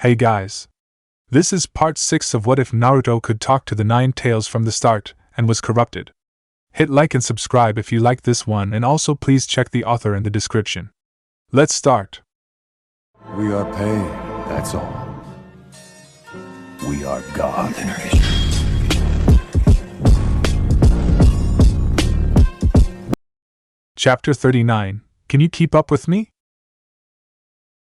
Hey guys. This is part 6 of What If Naruto Could Talk to the Nine Tails from the start and was corrupted. Hit like and subscribe if you like this one, and also please check the author in the description. Let's start. We are pain, that's all. We are God. Chapter 39. Can you keep up with me?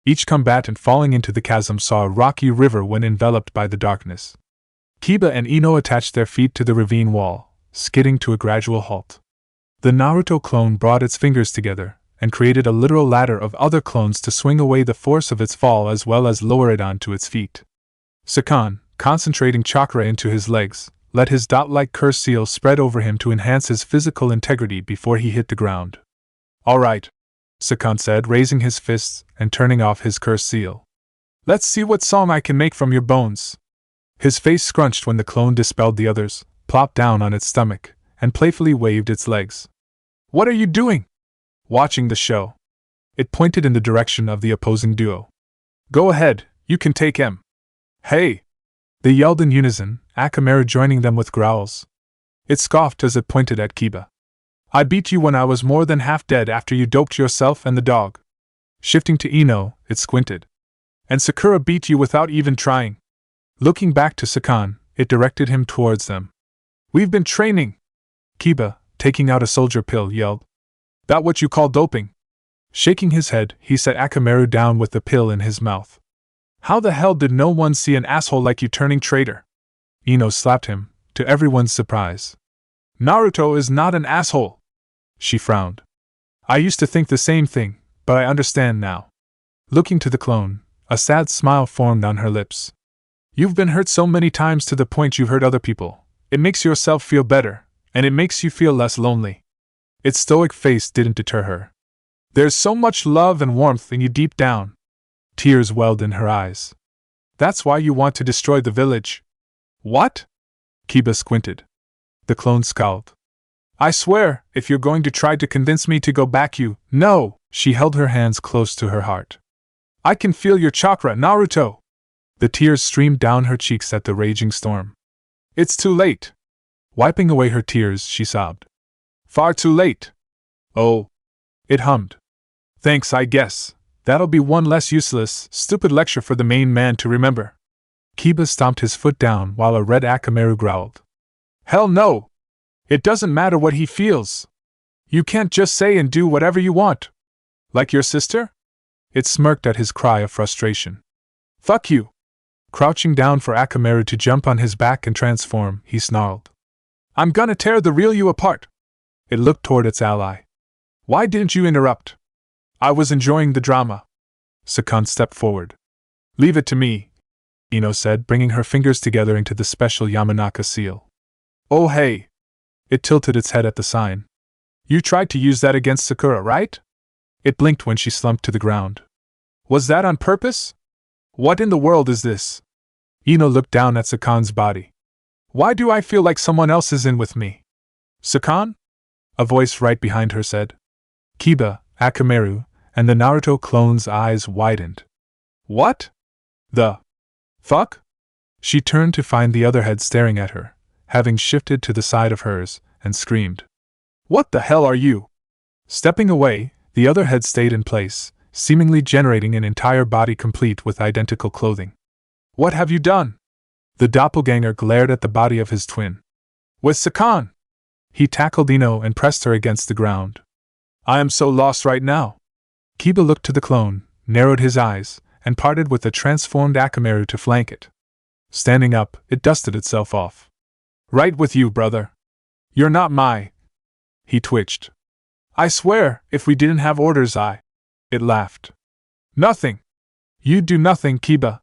Each combatant falling into the chasm saw a rocky river when enveloped by the darkness. Kiba and Ino attached their feet to the ravine wall, skidding to a gradual halt. The Naruto clone brought its fingers together and created a literal ladder of other clones to swing away the force of its fall as well as lower it onto its feet. Sakan, concentrating chakra into his legs, let his dot-like curse seal spread over him to enhance his physical integrity before he hit the ground. "All right," Sakan said, raising his fists and turning off his curse seal. "Let's see what song I can make from your bones." His face scrunched when the clone dispelled the others, plopped down on its stomach, and playfully waved its legs. "What are you doing?" "Watching the show." It pointed in the direction of the opposing duo. "Go ahead, you can take him." "Hey!" They yelled in unison, Akamaru joining them with growls. It scoffed as it pointed at Kiba. "I beat you when I was more than half dead after you doped yourself and the dog." Shifting to Ino, it squinted. "And Sakura beat you without even trying." Looking back to Sakan, it directed him towards them. "We've been training." Kiba, taking out a soldier pill, yelled. "That what you call doping?" Shaking his head, he set Akamaru down with the pill in his mouth. "How the hell did no one see an asshole like you turning traitor?" Ino slapped him, to everyone's surprise. "Naruto is not an asshole." She frowned. "I used to think the same thing, but I understand now." Looking to the clone, a sad smile formed on her lips. "You've been hurt so many times to the point you hurt other people. It makes yourself feel better, and it makes you feel less lonely." Its stoic face didn't deter her. "There's so much love and warmth in you deep down." Tears welled in her eyes. "That's why you want to destroy the village." "What?" Kiba squinted. The clone scowled. "I swear, if you're going to try to convince me to go back, you..." "No!" She held her hands close to her heart. "I can feel your chakra, Naruto!" The tears streamed down her cheeks at the raging storm. "It's too late." Wiping away her tears, she sobbed. "Far too late." "Oh." It hummed. "Thanks, I guess. That'll be one less useless, stupid lecture for the main man to remember." Kiba stomped his foot down while a red Akamaru growled. "Hell no! It doesn't matter what he feels. You can't just say and do whatever you want. Like your sister?" It smirked at his cry of frustration. "Fuck you!" Crouching down for Akamaru to jump on his back and transform, he snarled. "I'm gonna tear the real you apart." It looked toward its ally. "Why didn't you interrupt?" "I was enjoying the drama." Sakan stepped forward. "Leave it to me," Ino said, bringing her fingers together into the special Yamanaka seal. "Oh hey!" It tilted its head at the sign. "You tried to use that against Sakura, right?" It blinked when she slumped to the ground. "Was that on purpose? What in the world is this?" Ino looked down at Sakan's body. "Why do I feel like someone else is in with me?" "Sakan?" A voice right behind her said. Kiba, Akamaru, and the Naruto clone's eyes widened. "What the fuck?" She turned to find the other head staring at her, having shifted to the side of hers, and screamed. "What the hell are you?" Stepping away, the other head stayed in place, seemingly generating an entire body complete with identical clothing. "What have you done?" The doppelganger glared at the body of his twin. "With Sakan!" He tackled Ino and pressed her against the ground. "I am so lost right now." Kiba looked to the clone, narrowed his eyes, and parted with the transformed Akamaru to flank it. Standing up, it dusted itself off. "Right with you, brother. You're not my..." He twitched. "I swear, if we didn't have orders, It laughed. "Nothing. You'd do nothing, Kiba."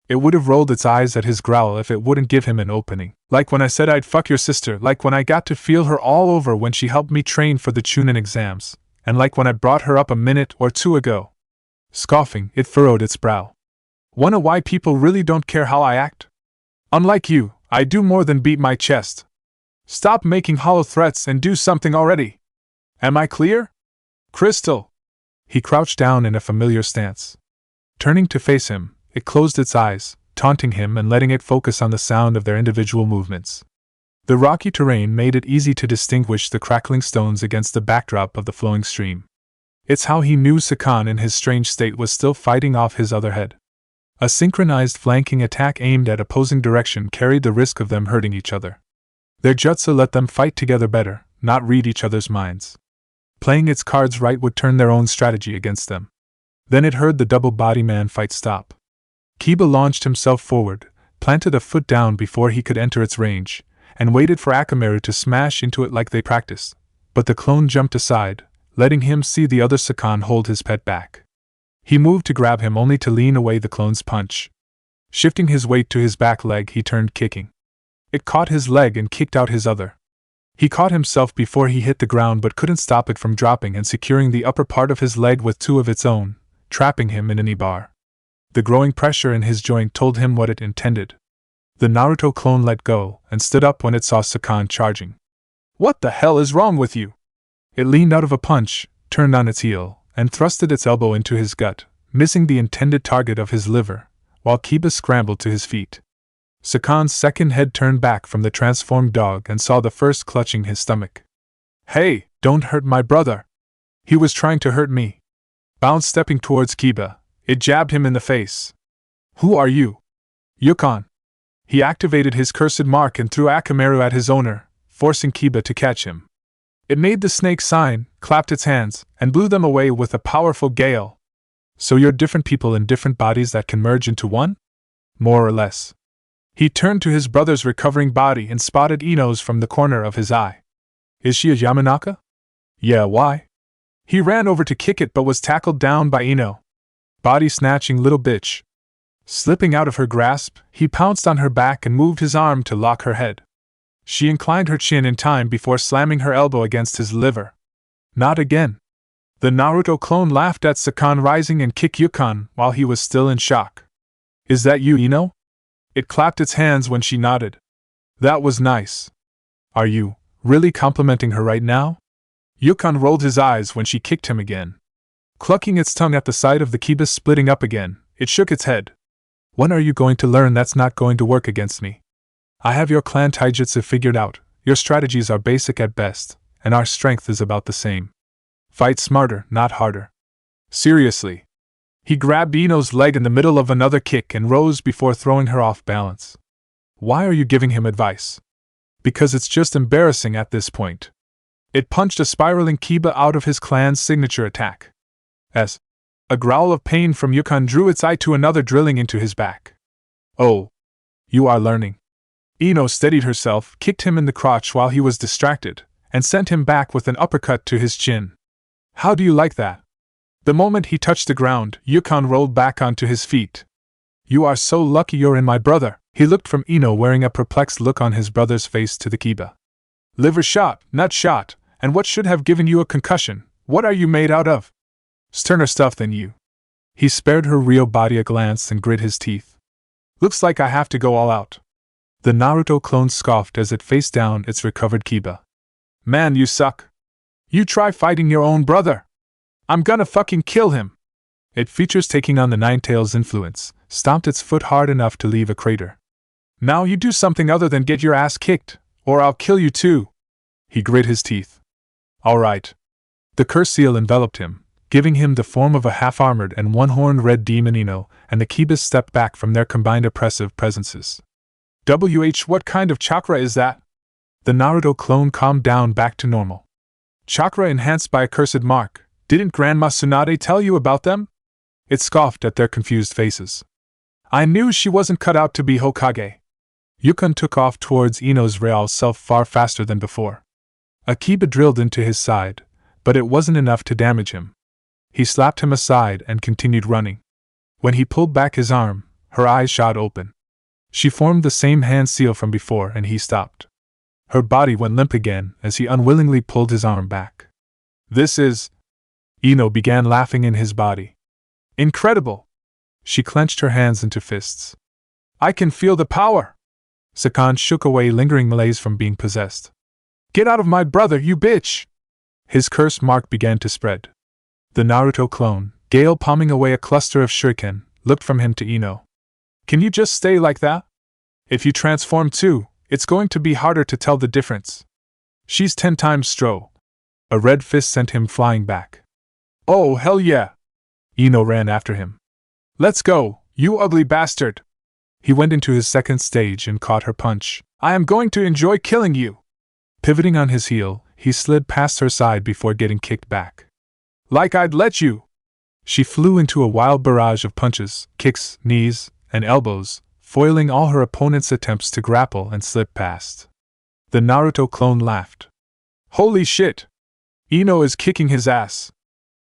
It would have rolled its eyes at his growl if it wouldn't give him an opening. "Like when I said I'd fuck your sister, like when I got to feel her all over when she helped me train for the Chunin exams, and like when I brought her up a minute or two ago." Scoffing, it furrowed its brow. "Wanna why people really don't care how I act? Unlike you, I do more than beat my chest. Stop making hollow threats and do something already. Am I clear? Crystal." He crouched down in a familiar stance. Turning to face him, it closed its eyes, taunting him and letting it focus on the sound of their individual movements. The rocky terrain made it easy to distinguish the crackling stones against the backdrop of the flowing stream. It's how he knew Sakan in his strange state was still fighting off his other head. A synchronized flanking attack aimed at opposing direction carried the risk of them hurting each other. Their jutsu let them fight together better, not read each other's minds. Playing its cards right would turn their own strategy against them. Then it heard the double body man fight stop. Kiba launched himself forward, planted a foot down before he could enter its range, and waited for Akamaru to smash into it like they practiced, but the clone jumped aside, letting him see the other Sakan hold his pet back. He moved to grab him only to lean away the clone's punch. Shifting his weight to his back leg, he turned kicking. It caught his leg and kicked out his other. He caught himself before he hit the ground but couldn't stop it from dropping and securing the upper part of his leg with two of its own, trapping him in a knee bar. The growing pressure in his joint told him what it intended. The Naruto clone let go and stood up when it saw Sakan charging. "What the hell is wrong with you?" It leaned out of a punch, turned on its heel, and thrusted its elbow into his gut, missing the intended target of his liver, while Kiba scrambled to his feet. Sakan's second head turned back from the transformed dog and saw the first clutching his stomach. "Hey, don't hurt my brother. He was trying to hurt me." Bounce stepping towards Kiba, it jabbed him in the face. "Who are you?" "Yukon." He activated his cursed mark and threw Akamaru at his owner, forcing Kiba to catch him. It made the snake sign, clapped its hands, and blew them away with a powerful gale. "So you're different people in different bodies that can merge into one?" "More or less." He turned to his brother's recovering body and spotted Ino's from the corner of his eye. "Is she a Yamanaka?" "Yeah, why?" He ran over to kick it but was tackled down by Ino. "Body snatching little bitch." Slipping out of her grasp, he pounced on her back and moved his arm to lock her head. She inclined her chin in time before slamming her elbow against his liver. "Not again." The Naruto clone laughed at Sakan rising and kicked Yukon while he was still in shock. "Is that you, Ino?" It clapped its hands when she nodded. "That was nice. Are you really complimenting her right now?" Yukon rolled his eyes when she kicked him again. Clucking its tongue at the sight of the Kiba splitting up again, it shook its head. "When are you going to learn that's not going to work against me? I have your clan taijutsu figured out, your strategies are basic at best, and our strength is about the same. Fight smarter, not harder." "Seriously." He grabbed Ino's leg in the middle of another kick and rose before throwing her off balance. "Why are you giving him advice?" "Because it's just embarrassing at this point." It punched a spiraling Kiba out of his clan's signature attack. As a growl of pain from Yukon drew its eye to another drilling into his back. "Oh. You are learning." Ino steadied herself, kicked him in the crotch while he was distracted, and sent him back with an uppercut to his chin. "How do you like that?" The moment he touched the ground, Yukon rolled back onto his feet. "You are so lucky you're in my brother." He looked from Ino wearing a perplexed look on his brother's face to the Kiba. "Liver shot, nut shot, and what should have given you a concussion? What are you made out of? Sterner stuff than you." He spared her real body a glance and grit his teeth. "Looks like I have to go all out." The Naruto clone scoffed as it faced down its recovered Kiba. "Man, you suck. You try fighting your own brother. I'm gonna fucking kill him." It features taking on the Ninetales influence, stomped its foot hard enough to leave a crater. "Now you do something other than get your ass kicked, or I'll kill you too." He grit his teeth. "All right." The curse seal enveloped him, giving him the form of a half-armored and one-horned red demon Ino, and the Kibas stepped back from their combined oppressive presences. What kind of chakra is that?" The Naruto clone calmed down back to normal. "Chakra enhanced by a cursed mark. Didn't Grandma Tsunade tell you about them?" It scoffed at their confused faces. "I knew she wasn't cut out to be Hokage." Yukon took off towards Ino's real self far faster than before. A Kiba drilled into his side, but it wasn't enough to damage him. He slapped him aside and continued running. When he pulled back his arm, her eyes shot open. She formed the same hand seal from before and he stopped. Her body went limp again as he unwillingly pulled his arm back. "This is..." Ino began laughing in his body. "Incredible!" She clenched her hands into fists. "I can feel the power!" Sakan shook away lingering malaise from being possessed. "Get out of my brother, you bitch!" His curse mark began to spread. The Naruto clone, Gale palming away a cluster of shuriken, looked from him to Ino. Can you just stay like that? If you transform too, it's going to be harder to tell the difference. She's 10 times stro. A red fist sent him flying back. Oh, hell yeah! Ino ran after him. Let's go, you ugly bastard! He went into his second stage and caught her punch. I am going to enjoy killing you! Pivoting on his heel, he slid past her side before getting kicked back. Like I'd let you! She flew into a wild barrage of punches, kicks, knees, and elbows, foiling all her opponent's attempts to grapple and slip past. The Naruto clone laughed. Holy shit! Ino is kicking his ass!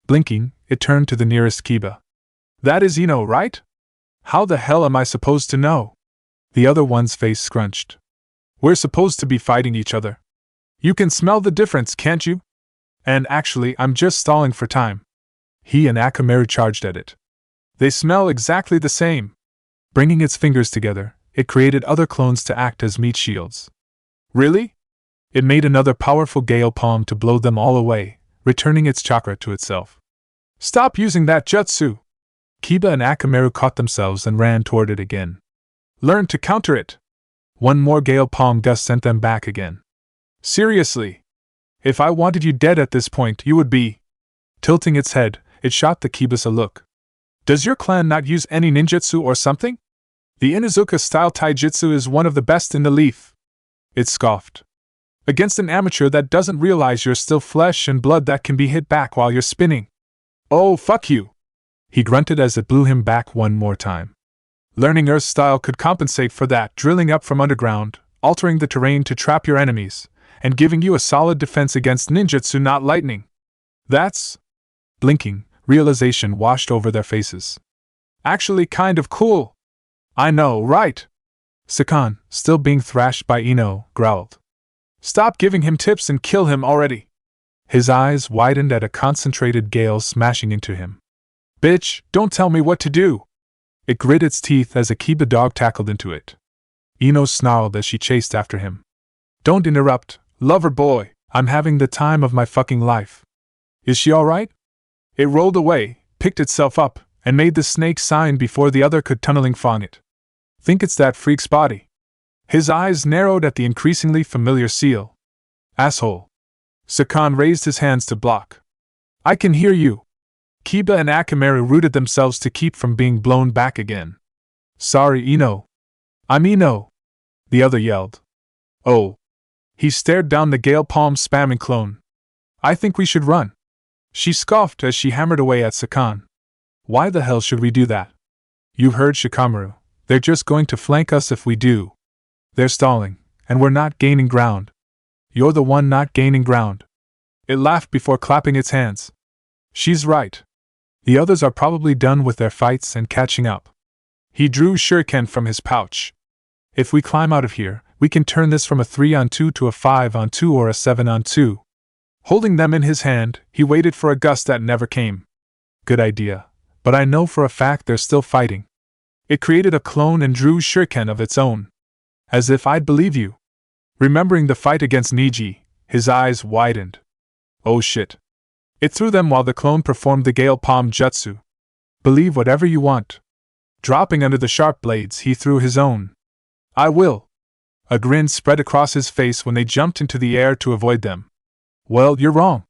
Blinking, it turned to the nearest Kiba. That is Ino, right? How the hell am I supposed to know? The other one's face scrunched. We're supposed to be fighting each other. You can smell the difference, can't you? And actually, I'm just stalling for time. He and Akamaru charged at it. They smell exactly the same. Bringing its fingers together, it created other clones to act as meat shields. Really? It made another powerful gale palm to blow them all away, returning its chakra to itself. Stop using that jutsu! Kiba and Akamaru caught themselves and ran toward it again. Learn to counter it! One more gale palm gust sent them back again. Seriously? If I wanted you dead at this point, you would be. Tilting its head, it shot the Kibas a look. Does your clan not use any ninjutsu or something? The Inuzuka-style taijutsu is one of the best in the leaf. It scoffed. Against an amateur that doesn't realize you're still flesh and blood that can be hit back while you're spinning. Oh, fuck you! He grunted as it blew him back one more time. Learning Earth style could compensate for that, drilling up from underground, altering the terrain to trap your enemies, and giving you a solid defense against ninjutsu, not lightning. That's... Blinking, realization washed over their faces. Actually kind of cool. I know, right? Sakan, still being thrashed by Ino, growled. Stop giving him tips and kill him already. His eyes widened at a concentrated gale smashing into him. Bitch, don't tell me what to do! It grit its teeth as a Kiba dog tackled into it. Ino snarled as she chased after him. Don't interrupt, lover boy, I'm having the time of my fucking life. Is she alright? It rolled away, picked itself up, and made the snake sign before the other could tunneling fawn it. Think it's that freak's body. His eyes narrowed at the increasingly familiar seal. Asshole. Sakan raised his hands to block. I can hear you. Kiba and Akamaru rooted themselves to keep from being blown back again. Sorry, Ino. I'm Ino. The other yelled. Oh. He stared down the gale palm spamming clone. I think we should run. She scoffed as she hammered away at Sakan. Why the hell should we do that? You heard Shikamaru. They're just going to flank us if we do. They're stalling, and we're not gaining ground. You're the one not gaining ground. It laughed before clapping its hands. She's right. The others are probably done with their fights and catching up. He drew shuriken from his pouch. If we climb out of here, we can turn this from a 3-on-2 to a 5-on-2 or a 7-on-2. Holding them in his hand, he waited for a gust that never came. Good idea, but I know for a fact they're still fighting. It created a clone and drew shuriken of its own. As if I'd believe you. Remembering the fight against Niji, his eyes widened. Oh shit. It threw them while the clone performed the gale palm jutsu. Believe whatever you want. Dropping under the sharp blades, he threw his own. I will. A grin spread across his face when they jumped into the air to avoid them. Well, you're wrong.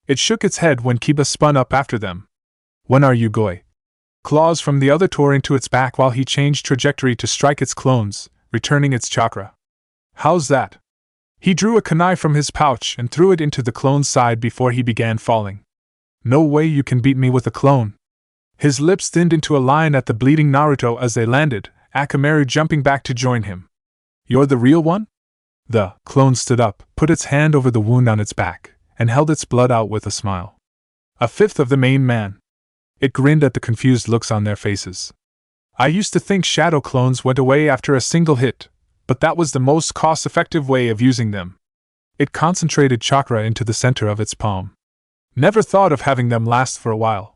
It shook its head when Kiba spun up after them. When are you going? Claws from the other tore into its back while he changed trajectory to strike its clones, returning its chakra. How's that? He drew a kunai from his pouch and threw it into the clone's side before he began falling. No way you can beat me with a clone. His lips thinned into a line at the bleeding Naruto as they landed, Akamaru jumping back to join him. You're the real one? The clone stood up, put its hand over the wound on its back, and held its blood out with a smile. A fifth of the main man. It grinned at the confused looks on their faces. I used to think shadow clones went away after a single hit, but that was the most cost-effective way of using them. It concentrated chakra into the center of its palm. Never thought of having them last for a while.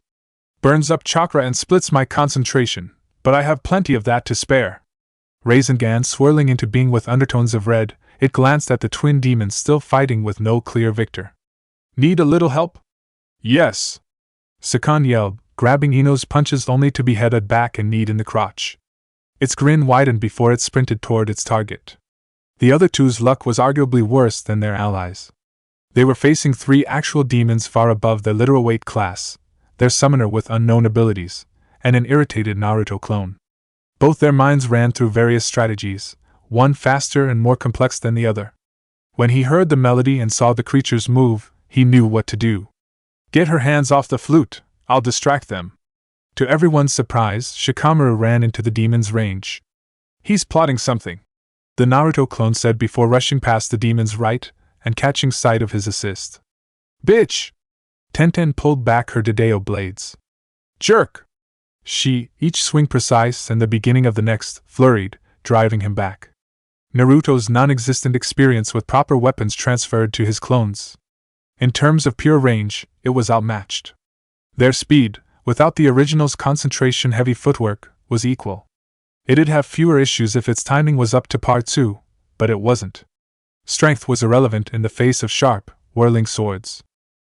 Burns up chakra and splits my concentration, but I have plenty of that to spare. Rasengan swirling into being with undertones of red, it glanced at the twin demons still fighting with no clear victor. Need a little help? Yes. Sakan yelled, grabbing Ino's punches only to be headed back and kneed in the crotch. Its grin widened before it sprinted toward its target. The other two's luck was arguably worse than their allies. They were facing 3 actual demons far above their literal weight class, their summoner with unknown abilities, and an irritated Naruto clone. Both their minds ran through various strategies, one faster and more complex than the other. When he heard the melody and saw the creatures move, he knew what to do. Get her hands off the flute, I'll distract them. To everyone's surprise, Shikamaru ran into the demon's range. He's plotting something, the Naruto clone said before rushing past the demon's right and catching sight of his assist. Bitch! Tenten pulled back her Dedeo blades. Jerk! She, each swing precise and the beginning of the next, flurried, driving him back. Naruto's non-existent experience with proper weapons transferred to his clones. In terms of pure range, it was outmatched. Their speed, without the original's concentration-heavy footwork, was equal. It'd have fewer issues if its timing was up to par too, but it wasn't. Strength was irrelevant in the face of sharp, whirling swords.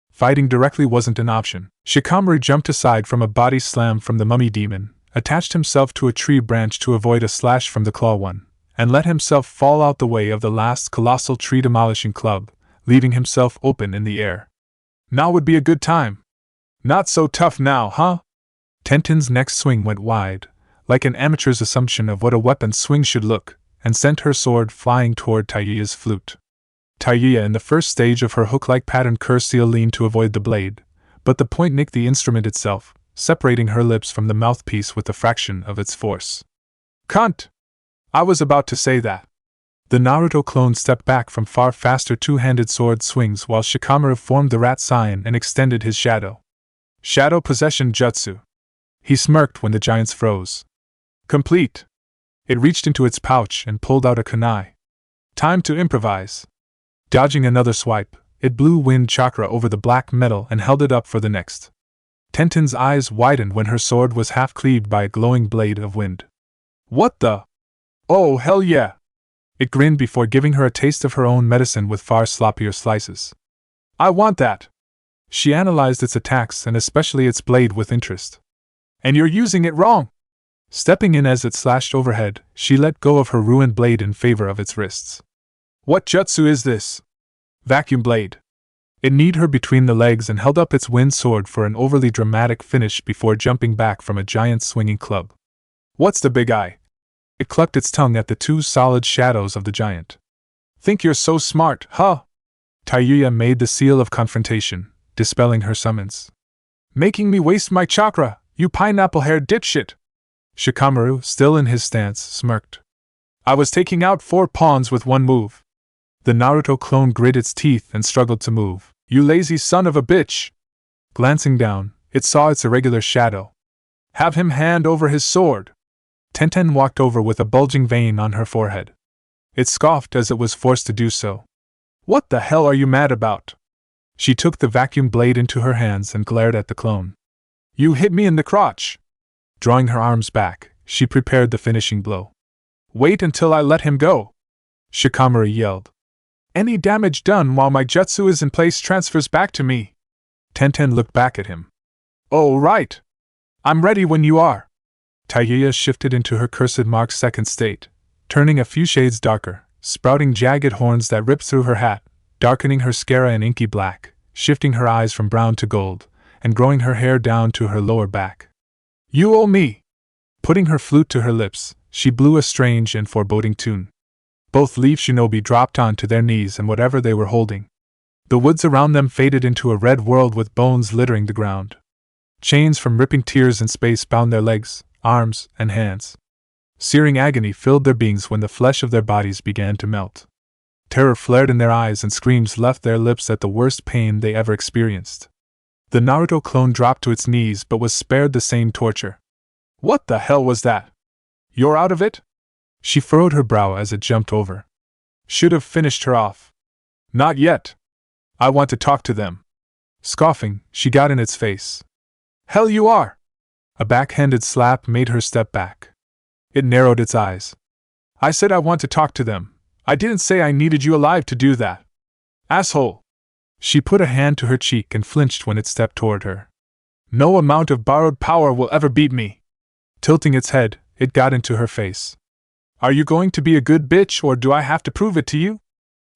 Fighting directly wasn't an option. Shikamaru jumped aside from a body slam from the mummy demon, attached himself to a tree branch to avoid a slash from the claw one, and let himself fall out the way of the last colossal tree-demolishing club, leaving himself open in the air. Now would be a good time. Not so tough now, huh? Tenten's next swing went wide, like an amateur's assumption of what a weapon's swing should look, and sent her sword flying toward Taiya's flute. Taiya in the first stage of her hook-like patterned curse seal leaned to avoid the blade, but the point nicked the instrument itself, separating her lips from the mouthpiece with a fraction of its force. Cunt! I was about to say that. The Naruto clone stepped back from far faster two-handed sword swings while Shikamaru formed the rat sign and extended his shadow. Shadow possession jutsu. He smirked when the giants froze. Complete. It reached into its pouch and pulled out a kunai. Time to improvise. Dodging another swipe, it blew wind chakra over the black metal and held it up for the next. Tenten's eyes widened when her sword was half cleaved by a glowing blade of wind. What the? Oh, hell yeah! It grinned before giving her a taste of her own medicine with far sloppier slices. I want that! She analyzed its attacks and especially its blade with interest. And you're using it wrong! Stepping in as it slashed overhead, she let go of her ruined blade in favor of its wrists. What jutsu is this? Vacuum blade. It kneed her between the legs and held up its wind sword for an overly dramatic finish before jumping back from a giant swinging club. What's the big eye? It clucked its tongue at the 2 solid shadows of the giant. Think you're so smart, huh? Taiya made the seal of confrontation, dispelling her summons. Making me waste my chakra, you pineapple-haired dipshit! Shikamaru, still in his stance, smirked. I was taking out 4 pawns with one move. The Naruto clone grit its teeth and struggled to move. You lazy son of a bitch! Glancing down, it saw its irregular shadow. Have him hand over his sword! Tenten walked over with a bulging vein on her forehead. It scoffed as it was forced to do so. What the hell are you mad about? She took the vacuum blade into her hands and glared at the clone. You hit me in the crotch! Drawing her arms back, she prepared the finishing blow. Wait until I let him go! Shikamaru yelled. Any damage done while my jutsu is in place transfers back to me. Tenten looked back at him. Oh, right. I'm ready when you are. Taiya shifted into her cursed mark's second state, turning a few shades darker, sprouting jagged horns that ripped through her hat, darkening her scara an inky black, shifting her eyes from brown to gold, and growing her hair down to her lower back. You owe me! Putting her flute to her lips, she blew a strange and foreboding tune. Both leaf shinobi dropped onto their knees and whatever they were holding. The woods around them faded into a red world with bones littering the ground. Chains from ripping tears in space bound their legs, arms, and hands. Searing agony filled their beings when the flesh of their bodies began to melt. Terror flared in their eyes and screams left their lips at the worst pain they ever experienced. The Naruto clone dropped to its knees but was spared the same torture. What the hell was that? You're out of it? She furrowed her brow as it jumped over. Should have finished her off. Not yet. I want to talk to them. Scoffing, she got in its face. Hell you are! A backhanded slap made her step back. It narrowed its eyes. I said I want to talk to them. I didn't say I needed you alive to do that. Asshole! She put a hand to her cheek and flinched when it stepped toward her. No amount of borrowed power will ever beat me. Tilting its head, it got into her face. Are you going to be a good bitch or do I have to prove it to you?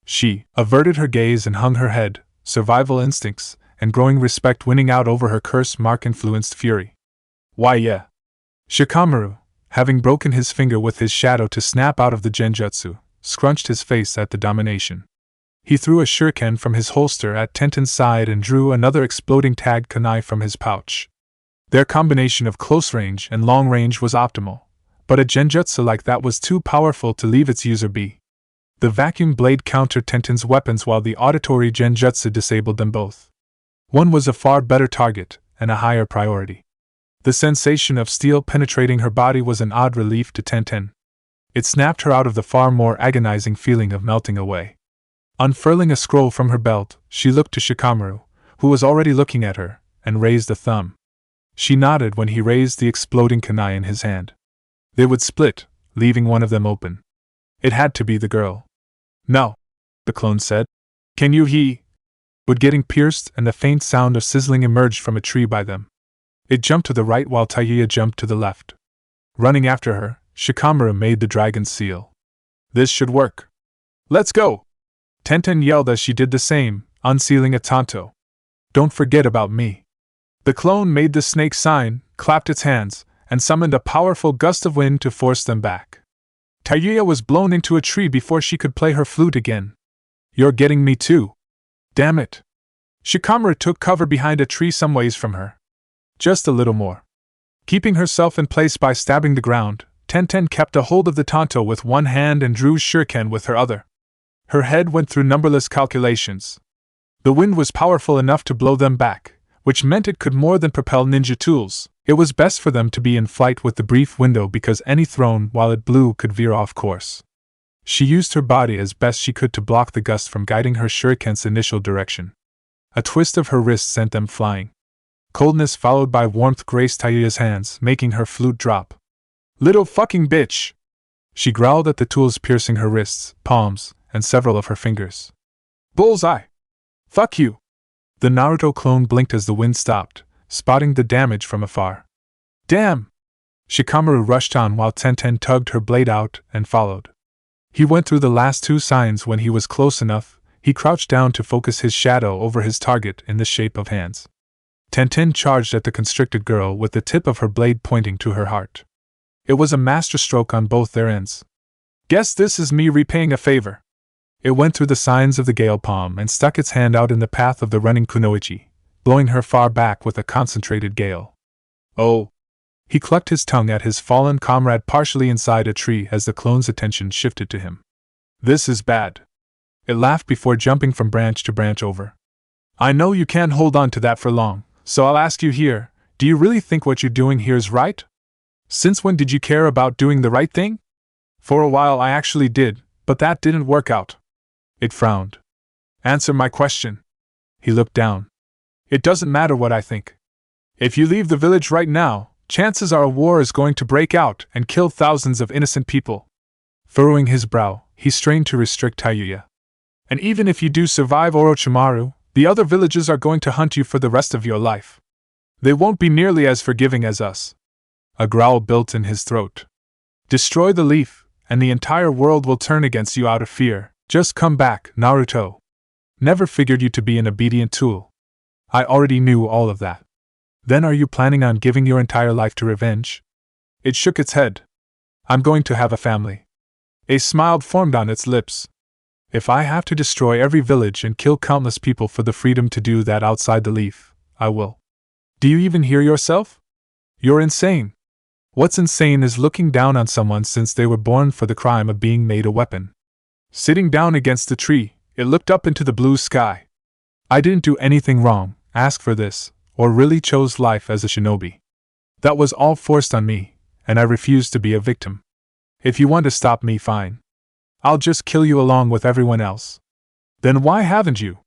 She averted her gaze and hung her head, survival instincts and growing respect winning out over her curse mark-influenced fury. Why yeah. Shikamaru, having broken his finger with his shadow to snap out of the genjutsu, scrunched his face at the domination. He threw a shuriken from his holster at Tenten's side and drew another exploding tag kunai from his pouch. Their combination of close range and long range was optimal, but a genjutsu like that was too powerful to leave its user be. The vacuum blade countered Tenten's weapons while the auditory genjutsu disabled them both. One was a far better target and a higher priority. The sensation of steel penetrating her body was an odd relief to Tenten. It snapped her out of the far more agonizing feeling of melting away. Unfurling a scroll from her belt, she looked to Shikamaru, who was already looking at her, and raised a thumb. She nodded when he raised the exploding kunai in his hand. They would split, leaving one of them open. It had to be the girl. No, the clone said. Can you he? Wood getting pierced and the faint sound of sizzling emerged from a tree by them. It jumped to the right while Taiya jumped to the left. Running after her, Shikamaru made the dragon's seal. This should work. Let's go! Tenten yelled as she did the same, unsealing a tanto. Don't forget about me. The clone made the snake sign, clapped its hands, and summoned a powerful gust of wind to force them back. Taiya was blown into a tree before she could play her flute again. You're getting me too. Damn it. Shikamaru took cover behind a tree some ways from her. Just a little more. Keeping herself in place by stabbing the ground, Tenten kept a hold of the tanto with one hand and drew shuriken with her other. Her head went through numberless calculations. The wind was powerful enough to blow them back, which meant it could more than propel ninja tools. It was best for them to be in flight with the brief window because any thrown while it blew could veer off course. She used her body as best she could to block the gust from guiding her shuriken's initial direction. A twist of her wrist sent them flying. Coldness followed by warmth graced Taiya's hands, making her flute drop. Little fucking bitch! She growled at the tools piercing her wrists, palms, and several of her fingers. Bullseye! Fuck you! The Naruto clone blinked as the wind stopped, spotting the damage from afar. Damn! Shikamaru rushed on while Tenten tugged her blade out and followed. He went through the last two signs when he was close enough. He crouched down to focus his shadow over his target in the shape of hands. Tenten charged at the constricted girl with the tip of her blade pointing to her heart. It was a masterstroke on both their ends. Guess this is me repaying a favor. It went through the signs of the gale palm and stuck its hand out in the path of the running kunoichi, blowing her far back with a concentrated gale. Oh! He clucked his tongue at his fallen comrade partially inside a tree as the clone's attention shifted to him. This is bad. It laughed before jumping from branch to branch over. I know you can't hold on to that for long, so I'll ask you here, do you really think what you're doing here is right? Since when did you care about doing the right thing? For a while I actually did, but that didn't work out. It frowned. Answer my question. He looked down. It doesn't matter what I think. If you leave the village right now, chances are a war is going to break out and kill thousands of innocent people. Furrowing his brow, he strained to restrict Taiya. And even if you do survive Orochimaru, the other villages are going to hunt you for the rest of your life. They won't be nearly as forgiving as us. A growl built in his throat. Destroy the leaf, and the entire world will turn against you out of fear. Just come back, Naruto. Never figured you to be an obedient tool. I already knew all of that. Then are you planning on giving your entire life to revenge? It shook its head. I'm going to have a family. A smile formed on its lips. If I have to destroy every village and kill countless people for the freedom to do that outside the leaf, I will. Do you even hear yourself? You're insane. What's insane is looking down on someone since they were born for the crime of being made a weapon. Sitting down against the tree, it looked up into the blue sky. I didn't do anything wrong, ask for this, or really chose life as a shinobi. That was all forced on me, and I refused to be a victim. If you want to stop me, fine. I'll just kill you along with everyone else. Then why haven't you?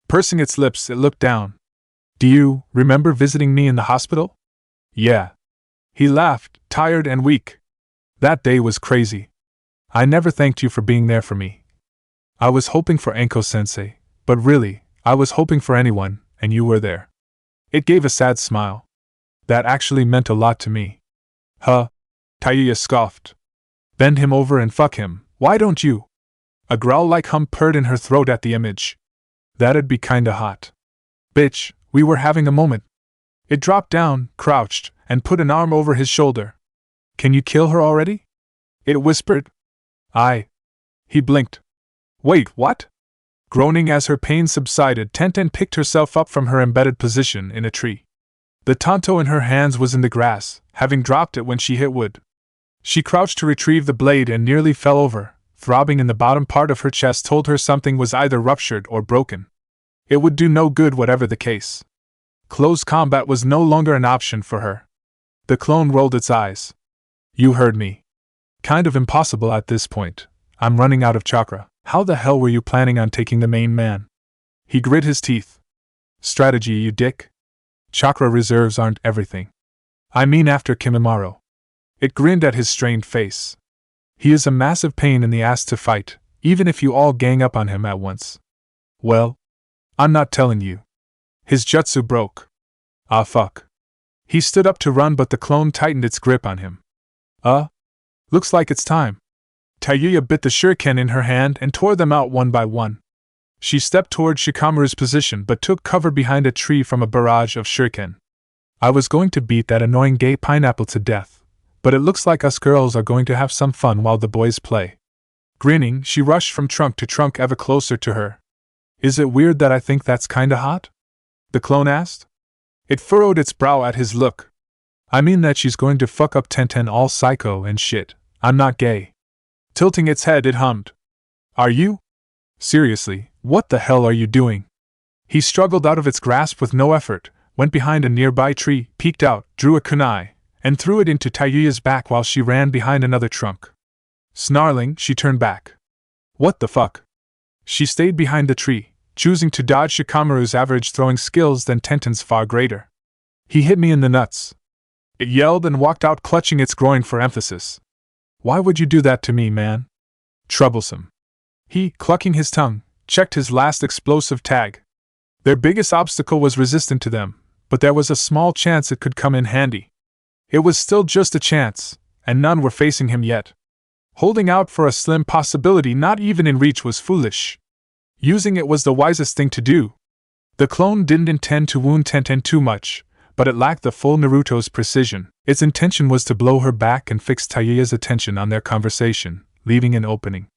Pursing its lips, it looked down. Do you remember visiting me in the hospital? Yeah. He laughed, tired and weak. That day was crazy. I never thanked you for being there for me. I was hoping for Anko-sensei, but really, I was hoping for anyone, and you were there. It gave a sad smile. That actually meant a lot to me. Huh? Taiya scoffed. Bend him over and fuck him, why don't you? A growl-like hum purred in her throat at the image. That'd be kinda hot. Bitch, we were having a moment. It dropped down, crouched, and put an arm over his shoulder. Can you kill her already? It whispered. Aye. He blinked. Wait, what? Groaning as her pain subsided, Tenten picked herself up from her embedded position in a tree. The tanto in her hands was in the grass, having dropped it when she hit wood. She crouched to retrieve the blade and nearly fell over. Throbbing in the bottom part of her chest told her something was either ruptured or broken. It would do no good whatever the case. Close combat was no longer an option for her. The clone rolled its eyes. You heard me. Kind of impossible at this point. I'm running out of chakra. How the hell were you planning on taking the main man? He grit his teeth. Strategy, you dick. Chakra reserves aren't everything. I mean after Kimimaro. It grinned at his strained face. He is a massive pain in the ass to fight, even if you all gang up on him at once. Well, I'm not telling you. His jutsu broke. Ah fuck. He stood up to run, but the clone tightened its grip on him. Looks like it's time. Taiya bit the shuriken in her hand and tore them out one by one. She stepped toward Shikamaru's position but took cover behind a tree from a barrage of shuriken. I was going to beat that annoying gay pineapple to death, but it looks like us girls are going to have some fun while the boys play. Grinning, she rushed from trunk to trunk ever closer to her. Is it weird that I think that's kinda hot? The clone asked. It furrowed its brow at his look. I mean that she's going to fuck up Tenten all psycho and shit. I'm not gay. Tilting its head, it hummed. Are you? Seriously, what the hell are you doing? He struggled out of its grasp with no effort, went behind a nearby tree, peeked out, drew a kunai, and threw it into Taiya's back while she ran behind another trunk. Snarling, she turned back. What the fuck? She stayed behind the tree, choosing to dodge Shikamaru's average throwing skills than Tenten's far greater. He hit me in the nuts. It yelled and walked out, clutching its groin for emphasis. Why would you do that to me, man? Troublesome. He, clucking his tongue, checked his last explosive tag. Their biggest obstacle was resistant to them, but there was a small chance it could come in handy. It was still just a chance, and none were facing him yet. Holding out for a slim possibility not even in reach was foolish. Using it was the wisest thing to do. The clone didn't intend to wound Tenten too much, but it lacked the full Naruto's precision. Its intention was to blow her back and fix Taiya's attention on their conversation, leaving an opening.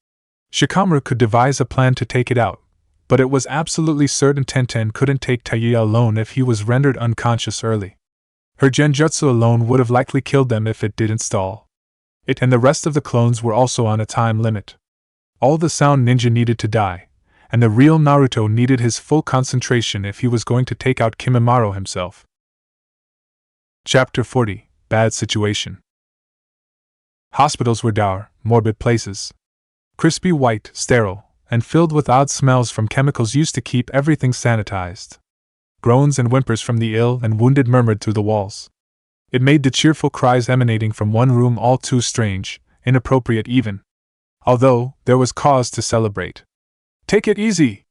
Shikamaru could devise a plan to take it out, but it was absolutely certain Tenten couldn't take Taiya alone if he was rendered unconscious early. Her genjutsu alone would have likely killed them if it didn't stall. It and the rest of the clones were also on a time limit. All the sound ninja needed to die, and the real Naruto needed his full concentration if he was going to take out Kimimaro himself. Chapter 40. Bad Situation. Hospitals were dour, morbid places. Crispy white, sterile, and filled with odd smells from chemicals used to keep everything sanitized. Groans and whimpers from the ill and wounded murmured through the walls. It made the cheerful cries emanating from one room all too strange, inappropriate even. Although, there was cause to celebrate. Take it easy!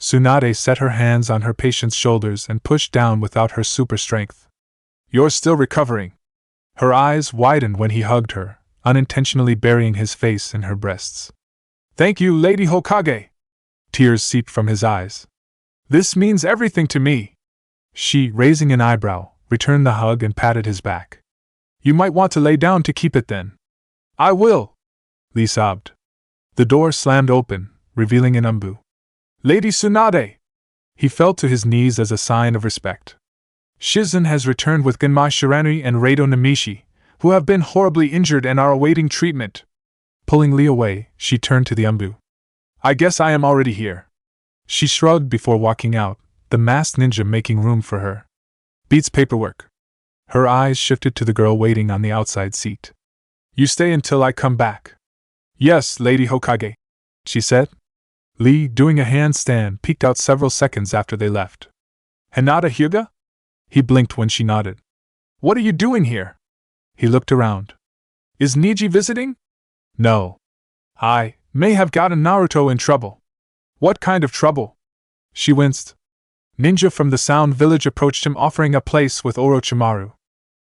Tsunade set her hands on her patient's shoulders and pushed down without her super strength. You're still recovering. Her eyes widened when he hugged her, unintentionally burying his face in her breasts. Thank you, Lady Hokage! Tears seeped from his eyes. This means everything to me. She, raising an eyebrow, returned the hug and patted his back. You might want to lay down to keep it then. I will, Lee sobbed. The door slammed open, revealing an Umbu. Lady Tsunade! He fell to his knees as a sign of respect. Shizen has returned with Genmai Shiranui and Reido Namishi, who have been horribly injured and are awaiting treatment. Pulling Lee away, she turned to the Umbu. I guess I am already here. She shrugged before walking out, the masked ninja making room for her. Beats paperwork. Her eyes shifted to the girl waiting on the outside seat. You stay until I come back. Yes, Lady Hokage, she said. Lee, doing a handstand, peeked out several seconds after they left. Hinata Hyuga? He blinked when she nodded. What are you doing here? He looked around. Is Niji visiting? No. I may have gotten Naruto in trouble. What kind of trouble? She winced. Ninja from the Sound Village approached him offering a place with Orochimaru.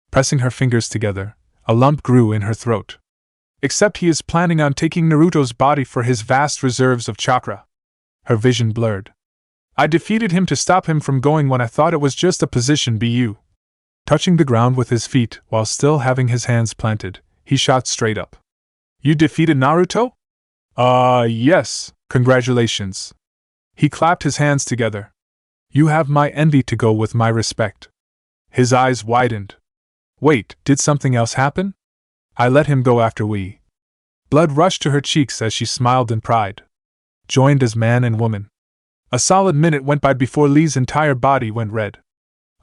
Pressing her fingers together, A lump grew in her throat. Except he is planning on taking Naruto's body for his vast reserves of chakra. Her vision blurred. I defeated him to stop him from going when I thought it was just a position BU. Touching the ground with his feet while still having his hands planted, he shot straight up. You defeated Naruto? Yes, congratulations. He clapped his hands together. You have my envy to go with my respect. His eyes widened. Wait, did something else happen? I let him go after we. Blood rushed to her cheeks as she smiled in pride. Joined as man and woman. A solid minute went by before Lee's entire body went red.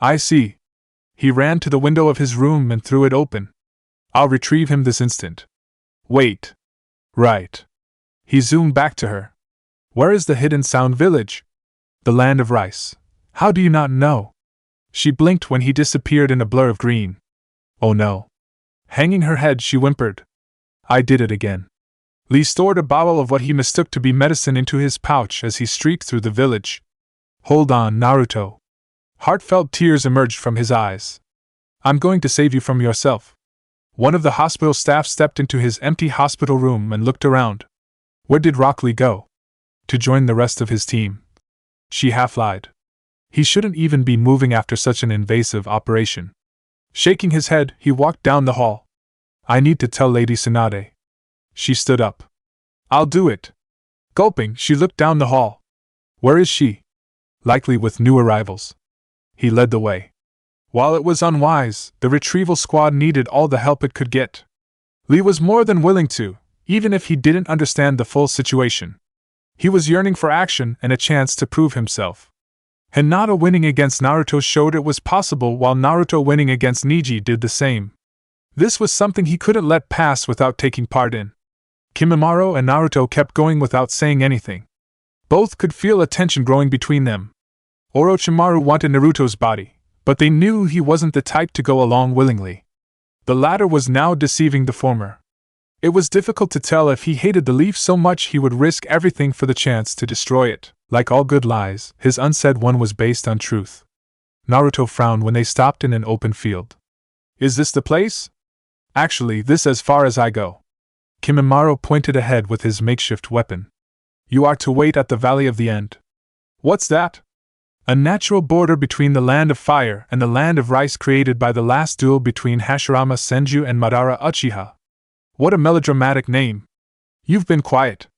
I see. He ran to the window of his room and threw it open. I'll retrieve him this instant. Wait. Right. He zoomed back to her. Where is the hidden sound village? The land of rice. How do you not know? She blinked when he disappeared in a blur of green. Oh no. Hanging her head, she whimpered. I did it again. Lee stored a bottle of what he mistook to be medicine into his pouch as he streaked through the village. Hold on, Naruto. Heartfelt tears emerged from his eyes. I'm going to save you from yourself. One of the hospital staff stepped into his empty hospital room and looked around. Where did Rock Lee go? To join the rest of his team. She half lied. He shouldn't even be moving after such an invasive operation. Shaking his head, he walked down the hall. I need to tell Lady Tsunade. She stood up. I'll do it. Gulping, she looked down the hall. Where is she? Likely with new arrivals. He led the way. While it was unwise, the retrieval squad needed all the help it could get. Lee was more than willing to, even if he didn't understand the full situation. He was yearning for action and a chance to prove himself. Hinata winning against Naruto showed it was possible, while Naruto winning against Neji did the same. This was something he couldn't let pass without taking part in. Kimimaro and Naruto kept going without saying anything. Both could feel a tension growing between them. Orochimaru wanted Naruto's body, but they knew he wasn't the type to go along willingly. The latter was now deceiving the former. It was difficult to tell if he hated the leaf so much he would risk everything for the chance to destroy it. Like all good lies, his unsaid one was based on truth. Naruto frowned when they stopped in an open field. Is this the place? Actually, this as far as I go. Kimimaro pointed ahead with his makeshift weapon. You are to wait at the Valley of the End. What's that? A natural border between the Land of Fire and the Land of Rice created by the last duel between Hashirama Senju and Madara Uchiha. What a melodramatic name. You've been quiet.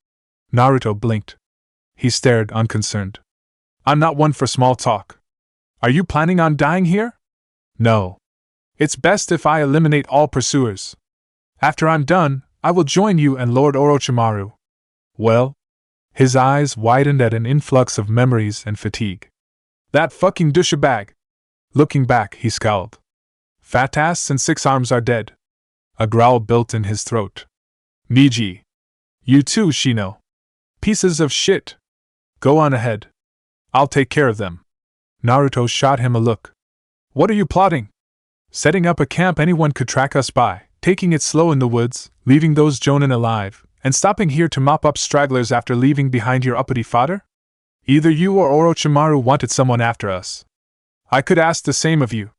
Naruto blinked. He stared unconcerned. I'm not one for small talk. Are you planning on dying here? No. It's best if I eliminate all pursuers. After I'm done, I will join you and Lord Orochimaru. Well? His eyes widened at an influx of memories and fatigue. That fucking douchebag. Looking back, he scowled. Fat ass and 6 arms are dead. A growl built in his throat. Neji. You too, Shino. Pieces of shit. Go on ahead. I'll take care of them. Naruto shot him a look. What are you plotting? Setting up a camp anyone could track us by, taking it slow in the woods, leaving those Jonin alive, and stopping here to mop up stragglers after leaving behind your uppity fodder? Either you or Orochimaru wanted someone after us. I could ask the same of you.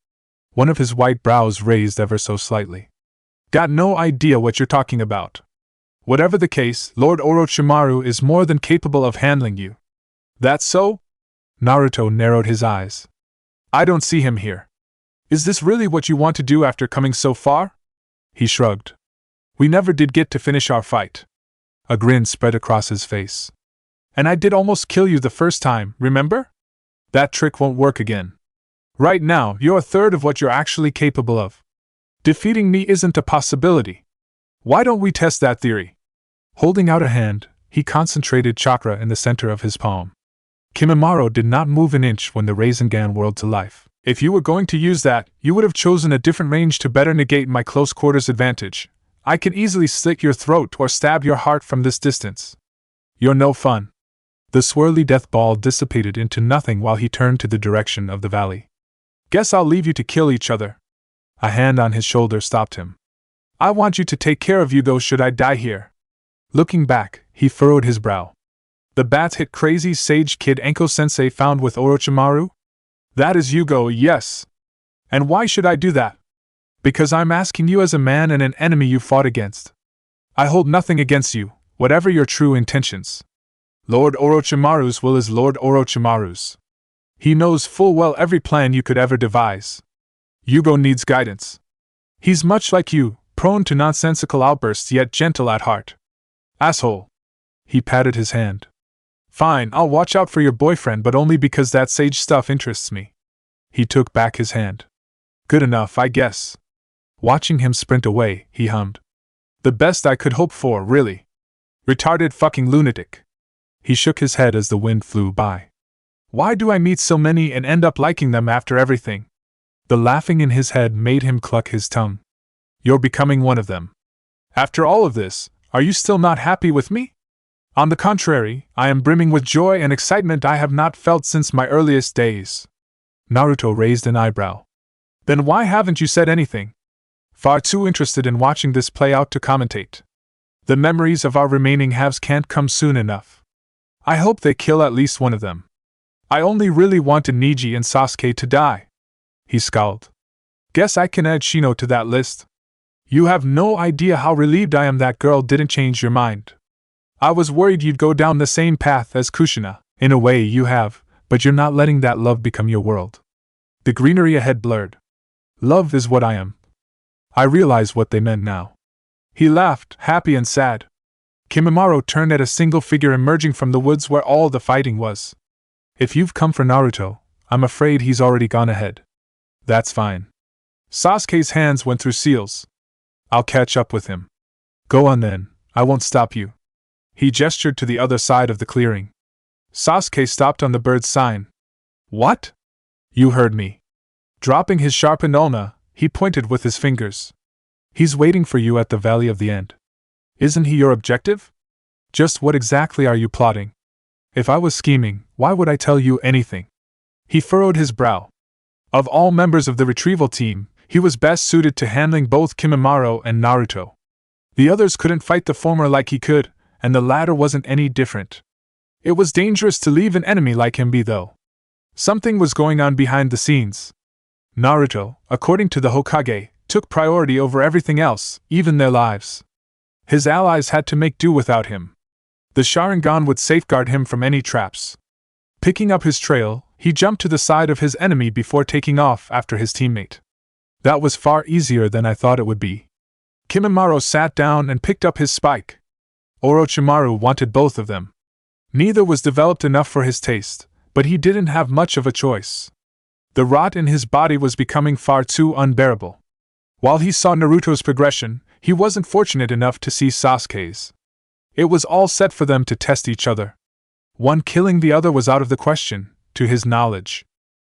One of his white brows raised ever so slightly. Got no idea what you're talking about. Whatever the case, Lord Orochimaru is more than capable of handling you. That's so? Naruto narrowed his eyes. I don't see him here. Is this really what you want to do after coming so far? He shrugged. We never did get to finish our fight. A grin spread across his face. And I did almost kill you the first time, remember? That trick won't work again. Right now, you're a third of what you're actually capable of. Defeating me isn't a possibility. Why don't we test that theory? Holding out a hand, he concentrated chakra in the center of his palm. Kimimaro did not move an inch when the Rasengan whirled to life. If you were going to use that, you would have chosen a different range to better negate my close quarters advantage. I can easily slit your throat or stab your heart from this distance. You're no fun. The swirly death ball dissipated into nothing while he turned to the direction of the valley. Guess I'll leave you to kill each other. A hand on his shoulder stopped him. I want you to take care of you though should I die here. Looking back, he furrowed his brow. The bats hit crazy sage kid Enko-sensei found with Orochimaru? That is Yugo, yes. And why should I do that? Because I'm asking you as a man and an enemy you fought against. I hold nothing against you, whatever your true intentions. Lord Orochimaru's will is Lord Orochimaru's. He knows full well every plan you could ever devise. Yugo needs guidance. He's much like you, prone to nonsensical outbursts yet gentle at heart. Asshole. He patted his hand. Fine, I'll watch out for your boyfriend, but only because that sage stuff interests me. He took back his hand. Good enough, I guess. Watching him sprint away, he hummed. The best I could hope for, really. Retarded fucking lunatic. He shook his head as the wind flew by. Why do I meet so many and end up liking them after everything? The laughing in his head made him cluck his tongue. You're becoming one of them. After all of this, are you still not happy with me? On the contrary, I am brimming with joy and excitement I have not felt since my earliest days. Naruto raised an eyebrow. Then why haven't you said anything? Far too interested in watching this play out to commentate. The memories of our remaining halves can't come soon enough. I hope they kill at least one of them. I only really wanted Neji and Sasuke to die. He scowled. Guess I can add Shino to that list. You have no idea how relieved I am that girl didn't change your mind. I was worried you'd go down the same path as Kushina. In a way you have, but you're not letting that love become your world. The greenery ahead blurred. Love is what I am. I realize what they meant now. He laughed, happy and sad. Kimimaro turned at a single figure emerging from the woods where all the fighting was. If you've come for Naruto, I'm afraid he's already gone ahead. That's fine. Sasuke's hands went through Seal's. I'll catch up with him. Go on then, I won't stop you. He gestured to the other side of the clearing. Sasuke stopped on the bird's sign. What? You heard me. Dropping his sharpened ulna, he pointed with his fingers. He's waiting for you at the Valley of the End. Isn't he your objective? Just what exactly are you plotting? If I was scheming, why would I tell you anything? He furrowed his brow. Of all members of the retrieval team, he was best suited to handling both Kimimaro and Naruto. The others couldn't fight the former like he could, and the latter wasn't any different. It was dangerous to leave an enemy like him be though. Something was going on behind the scenes. Naruto, according to the Hokage, took priority over everything else, even their lives. His allies had to make do without him. The Sharingan would safeguard him from any traps. Picking up his trail, he jumped to the side of his enemy before taking off after his teammate. That was far easier than I thought it would be. Kimimaro sat down and picked up his spike. Orochimaru wanted both of them. Neither was developed enough for his taste, but he didn't have much of a choice. The rot in his body was becoming far too unbearable. While he saw Naruto's progression, he wasn't fortunate enough to see Sasuke's. It was all set for them to test each other. One killing the other was out of the question, to his knowledge.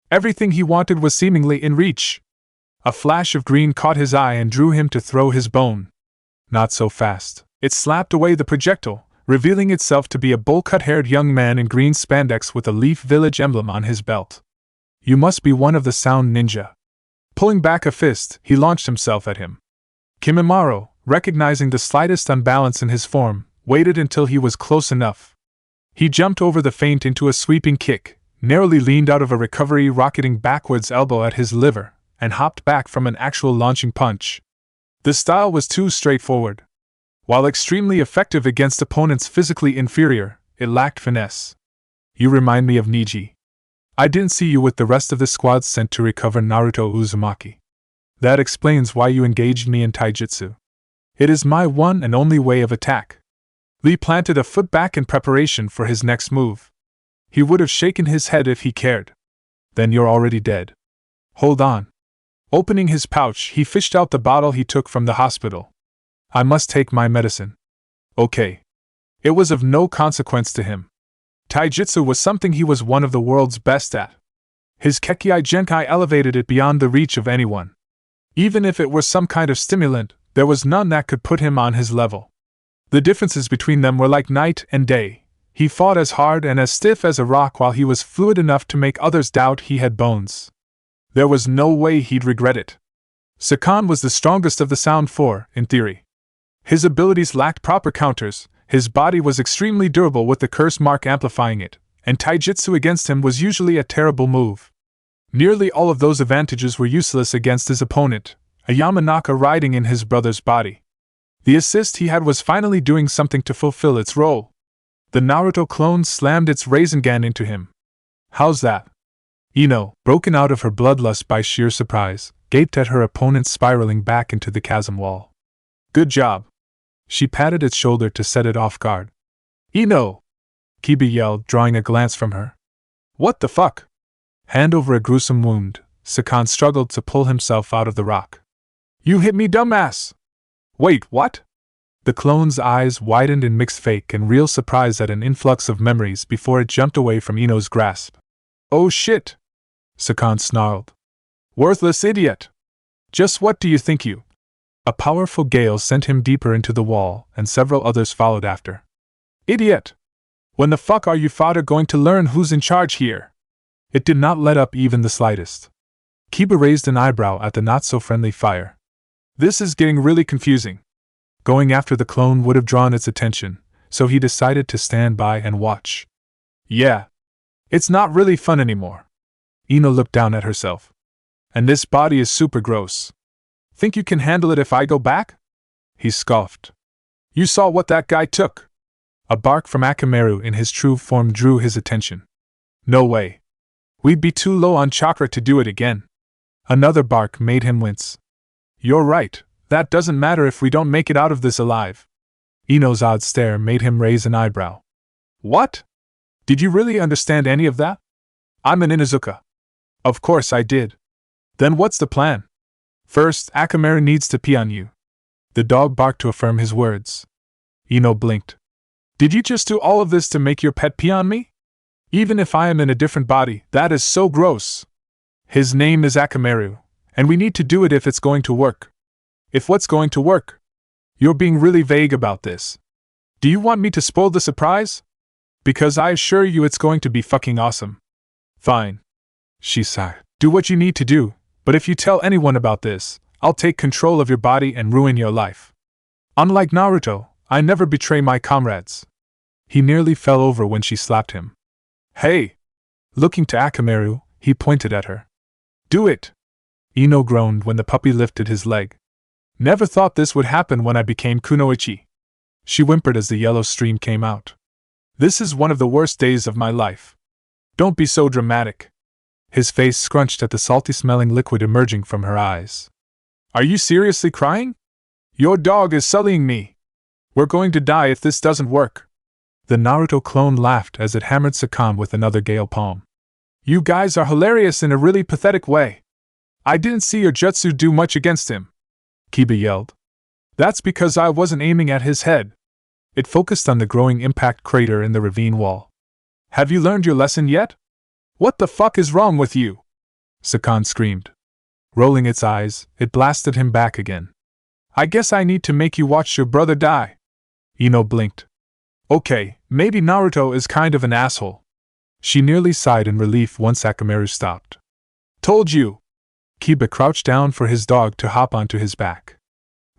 Everything he wanted was seemingly in reach. A flash of green caught his eye and drew him to throw his bone. Not so fast. It slapped away the projectile, revealing itself to be a bowl-cut-haired young man in green spandex with a Leaf Village emblem on his belt. You must be one of the Sound Ninja. Pulling back a fist, he launched himself at him. Kimimaro, recognizing the slightest unbalance in his form, waited until he was close enough. He jumped over the feint into a sweeping kick, narrowly leaned out of a recovery rocketing backwards elbow at his liver, and hopped back from an actual launching punch. The style was too straightforward. While extremely effective against opponents physically inferior, it lacked finesse. You remind me of Neji. I didn't see you with the rest of the squad sent to recover Naruto Uzumaki. That explains why you engaged me in taijutsu. It is my one and only way of attack. Lee planted a foot back in preparation for his next move. He would have shaken his head if he cared. Then you're already dead. Hold on. Opening his pouch, he fished out the bottle he took from the hospital. I must take my medicine. Okay. It was of no consequence to him. Taijutsu was something he was one of the world's best at. His Kekkei Genkai elevated it beyond the reach of anyone. Even if it were some kind of stimulant, there was none that could put him on his level. The differences between them were like night and day. He fought as hard and as stiff as a rock while he was fluid enough to make others doubt he had bones. There was no way he'd regret it. Sakan was the strongest of the Sound Four, in theory. His abilities lacked proper counters, his body was extremely durable with the curse mark amplifying it, and taijutsu against him was usually a terrible move. Nearly all of those advantages were useless against his opponent, a Yamanaka riding in his brother's body. The assist he had was finally doing something to fulfill its role. The Naruto clone slammed its Rasengan into him. How's that? Ino, broken out of her bloodlust by sheer surprise, gaped at her opponent spiraling back into the chasm wall. Good job. She patted its shoulder to set it off guard. Ino! Kiba yelled, drawing a glance from her. What the fuck? Hand over a gruesome wound, Sakan struggled to pull himself out of the rock. You hit me, dumbass! Wait, what? The clone's eyes widened in mixed fake and real surprise at an influx of memories before it jumped away from Ino's grasp. Oh shit! Sakan snarled. Worthless idiot! Just what do you think you? A powerful gale sent him deeper into the wall, and several others followed after. Idiot! When the fuck are you father going to learn who's in charge here? It did not let up even the slightest. Kiba raised an eyebrow at the not-so-friendly fire. This is getting really confusing. Going after the clone would have drawn its attention, so he decided to stand by and watch. Yeah. It's not really fun anymore. Ino looked down at herself. And this body is super gross. Think you can handle it if I go back? He scoffed. You saw what that guy took. A bark from Akamaru in his true form drew his attention. No way. We'd be too low on chakra to do it again. Another bark made him wince. You're right, that doesn't matter if we don't make it out of this alive. Ino's odd stare made him raise an eyebrow. What? Did you really understand any of that? I'm an Inuzuka. Of course I did. Then what's the plan? First, Akamaru needs to pee on you. The dog barked to affirm his words. Ino blinked. Did you just do all of this to make your pet pee on me? Even if I am in a different body, that is so gross. His name is Akamaru, and we need to do it if it's going to work. If what's going to work? You're being really vague about this. Do you want me to spoil the surprise? Because I assure you it's going to be fucking awesome. Fine. She sighed. Do what you need to do, but if you tell anyone about this, I'll take control of your body and ruin your life. Unlike Naruto, I never betray my comrades. He nearly fell over when she slapped him. Hey! Looking to Akamaru, he pointed at her. Do it! Ino groaned when the puppy lifted his leg. Never thought this would happen when I became kunoichi. She whimpered as the yellow stream came out. This is one of the worst days of my life. Don't be so dramatic. His face scrunched at the salty-smelling liquid emerging from her eyes. Are you seriously crying? Your dog is sullying me. We're going to die if this doesn't work. The Naruto clone laughed as it hammered Sakan with another gale palm. You guys are hilarious in a really pathetic way. I didn't see your jutsu do much against him. Kiba yelled. That's because I wasn't aiming at his head. It focused on the growing impact crater in the ravine wall. Have you learned your lesson yet? What the fuck is wrong with you? Sakan screamed. Rolling its eyes, it blasted him back again. I guess I need to make you watch your brother die. Ino blinked. Okay, maybe Naruto is kind of an asshole. She nearly sighed in relief once Akamaru stopped. Told you. Kiba crouched down for his dog to hop onto his back.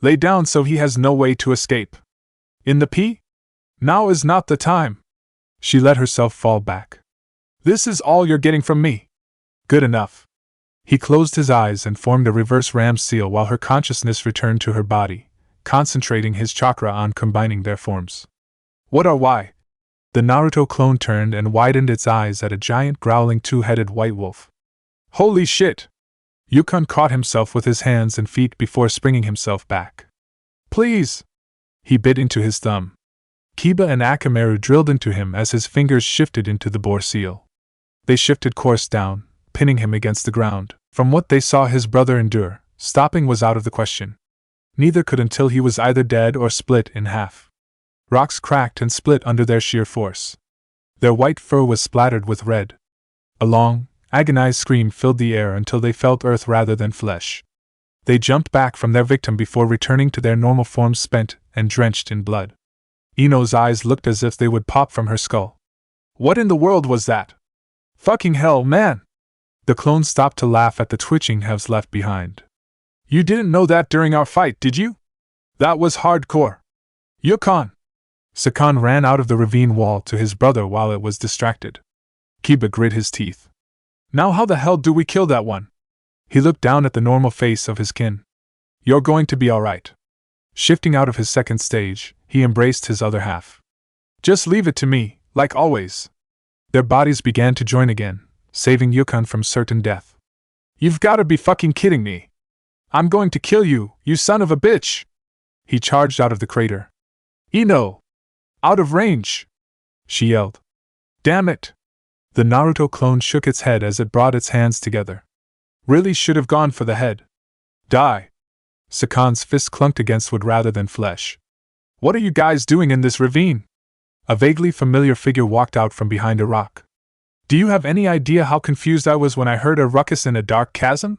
Lay down so he has no way to escape. In the pee? Now is not the time. She let herself fall back. This is all you're getting from me. Good enough. He closed his eyes and formed a reverse ram seal while her consciousness returned to her body, concentrating his chakra on combining their forms. What are why? The Naruto clone turned and widened its eyes at a giant growling two-headed white wolf. Holy shit! Yukon caught himself with his hands and feet before springing himself back. Please! He bit into his thumb. Kiba and Akamaru drilled into him as his fingers shifted into the boar seal. They shifted course down, pinning him against the ground. From what they saw his brother endure, stopping was out of the question. Neither could until he was either dead or split in half. Rocks cracked and split under their sheer force. Their white fur was splattered with red. A long, agonized scream filled the air until they felt earth rather than flesh. They jumped back from their victim before returning to their normal forms spent and drenched in blood. Ino's eyes looked as if they would pop from her skull. What in the world was that? Fucking hell, man! The clone stopped to laugh at the twitching halves left behind. You didn't know that during our fight, did you? That was hardcore. Yukon! Sakan ran out of the ravine wall to his brother while it was distracted. Kiba grit his teeth. Now how the hell do we kill that one? He looked down at the normal face of his kin. You're going to be alright. Shifting out of his second stage, he embraced his other half. Just leave it to me, like always. Their bodies began to join again, saving Yukon from certain death. You've gotta be fucking kidding me. I'm going to kill you, you son of a bitch! He charged out of the crater. Ino! Out of range! She yelled. Damn it! The Naruto clone shook its head as it brought its hands together. Really should have gone for the head. Die! Sakan's fist clunked against wood rather than flesh. What are you guys doing in this ravine? A vaguely familiar figure walked out from behind a rock. Do you have any idea how confused I was when I heard a ruckus in a dark chasm?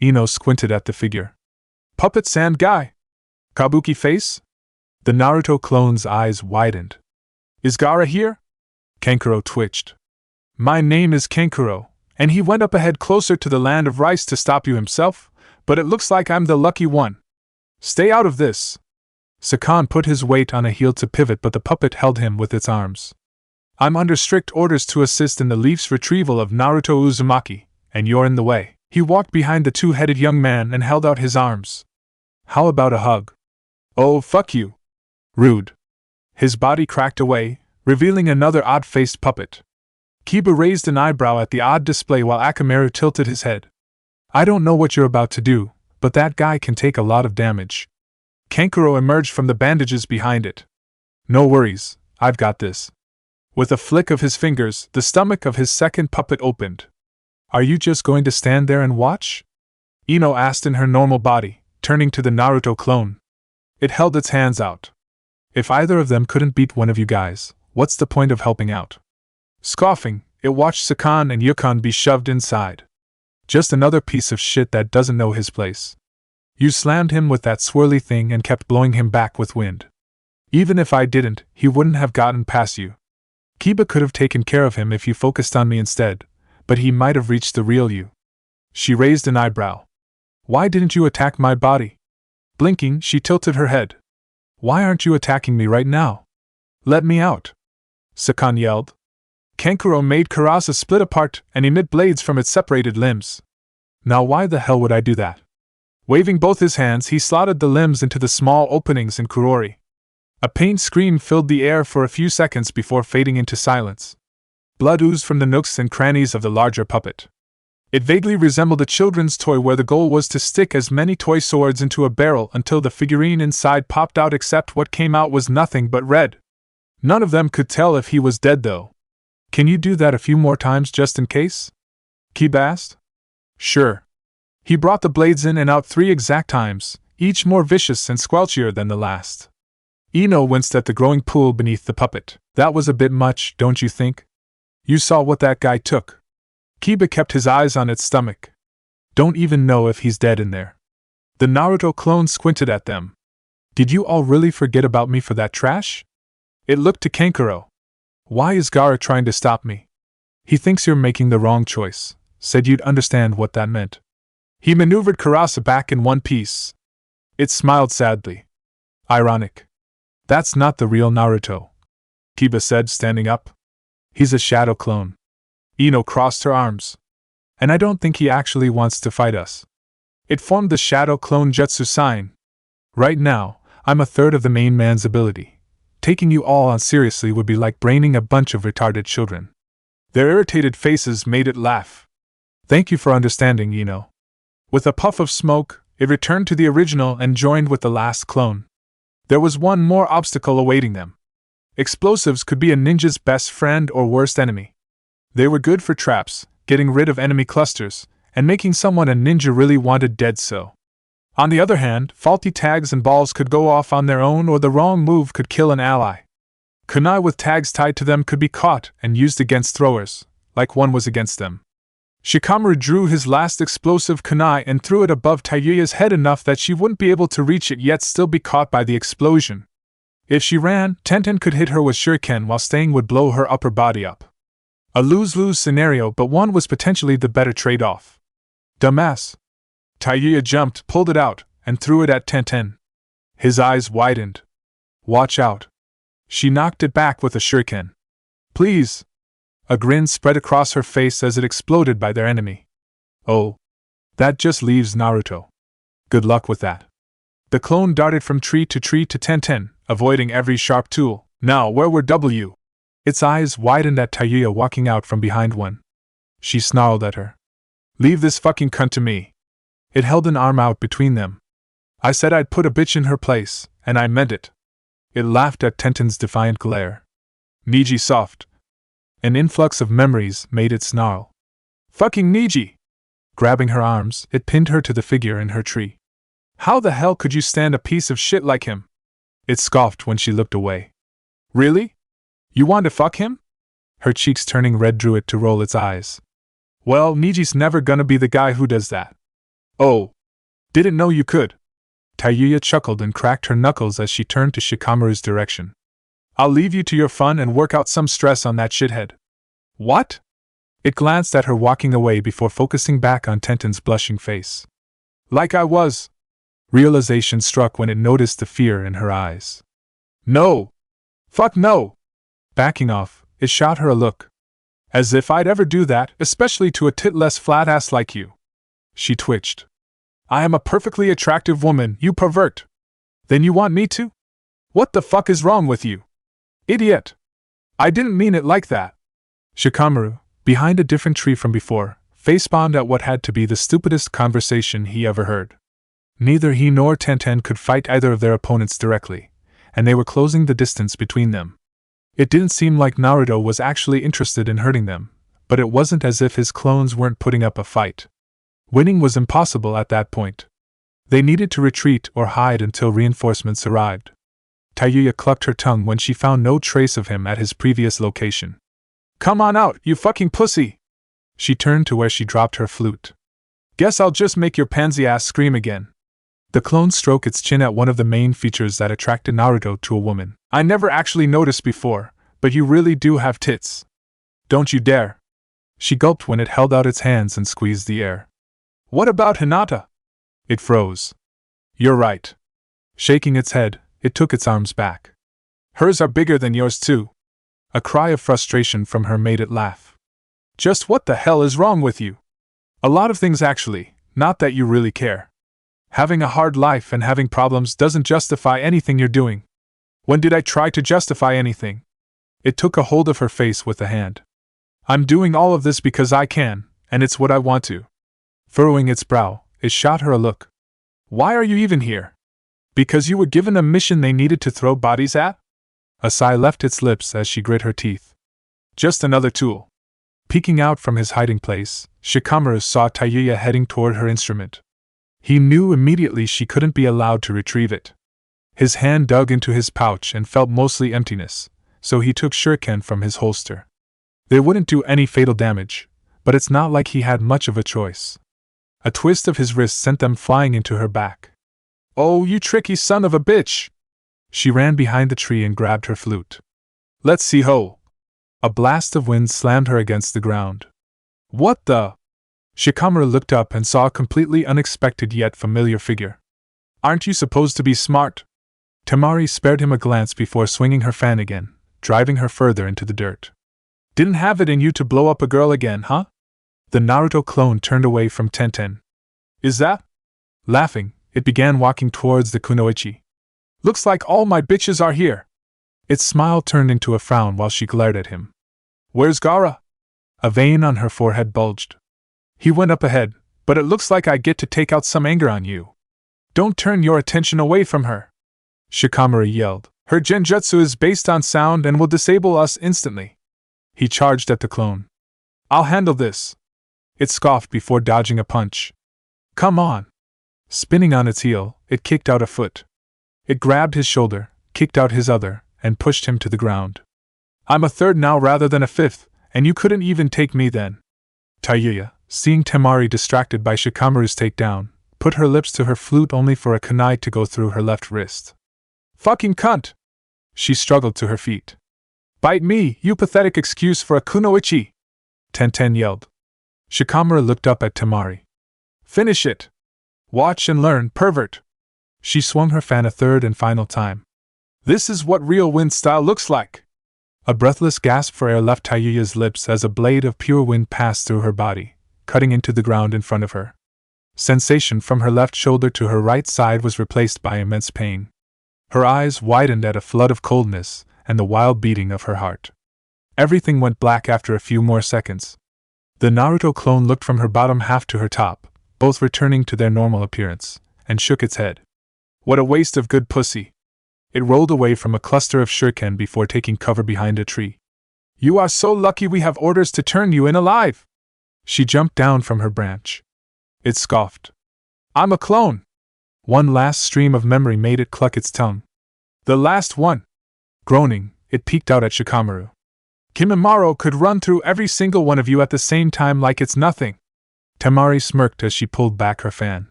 Ino squinted at the figure. Puppet sand guy? Kabuki face? The Naruto clone's eyes widened. Is Gaara here? Kankuro twitched. My name is Kankuro, and he went up ahead closer to the land of rice to stop you himself, but it looks like I'm the lucky one. Stay out of this. Sakan put his weight on a heel to pivot, but the puppet held him with its arms. I'm under strict orders to assist in the leaf's retrieval of Naruto Uzumaki, and you're in the way. He walked behind the two-headed young man and held out his arms. How about a hug? Oh, fuck you. Rude. His body cracked away, revealing another odd-faced puppet. Kiba raised an eyebrow at the odd display while Akamaru tilted his head. I don't know what you're about to do, but that guy can take a lot of damage. Kankuro emerged from the bandages behind it. No worries, I've got this. With a flick of his fingers, the stomach of his second puppet opened. Are you just going to stand there and watch? Ino asked in her normal body, turning to the Naruto clone. It held its hands out. If either of them couldn't beat one of you guys, what's the point of helping out? Scoffing, it watched Sakan and Yukon be shoved inside. Just another piece of shit that doesn't know his place. You slammed him with that swirly thing and kept blowing him back with wind. Even if I didn't, he wouldn't have gotten past you. Kiba could have taken care of him if you focused on me instead, but he might have reached the real you. She raised an eyebrow. Why didn't you attack my body? Blinking, she tilted her head. Why aren't you attacking me right now? Let me out. Sakan yelled. Kankuro made Kurasa split apart and emit blades from its separated limbs. Now why the hell would I do that? Waving both his hands, he slotted the limbs into the small openings in Kurori. A pained scream filled the air for a few seconds before fading into silence. Blood oozed from the nooks and crannies of the larger puppet. It vaguely resembled a children's toy where the goal was to stick as many toy swords into a barrel until the figurine inside popped out, except what came out was nothing but red. None of them could tell if he was dead though. Can you do that a few more times just in case? Kiba asked. Sure. He brought the blades in and out 3 exact times, each more vicious and squelchier than the last. Ino winced at the growing pool beneath the puppet. That was a bit much, don't you think? You saw what that guy took. Kiba kept his eyes on its stomach. Don't even know if he's dead in there. The Naruto clone squinted at them. Did you all really forget about me for that trash? It looked to Kankuro. Why is Gaara trying to stop me? He thinks you're making the wrong choice. Said you'd understand what that meant. He maneuvered Kurasa back in one piece. It smiled sadly. Ironic. That's not the real Naruto, Kiba said, standing up. He's a shadow clone. Ino crossed her arms. And I don't think he actually wants to fight us. It formed the shadow clone jutsu sign. Right now, I'm a third of the main man's ability. Taking you all on seriously would be like braining a bunch of retarded children. Their irritated faces made it laugh. Thank you for understanding, Ino. With a puff of smoke, it returned to the original and joined with the last clone. There was one more obstacle awaiting them. Explosives could be a ninja's best friend or worst enemy. They were good for traps, getting rid of enemy clusters, and making someone a ninja really wanted dead so. On the other hand, faulty tags and balls could go off on their own, or the wrong move could kill an ally. Kunai with tags tied to them could be caught and used against throwers, like one was against them. Shikamaru drew his last explosive kunai and threw it above Tayuya's head enough that she wouldn't be able to reach it yet still be caught by the explosion. If she ran, Tenten could hit her with shuriken while staying would blow her upper body up. A lose-lose scenario, but one was potentially the better trade-off. Dumbass. Tayuya jumped, pulled it out, and threw it at Tenten. His eyes widened. Watch out. She knocked it back with a shuriken. Please. A grin spread across her face as it exploded by their enemy. Oh. That just leaves Naruto. Good luck with that. The clone darted from tree to Tenten, avoiding every sharp tool. Now, where were W? Its eyes widened at Tayuya walking out from behind one. She snarled at her. Leave this fucking cunt to me. It held an arm out between them. I said I'd put a bitch in her place, and I meant it. It laughed at Tenten's defiant glare. Niji soft. An influx of memories made it snarl. Fucking Niji! Grabbing her arms, it pinned her to the figure in her tree. How the hell could you stand a piece of shit like him? It scoffed when she looked away. Really? You want to fuck him? Her cheeks turning red drew it to roll its eyes. Well, Niji's never gonna be the guy who does that. Oh. Didn't know you could. Tayuya chuckled and cracked her knuckles as she turned to Shikamaru's direction. I'll leave you to your fun and work out some stress on that shithead. What? It glanced at her walking away before focusing back on Tenten's blushing face. Like I was. Realization struck when it noticed the fear in her eyes. No! Fuck no! Backing off, it shot her a look. As if I'd ever do that, especially to a tit-less flat ass like you. She twitched. I am a perfectly attractive woman, you pervert. Then you want me to? What the fuck is wrong with you? Idiot! I didn't mean it like that. Shikamaru, behind a different tree from before, facepalmed at what had to be the stupidest conversation he ever heard. Neither he nor Tenten could fight either of their opponents directly, and they were closing the distance between them. It didn't seem like Naruto was actually interested in hurting them, but it wasn't as if his clones weren't putting up a fight. Winning was impossible at that point. They needed to retreat or hide until reinforcements arrived. Tayuya clucked her tongue when she found no trace of him at his previous location. Come on out, you fucking pussy! She turned to where she dropped her flute. Guess I'll just make your pansy ass scream again. The clone stroked its chin at one of the main features that attracted Naruto to a woman. I never actually noticed before, but you really do have tits. Don't you dare. She gulped when it held out its hands and squeezed the air. What about Hinata? It froze. You're right. Shaking its head, it took its arms back. Hers are bigger than yours too. A cry of frustration from her made it laugh. Just what the hell is wrong with you? A lot of things actually, not that you really care. Having a hard life and having problems doesn't justify anything you're doing. When did I try to justify anything? It took a hold of her face with a hand. I'm doing all of this because I can, and it's what I want to. Furrowing its brow, it shot her a look. Why are you even here? Because you were given a mission they needed to throw bodies at? A sigh left its lips as she grit her teeth. Just another tool. Peeking out from his hiding place, Shikamaru saw Tayuya heading toward her instrument. He knew immediately she couldn't be allowed to retrieve it. His hand dug into his pouch and felt mostly emptiness, so he took shuriken from his holster. They wouldn't do any fatal damage, but it's not like he had much of a choice. A twist of his wrist sent them flying into her back. Oh, you tricky son of a bitch! She ran behind the tree and grabbed her flute. Let's see ho! A blast of wind slammed her against the ground. What the? Shikamaru looked up and saw a completely unexpected yet familiar figure. Aren't you supposed to be smart? Temari spared him a glance before swinging her fan again, driving her further into the dirt. Didn't have it in you to blow up a girl again, huh? The Naruto clone turned away from Tenten. Is that? Laughing, it began walking towards the kunoichi. Looks like all my bitches are here. Its smile turned into a frown while she glared at him. Where's Gaara? A vein on her forehead bulged. He went up ahead, but it looks like I get to take out some anger on you. Don't turn your attention away from her. Shikamaru yelled. Her genjutsu is based on sound and will disable us instantly. He charged at the clone. I'll handle this. It scoffed before dodging a punch. Come on. Spinning on its heel, it kicked out a foot. It grabbed his shoulder, kicked out his other, and pushed him to the ground. I'm a third now rather than a fifth, and you couldn't even take me then. Tayuya, seeing Temari distracted by Shikamaru's takedown, put her lips to her flute only for a kunai to go through her left wrist. Fucking cunt! She struggled to her feet. Bite me, you pathetic excuse for a kunoichi! Tenten yelled. Shikamaru looked up at Temari. Finish it! Watch and learn, pervert! She swung her fan a third and final time. This is what real wind style looks like! A breathless gasp for air left Tayuya's lips as a blade of pure wind passed through her body, cutting into the ground in front of her. Sensation from her left shoulder to her right side was replaced by immense pain. Her eyes widened at a flood of coldness and the wild beating of her heart. Everything went black after a few more seconds. The Naruto clone looked from her bottom half to her top, both returning to their normal appearance, and shook its head. What a waste of good pussy! It rolled away from a cluster of shuriken before taking cover behind a tree. You are so lucky we have orders to turn you in alive! She jumped down from her branch. It scoffed. I'm a clone! One last stream of memory made it cluck its tongue. The last one! Groaning, it peeked out at Shikamaru. Kimimaro could run through every single one of you at the same time like it's nothing. Temari smirked as she pulled back her fan.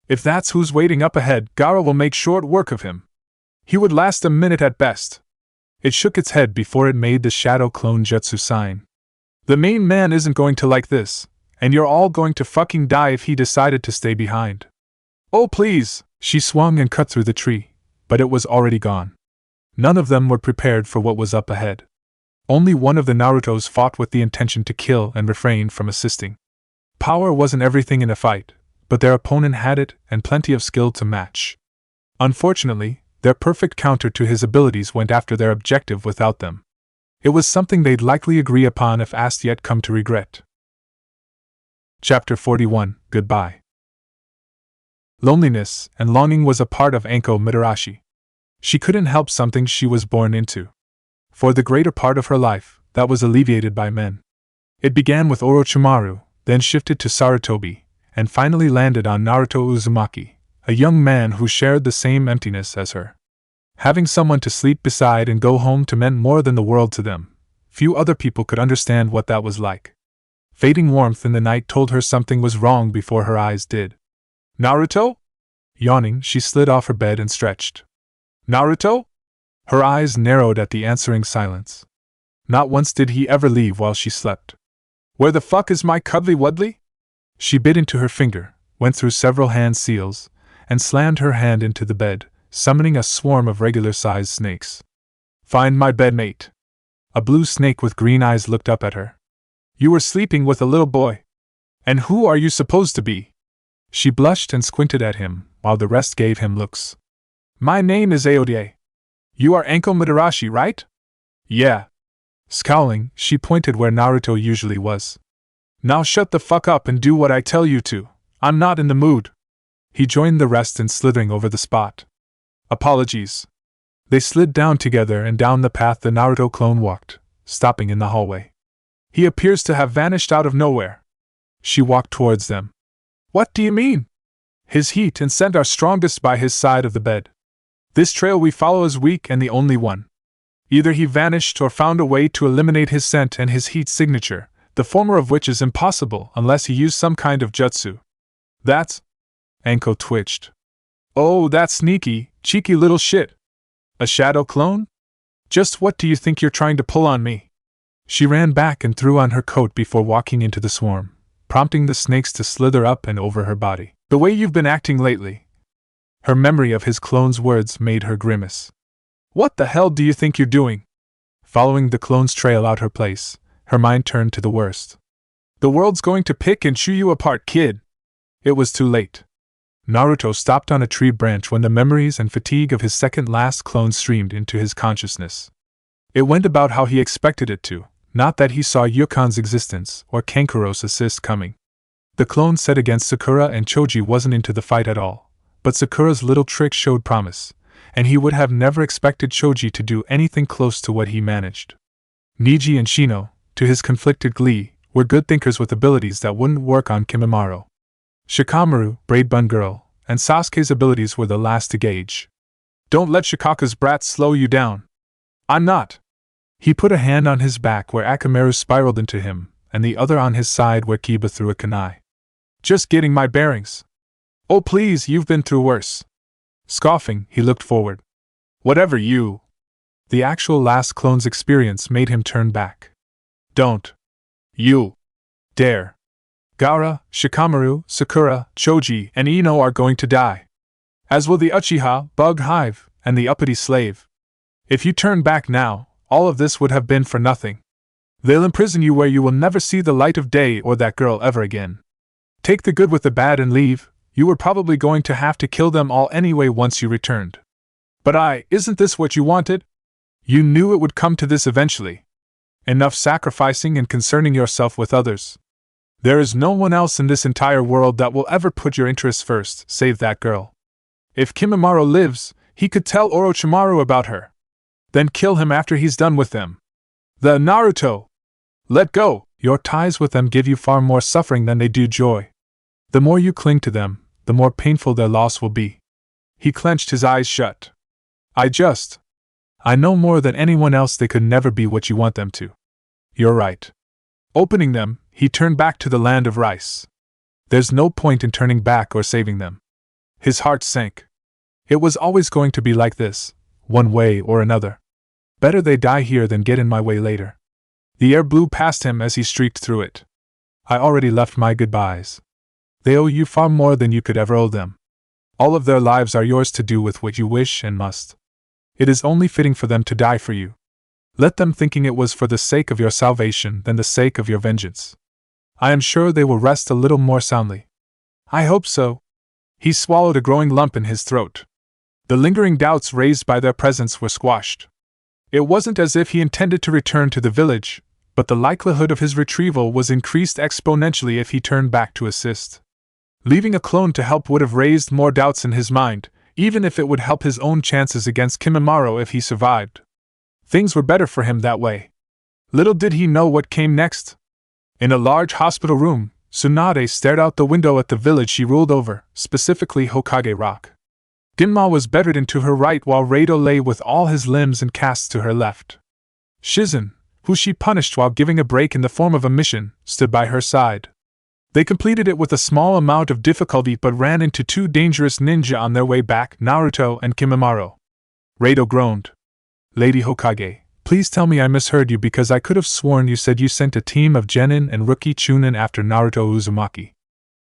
If that's who's waiting up ahead, Gaara will make short work of him. He would last a minute at best. It shook its head before it made the shadow clone jutsu sign. The main man isn't going to like this, and you're all going to fucking die if he decided to stay behind. Oh please! She swung and cut through the tree, but it was already gone. None of them were prepared for what was up ahead. Only one of the Narutos fought with the intention to kill and refrained from assisting. Power wasn't everything in a fight, but their opponent had it and plenty of skill to match. Unfortunately, their perfect counter to his abilities went after their objective without them. It was something they'd likely agree upon if asked yet come to regret. Chapter 41, Goodbye. Loneliness and longing was a part of Anko Mitarashi. She couldn't help something she was born into. For the greater part of her life, that was alleviated by men. It began with Orochimaru, then shifted to Sarutobi, and finally landed on Naruto Uzumaki, a young man who shared the same emptiness as her. Having someone to sleep beside and go home to meant more than the world to them. Few other people could understand what that was like. Fading warmth in the night told her something was wrong before her eyes did. Naruto? Yawning, she slid off her bed and stretched. Naruto? Her eyes narrowed at the answering silence. Not once did he ever leave while she slept. Where the fuck is my cuddly wuddly? She bit into her finger, went through several hand seals, and slammed her hand into the bed, summoning a swarm of regular-sized snakes. Find my bedmate. A blue snake with green eyes looked up at her. You were sleeping with a little boy. And who are you supposed to be? She blushed and squinted at him, while the rest gave him looks. My name is Aodie. You are Anko Mitarashi, right? Yeah. Scowling, she pointed where Naruto usually was. Now shut the fuck up and do what I tell you to. I'm not in the mood. He joined the rest in slithering over the spot. Apologies. They slid down together and down the path the Naruto clone walked, stopping in the hallway. He appears to have vanished out of nowhere. She walked towards them. What do you mean? His heat and scent are strongest by his side of the bed. This trail we follow is weak and the only one. Either he vanished or found a way to eliminate his scent and his heat signature, the former of which is impossible unless he used some kind of jutsu. That's... Anko twitched. Oh, that's sneaky, cheeky little shit. A shadow clone? Just what do you think you're trying to pull on me? She ran back and threw on her coat before walking into the swarm, prompting the snakes to slither up and over her body. The way you've been acting lately. Her memory of his clone's words made her grimace. What the hell do you think you're doing? Following the clone's trail out her place, her mind turned to the worst. The world's going to pick and chew you apart, kid. It was too late. Naruto stopped on a tree branch when the memories and fatigue of his second-last clone streamed into his consciousness. It went about how he expected it to, not that he saw Yukon's existence or Kankuro's assist coming. The clone set against Sakura and Choji wasn't into the fight at all, but Sakura's little trick showed promise, and he would have never expected Choji to do anything close to what he managed. Niji and Shino, to his conflicted glee, were good thinkers with abilities that wouldn't work on Kimimaro. Shikamaru, Braid Bun Girl, and Sasuke's abilities were the last to gauge. Don't let Shikaka's brats slow you down. I'm not. He put a hand on his back where Akamaru spiraled into him, and the other on his side where Kiba threw a kunai. Just getting my bearings. Oh please, you've been through worse. Scoffing, he looked forward. Whatever you. The actual last clone's experience made him turn back. Don't. You. Dare. Gaara, Shikamaru, Sakura, Choji, and Ino are going to die. As will the Uchiha, Bug Hive, and the uppity slave. If you turn back now, all of this would have been for nothing. They'll imprison you where you will never see the light of day or that girl ever again. Take the good with the bad and leave. You were probably going to have to kill them all anyway once you returned. But isn't this what you wanted? You knew it would come to this eventually. Enough sacrificing and concerning yourself with others. There is no one else in this entire world that will ever put your interests first, save that girl. If Kimimaro lives, he could tell Orochimaru about her. Then kill him after he's done with them. The Naruto! Let go! Your ties with them give you far more suffering than they do joy. The more you cling to them, the more painful their loss will be. He clenched his eyes shut. I know more than anyone else they could never be what you want them to. You're right. Opening them, he turned back to the land of rice. There's no point in turning back or saving them. His heart sank. It was always going to be like this, one way or another. Better they die here than get in my way later. The air blew past him as he streaked through it. I already left my goodbyes. They owe you far more than you could ever owe them. All of their lives are yours to do with what you wish and must. It is only fitting for them to die for you. Let them thinking it was for the sake of your salvation than the sake of your vengeance. I am sure they will rest a little more soundly. I hope so. He swallowed a growing lump in his throat. The lingering doubts raised by their presence were squashed. It wasn't as if he intended to return to the village, but the likelihood of his retrieval was increased exponentially if he turned back to assist. Leaving a clone to help would have raised more doubts in his mind, even if it would help his own chances against Kimimaro if he survived. Things were better for him that way. Little did he know what came next. In a large hospital room, Tsunade stared out the window at the village she ruled over, specifically Hokage Rock. Ginma was bedridden to her right while Rado lay with all his limbs in casts to her left. Shizen, who she punished while giving a break in the form of a mission, stood by her side. They completed it with a small amount of difficulty but ran into two dangerous ninja on their way back, Naruto and Kimimaro. Rado groaned. Lady Hokage, please tell me I misheard you because I could have sworn you said you sent a team of genin and rookie chunin after Naruto Uzumaki.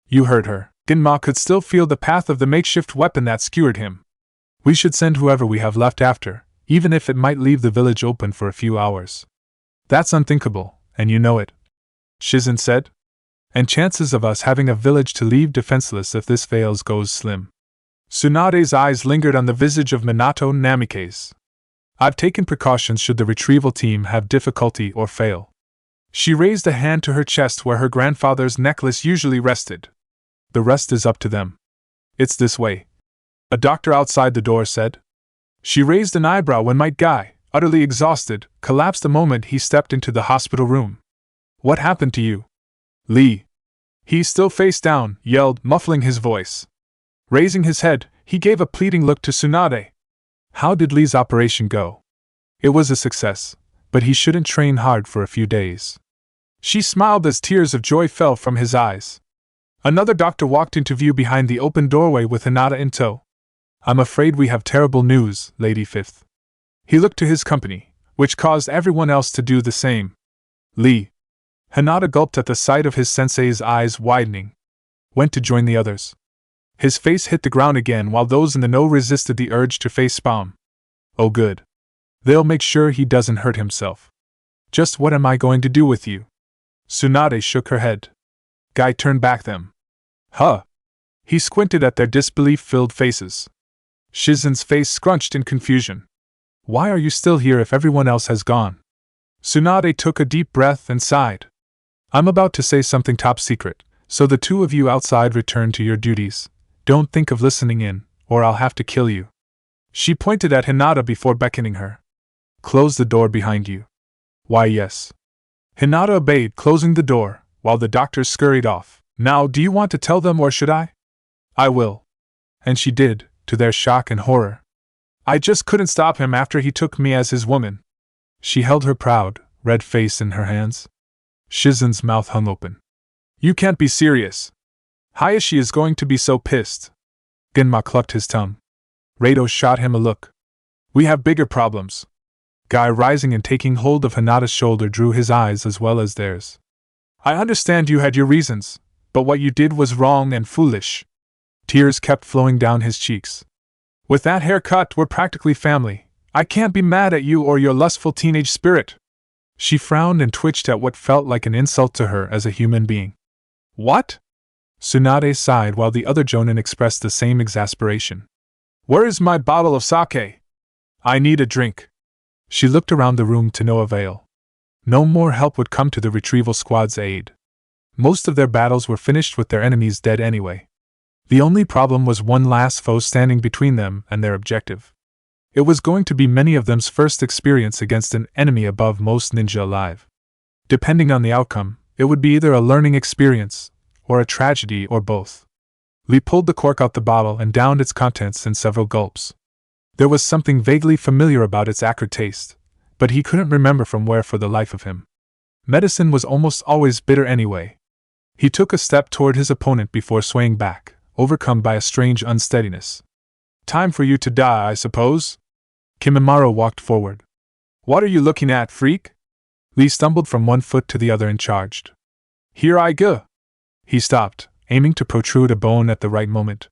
You heard her. Ginma could still feel the path of the makeshift weapon that skewered him. We should send whoever we have left after, even if it might leave the village open for a few hours. That's unthinkable, and you know it. Shizen said. And chances of us having a village to leave defenseless if this fails goes slim. Tsunade's eyes lingered on the visage of Minato Namikaze. I've taken precautions should the retrieval team have difficulty or fail. She raised a hand to her chest where her grandfather's necklace usually rested. The rest is up to them. It's this way. A doctor outside the door said. She raised an eyebrow when Might Guy, utterly exhausted, collapsed the moment he stepped into the hospital room. What happened to you? Lee. He, still face down, yelled, muffling his voice. Raising his head, he gave a pleading look to Tsunade. How did Lee's operation go? It was a success, but he shouldn't train hard for a few days. She smiled as tears of joy fell from his eyes. Another doctor walked into view behind the open doorway with Hinata in tow. I'm afraid we have terrible news, Lady Fifth. He looked to his company, which caused everyone else to do the same. Lee. Hinata gulped at the sight of his sensei's eyes widening. Went to join the others. His face hit the ground again while those in the know resisted the urge to face palm. Oh good. They'll make sure he doesn't hurt himself. Just what am I going to do with you? Tsunade shook her head. Guy turned back them. Huh? He squinted at their disbelief-filled faces. Shizen's face scrunched in confusion. Why are you still here if everyone else has gone? Tsunade took a deep breath and sighed. I'm about to say something top secret, so the two of you outside return to your duties. Don't think of listening in, or I'll have to kill you. She pointed at Hinata before beckoning her. Close the door behind you. Why yes. Hinata obeyed, closing the door, while the doctors scurried off. Now do you want to tell them or should I? I will. And she did, to their shock and horror. I just couldn't stop him after he took me as his woman. She held her proud, red face in her hands. Shizen's mouth hung open. You can't be serious. Hayashi is going to be so pissed. Ginma clucked his tongue. Rado shot him a look. We have bigger problems. Guy, rising and taking hold of Hinata's shoulder, drew his eyes as well as theirs. I understand you had your reasons, but what you did was wrong and foolish. Tears kept flowing down his cheeks. With that haircut, we're practically family. I can't be mad at you or your lustful teenage spirit. She frowned and twitched at what felt like an insult to her as a human being. What? Tsunade sighed while the other jonin expressed the same exasperation. Where is my bottle of sake? I need a drink. She looked around the room to no avail. No more help would come to the retrieval squad's aid. Most of their battles were finished with their enemies dead anyway. The only problem was one last foe standing between them and their objective. It was going to be many of them's first experience against an enemy above most ninja alive. Depending on the outcome, it would be either a learning experience, or a tragedy, or both. Lee pulled the cork out the bottle and downed its contents in several gulps. There was something vaguely familiar about its acrid taste, but he couldn't remember from where for the life of him. Medicine was almost always bitter anyway. He took a step toward his opponent before swaying back, overcome by a strange unsteadiness. Time for you to die, I suppose? Kimimaro walked forward. What are you looking at, freak? Lee stumbled from one foot to the other and charged. Here I go! He stopped, aiming to protrude a bone at the right moment.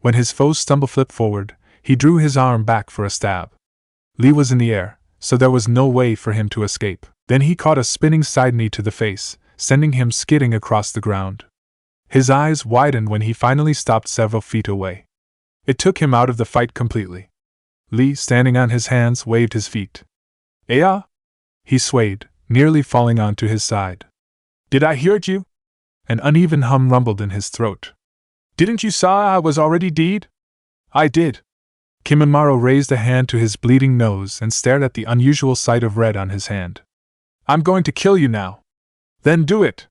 When his foe's stumble flipped forward, he drew his arm back for a stab. Lee was in the air, so there was no way for him to escape. Then he caught a spinning side knee to the face, sending him skidding across the ground. His eyes widened when he finally stopped several feet away. It took him out of the fight completely. Lee, standing on his hands, waved his feet. Aya? He swayed, nearly falling onto his side. Did I hear you? An uneven hum rumbled in his throat. Didn't you saw I was already dead? I did. Kimimaro raised a hand to his bleeding nose and stared at the unusual sight of red on his hand. I'm going to kill you now. Then do it.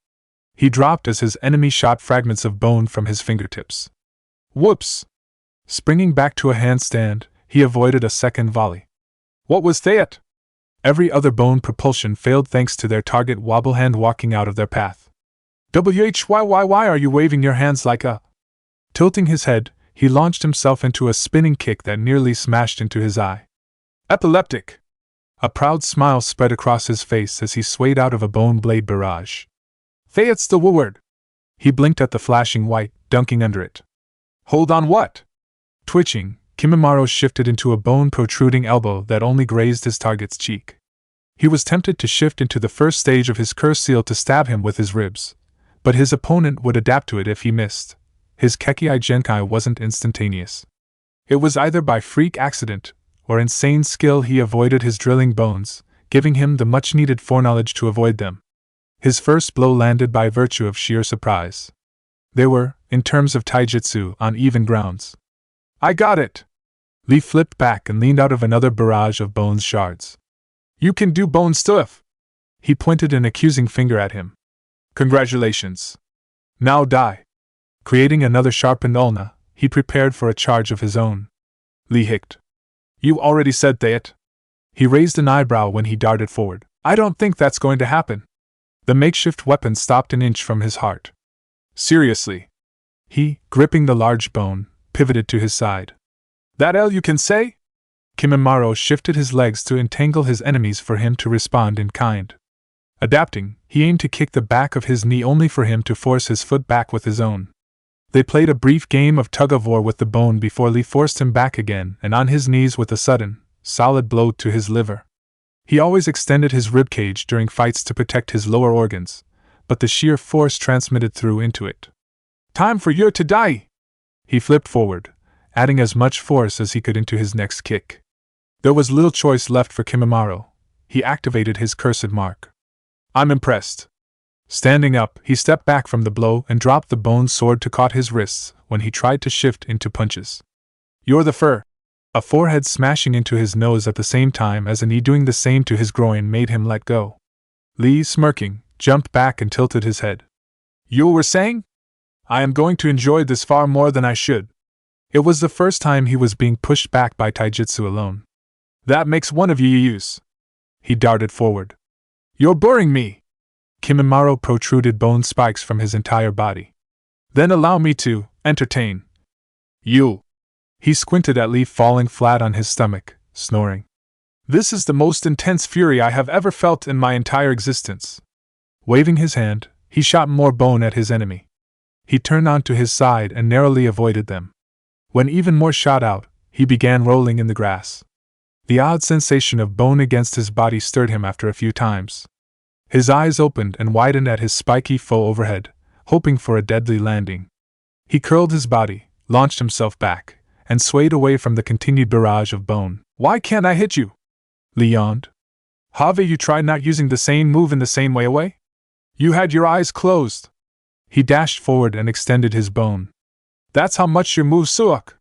He dropped as his enemy shot fragments of bone from his fingertips. Whoops! Springing back to a handstand, he avoided a second volley. What was that? Every other bone propulsion failed thanks to their target wobblehand walking out of their path. Why are you waving your hands like a... Tilting his head, he launched himself into a spinning kick that nearly smashed into his eye. Epileptic! A proud smile spread across his face as he swayed out of a bone blade barrage. That's the word! He blinked at the flashing white, dunking under it. Hold on what? Twitching, Kimimaro shifted into a bone-protruding elbow that only grazed his target's cheek. He was tempted to shift into the first stage of his curse seal to stab him with his ribs, but his opponent would adapt to it if he missed. His Kekkei Genkai wasn't instantaneous. It was either by freak accident or insane skill he avoided his drilling bones, giving him the much-needed foreknowledge to avoid them. His first blow landed by virtue of sheer surprise. They were, in terms of taijutsu, on even grounds. I got it! Lee flipped back and leaned out of another barrage of bones shards. You can do bone stuff! He pointed an accusing finger at him. Congratulations. Now die. Creating another sharpened ulna, he prepared for a charge of his own. Lee hicced. You already said that. He raised an eyebrow when he darted forward. I don't think that's going to happen. The makeshift weapon stopped an inch from his heart. Seriously. He, gripping the large bone, pivoted to his side. That all you can say? Kimimaro shifted his legs to entangle his enemies for him to respond in kind. Adapting, he aimed to kick the back of his knee only for him to force his foot back with his own. They played a brief game of tug-of-war with the bone before Lee forced him back again and on his knees with a sudden, solid blow to his liver. He always extended his ribcage during fights to protect his lower organs, but the sheer force transmitted through into it. Time for you to die! He flipped forward, adding as much force as he could into his next kick. There was little choice left for Kimimaro. He activated his cursed mark. I'm impressed. Standing up, he stepped back from the blow and dropped the bone sword to caught his wrists when he tried to shift into punches. You're the fur! A forehead smashing into his nose at the same time as a knee doing the same to his groin made him let go. Lee, smirking, jumped back and tilted his head. You were saying? I am going to enjoy this far more than I should. It was the first time he was being pushed back by taijutsu alone. That makes one of you use. He darted forward. You're boring me! Kimimaro protruded bone spikes from his entire body. Then allow me to entertain you. He squinted at Lee falling flat on his stomach, snoring. This is the most intense fury I have ever felt in my entire existence. Waving his hand, he shot more bone at his enemy. He turned onto his side and narrowly avoided them. When even more shot out, he began rolling in the grass. The odd sensation of bone against his body stirred him after a few times. His eyes opened and widened at his spiky foe overhead, hoping for a deadly landing. He curled his body, launched himself back, and swayed away from the continued barrage of bone. Why can't I hit you? Lee yawned. Have you tried not using the same move in the same way away? You had your eyes closed. He dashed forward and extended his bone. That's how much your moves suck.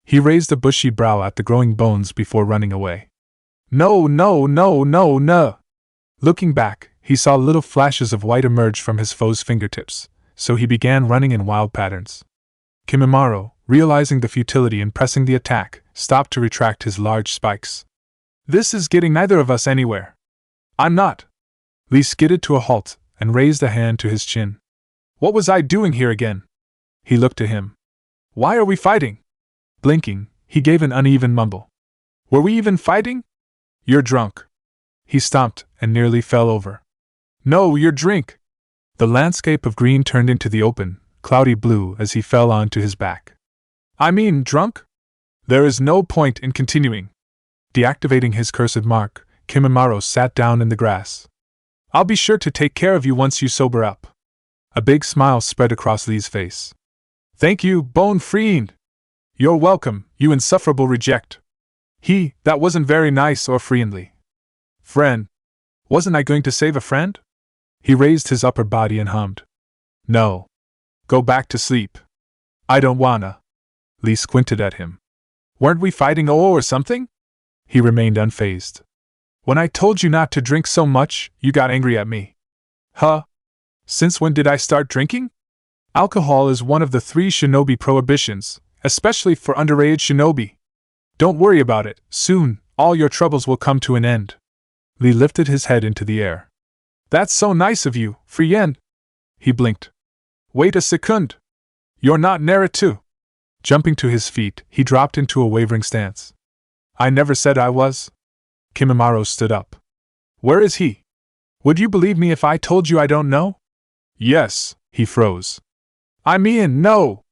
He raised a bushy brow at the growing bones before running away. No, no, no, no, no. Looking back, he saw little flashes of white emerge from his foe's fingertips, so he began running in wild patterns. Kimimaro, realizing the futility in pressing the attack, stopped to retract his large spikes. This is getting neither of us anywhere. I'm not. Lee skidded to a halt and raised a hand to his chin. What was I doing here again? He looked to him. Why are we fighting? Blinking, he gave an uneven mumble. Were we even fighting? You're drunk. He stomped and nearly fell over. No, your drink. The landscape of green turned into the open, cloudy blue as he fell onto his back. I mean, drunk? There is no point in continuing. Deactivating his cursed mark, Kimimaro sat down in the grass. I'll be sure to take care of you once you sober up. A big smile spread across Lee's face. Thank you, Bone Fiend. You're welcome, you insufferable reject. That wasn't very nice or friendly. Friend. Wasn't I going to save a friend? He raised his upper body and hummed. No. Go back to sleep. I don't wanna. Lee squinted at him. Weren't we fighting or something? He remained unfazed. When I told you not to drink so much, you got angry at me. Huh? Since when did I start drinking? Alcohol is one of the 3 shinobi prohibitions, especially for underage shinobi. Don't worry about it, soon, all your troubles will come to an end. Lee lifted his head into the air. That's so nice of you, friend. He blinked. Wait a second. You're not Naruto. Jumping to his feet, he dropped into a wavering stance. I never said I was. Kimimaro stood up. Where is he? Would you believe me if I told you I don't know? Yes, he froze. I mean, no.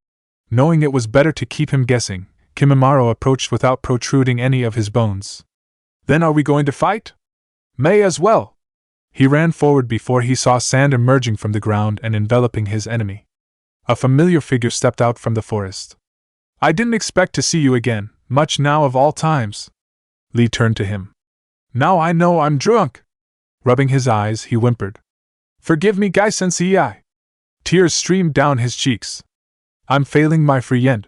Knowing it was better to keep him guessing, Kimimaro approached without protruding any of his bones. Then are we going to fight? May as well. He ran forward before he saw sand emerging from the ground and enveloping his enemy. A familiar figure stepped out from the forest. I didn't expect to see you again, much now of all times. Lee turned to him. Now I know I'm drunk. Rubbing his eyes, he whimpered. Forgive me, Gai Sensei. Tears streamed down his cheeks. I'm failing my friend.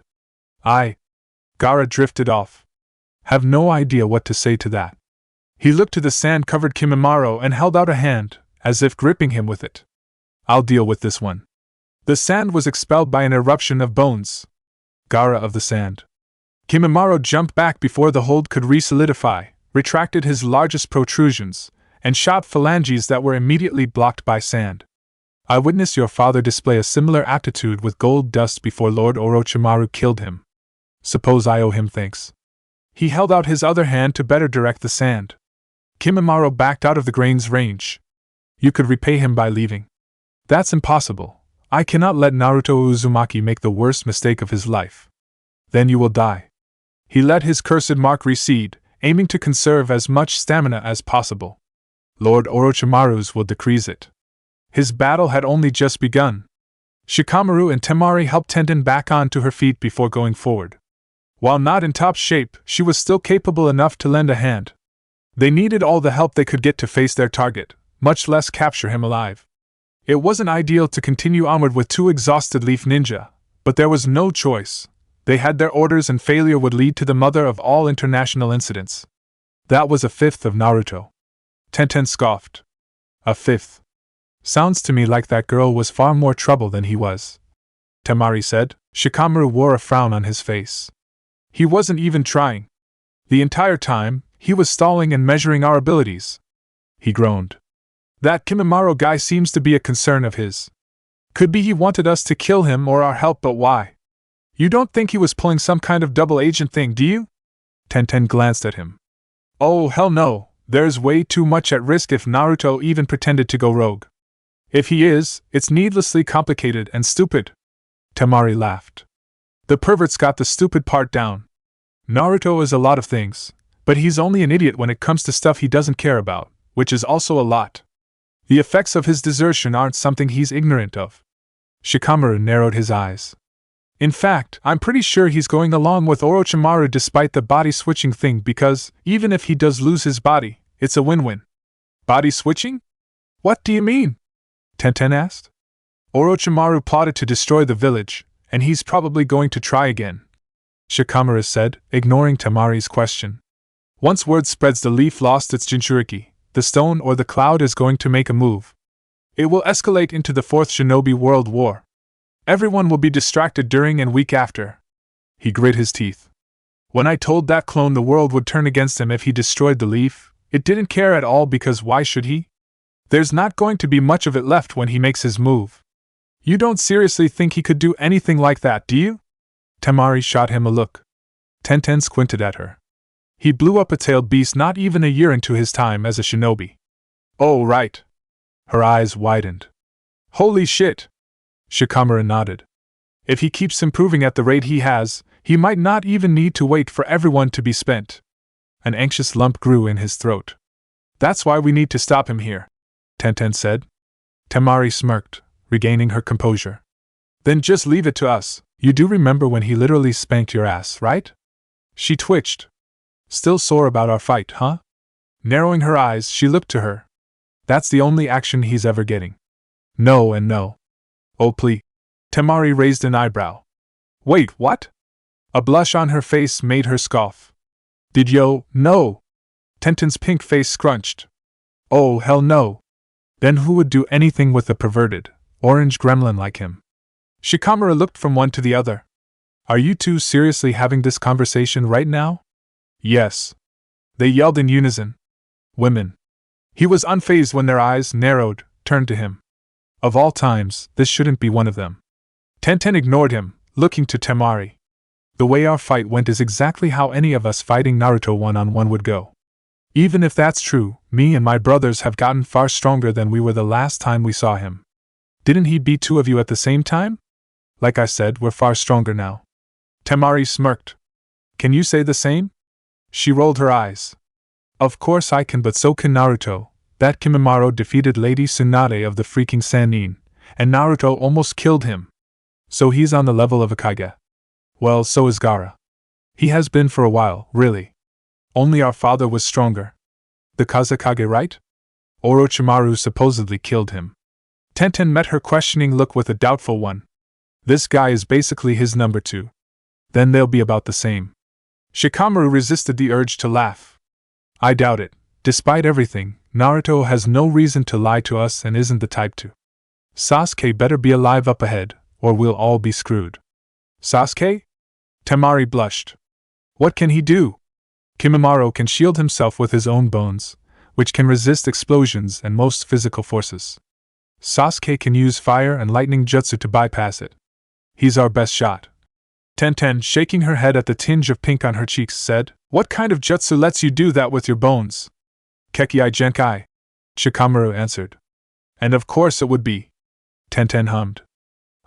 Gaara drifted off. Have no idea what to say to that. He looked to the sand-covered Kimimaro and held out a hand, as if gripping him with it. I'll deal with this one. The sand was expelled by an eruption of bones. Gaara of the sand. Kimimaro jumped back before the hold could re-solidify, retracted his largest protrusions, and shot phalanges that were immediately blocked by sand. I witnessed your father display a similar aptitude with gold dust before Lord Orochimaru killed him. Suppose I owe him thanks. He held out his other hand to better direct the sand. Kimimaro backed out of the grain's range. You could repay him by leaving. That's impossible. I cannot let Naruto Uzumaki make the worst mistake of his life. Then you will die. He let his cursed mark recede, aiming to conserve as much stamina as possible. Lord Orochimaru's will decrease it. His battle had only just begun. Shikamaru and Temari helped Tenten back onto her feet before going forward. While not in top shape, she was still capable enough to lend a hand. They needed all the help they could get to face their target, much less capture him alive. It wasn't ideal to continue onward with 2 exhausted Leaf Ninja, but there was no choice. They had their orders and failure would lead to the mother of all international incidents. That was a 5th of Naruto. Tenten scoffed. A 5th. Sounds to me like that girl was far more trouble than he was. Temari said. Shikamaru wore a frown on his face. He wasn't even trying. The entire time, he was stalling and measuring our abilities. He groaned. That Kimimaro guy seems to be a concern of his. Could be he wanted us to kill him or our help, but why? You don't think he was pulling some kind of double agent thing, do you? Tenten glanced at him. Oh, hell no, there's way too much at risk if Naruto even pretended to go rogue. If he is, it's needlessly complicated and stupid. Temari laughed. The pervert's got the stupid part down. Naruto is a lot of things, but he's only an idiot when it comes to stuff he doesn't care about, which is also a lot. The effects of his desertion aren't something he's ignorant of. Shikamaru narrowed his eyes. In fact, I'm pretty sure he's going along with Orochimaru despite the body switching thing because, even if he does lose his body, it's a win-win. Body switching? What do you mean? Tenten asked. Orochimaru plotted to destroy the village, and he's probably going to try again, Shikamaru said, ignoring Temari's question. Once word spreads the leaf lost its Jinchuriki, the stone or the cloud is going to make a move. It will escalate into the Fourth Shinobi World War. Everyone will be distracted during and week after. He grit his teeth. When I told that clone the world would turn against him if he destroyed the leaf, it didn't care at all because why should he? There's not going to be much of it left when he makes his move. You don't seriously think he could do anything like that, do you? Temari shot him a look. Tenten squinted at her. He blew up a tailed beast not even a year into his time as a shinobi. Oh, right. Her eyes widened. Holy shit! Shikamaru nodded. If he keeps improving at the rate he has, he might not even need to wait for everyone to be spent. An anxious lump grew in his throat. That's why we need to stop him here, Tenten said. Temari smirked, regaining her composure. Then just leave it to us. You do remember when he literally spanked your ass, right? She twitched. Still sore about our fight, huh? Narrowing her eyes, she looked to her. That's the only action he's ever getting. No and no. Oh please. Temari raised an eyebrow. Wait, what? A blush on her face made her scoff. Did yo, no? Tenten's pink face scrunched. Oh, hell no. Then who would do anything with a perverted, orange gremlin like him? Shikamaru looked from one to the other. Are you two seriously having this conversation right now? Yes. They yelled in unison. Women. He was unfazed when their eyes, narrowed, turned to him. Of all times, this shouldn't be one of them. Tenten ignored him, looking to Temari. The way our fight went is exactly how any of us fighting Naruto one-on-one would go. Even if that's true, me and my brothers have gotten far stronger than we were the last time we saw him. Didn't he beat two of you at the same time? Like I said, we're far stronger now. Temari smirked. Can you say the same? She rolled her eyes. Of course I can, but so can Naruto. That Kimimaro defeated Lady Tsunade of the freaking Sannin, and Naruto almost killed him. So he's on the level of a Kage. Well, so is Gaara. He has been for a while, really. Only our father was stronger. The Kazekage, right? Orochimaru supposedly killed him. Tenten met her questioning look with a doubtful one. This guy is basically his number two. Then they'll be about the same. Shikamaru resisted the urge to laugh. I doubt it. Despite everything, Naruto has no reason to lie to us and isn't the type to. Sasuke better be alive up ahead, or we'll all be screwed. Sasuke? Temari blushed. What can he do? Kimimaro can shield himself with his own bones, which can resist explosions and most physical forces. Sasuke can use fire and lightning jutsu to bypass it. He's our best shot. Tenten, shaking her head at the tinge of pink on her cheeks, said, What kind of jutsu lets you do that with your bones? Kekkei Genkai, Shikamaru answered. And of course it would be. Tenten hummed.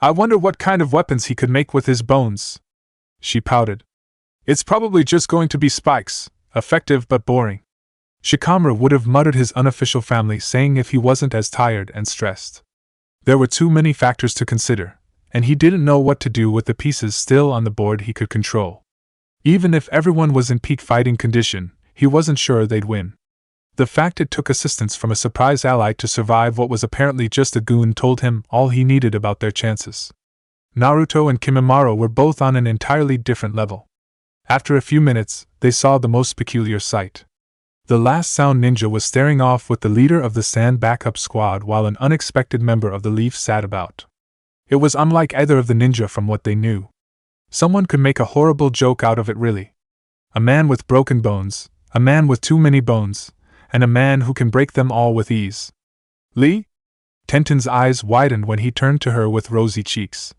I wonder what kind of weapons he could make with his bones. She pouted. It's probably just going to be spikes, effective but boring. Shikamaru would have muttered his unofficial family saying if he wasn't as tired and stressed. There were too many factors to consider, and he didn't know what to do with the pieces still on the board he could control. Even if everyone was in peak fighting condition, he wasn't sure they'd win. The fact it took assistance from a surprise ally to survive what was apparently just a goon told him all he needed about their chances. Naruto and Kimimaro were both on an entirely different level. After a few minutes, they saw the most peculiar sight. The last sound ninja was staring off with the leader of the sand backup squad while an unexpected member of the Leaf sat about. It was unlike either of the ninja from what they knew. Someone could make a horrible joke out of it, really. A man with broken bones, a man with too many bones, and a man who can break them all with ease. Lee? Tenten's eyes widened when he turned to her with rosy cheeks.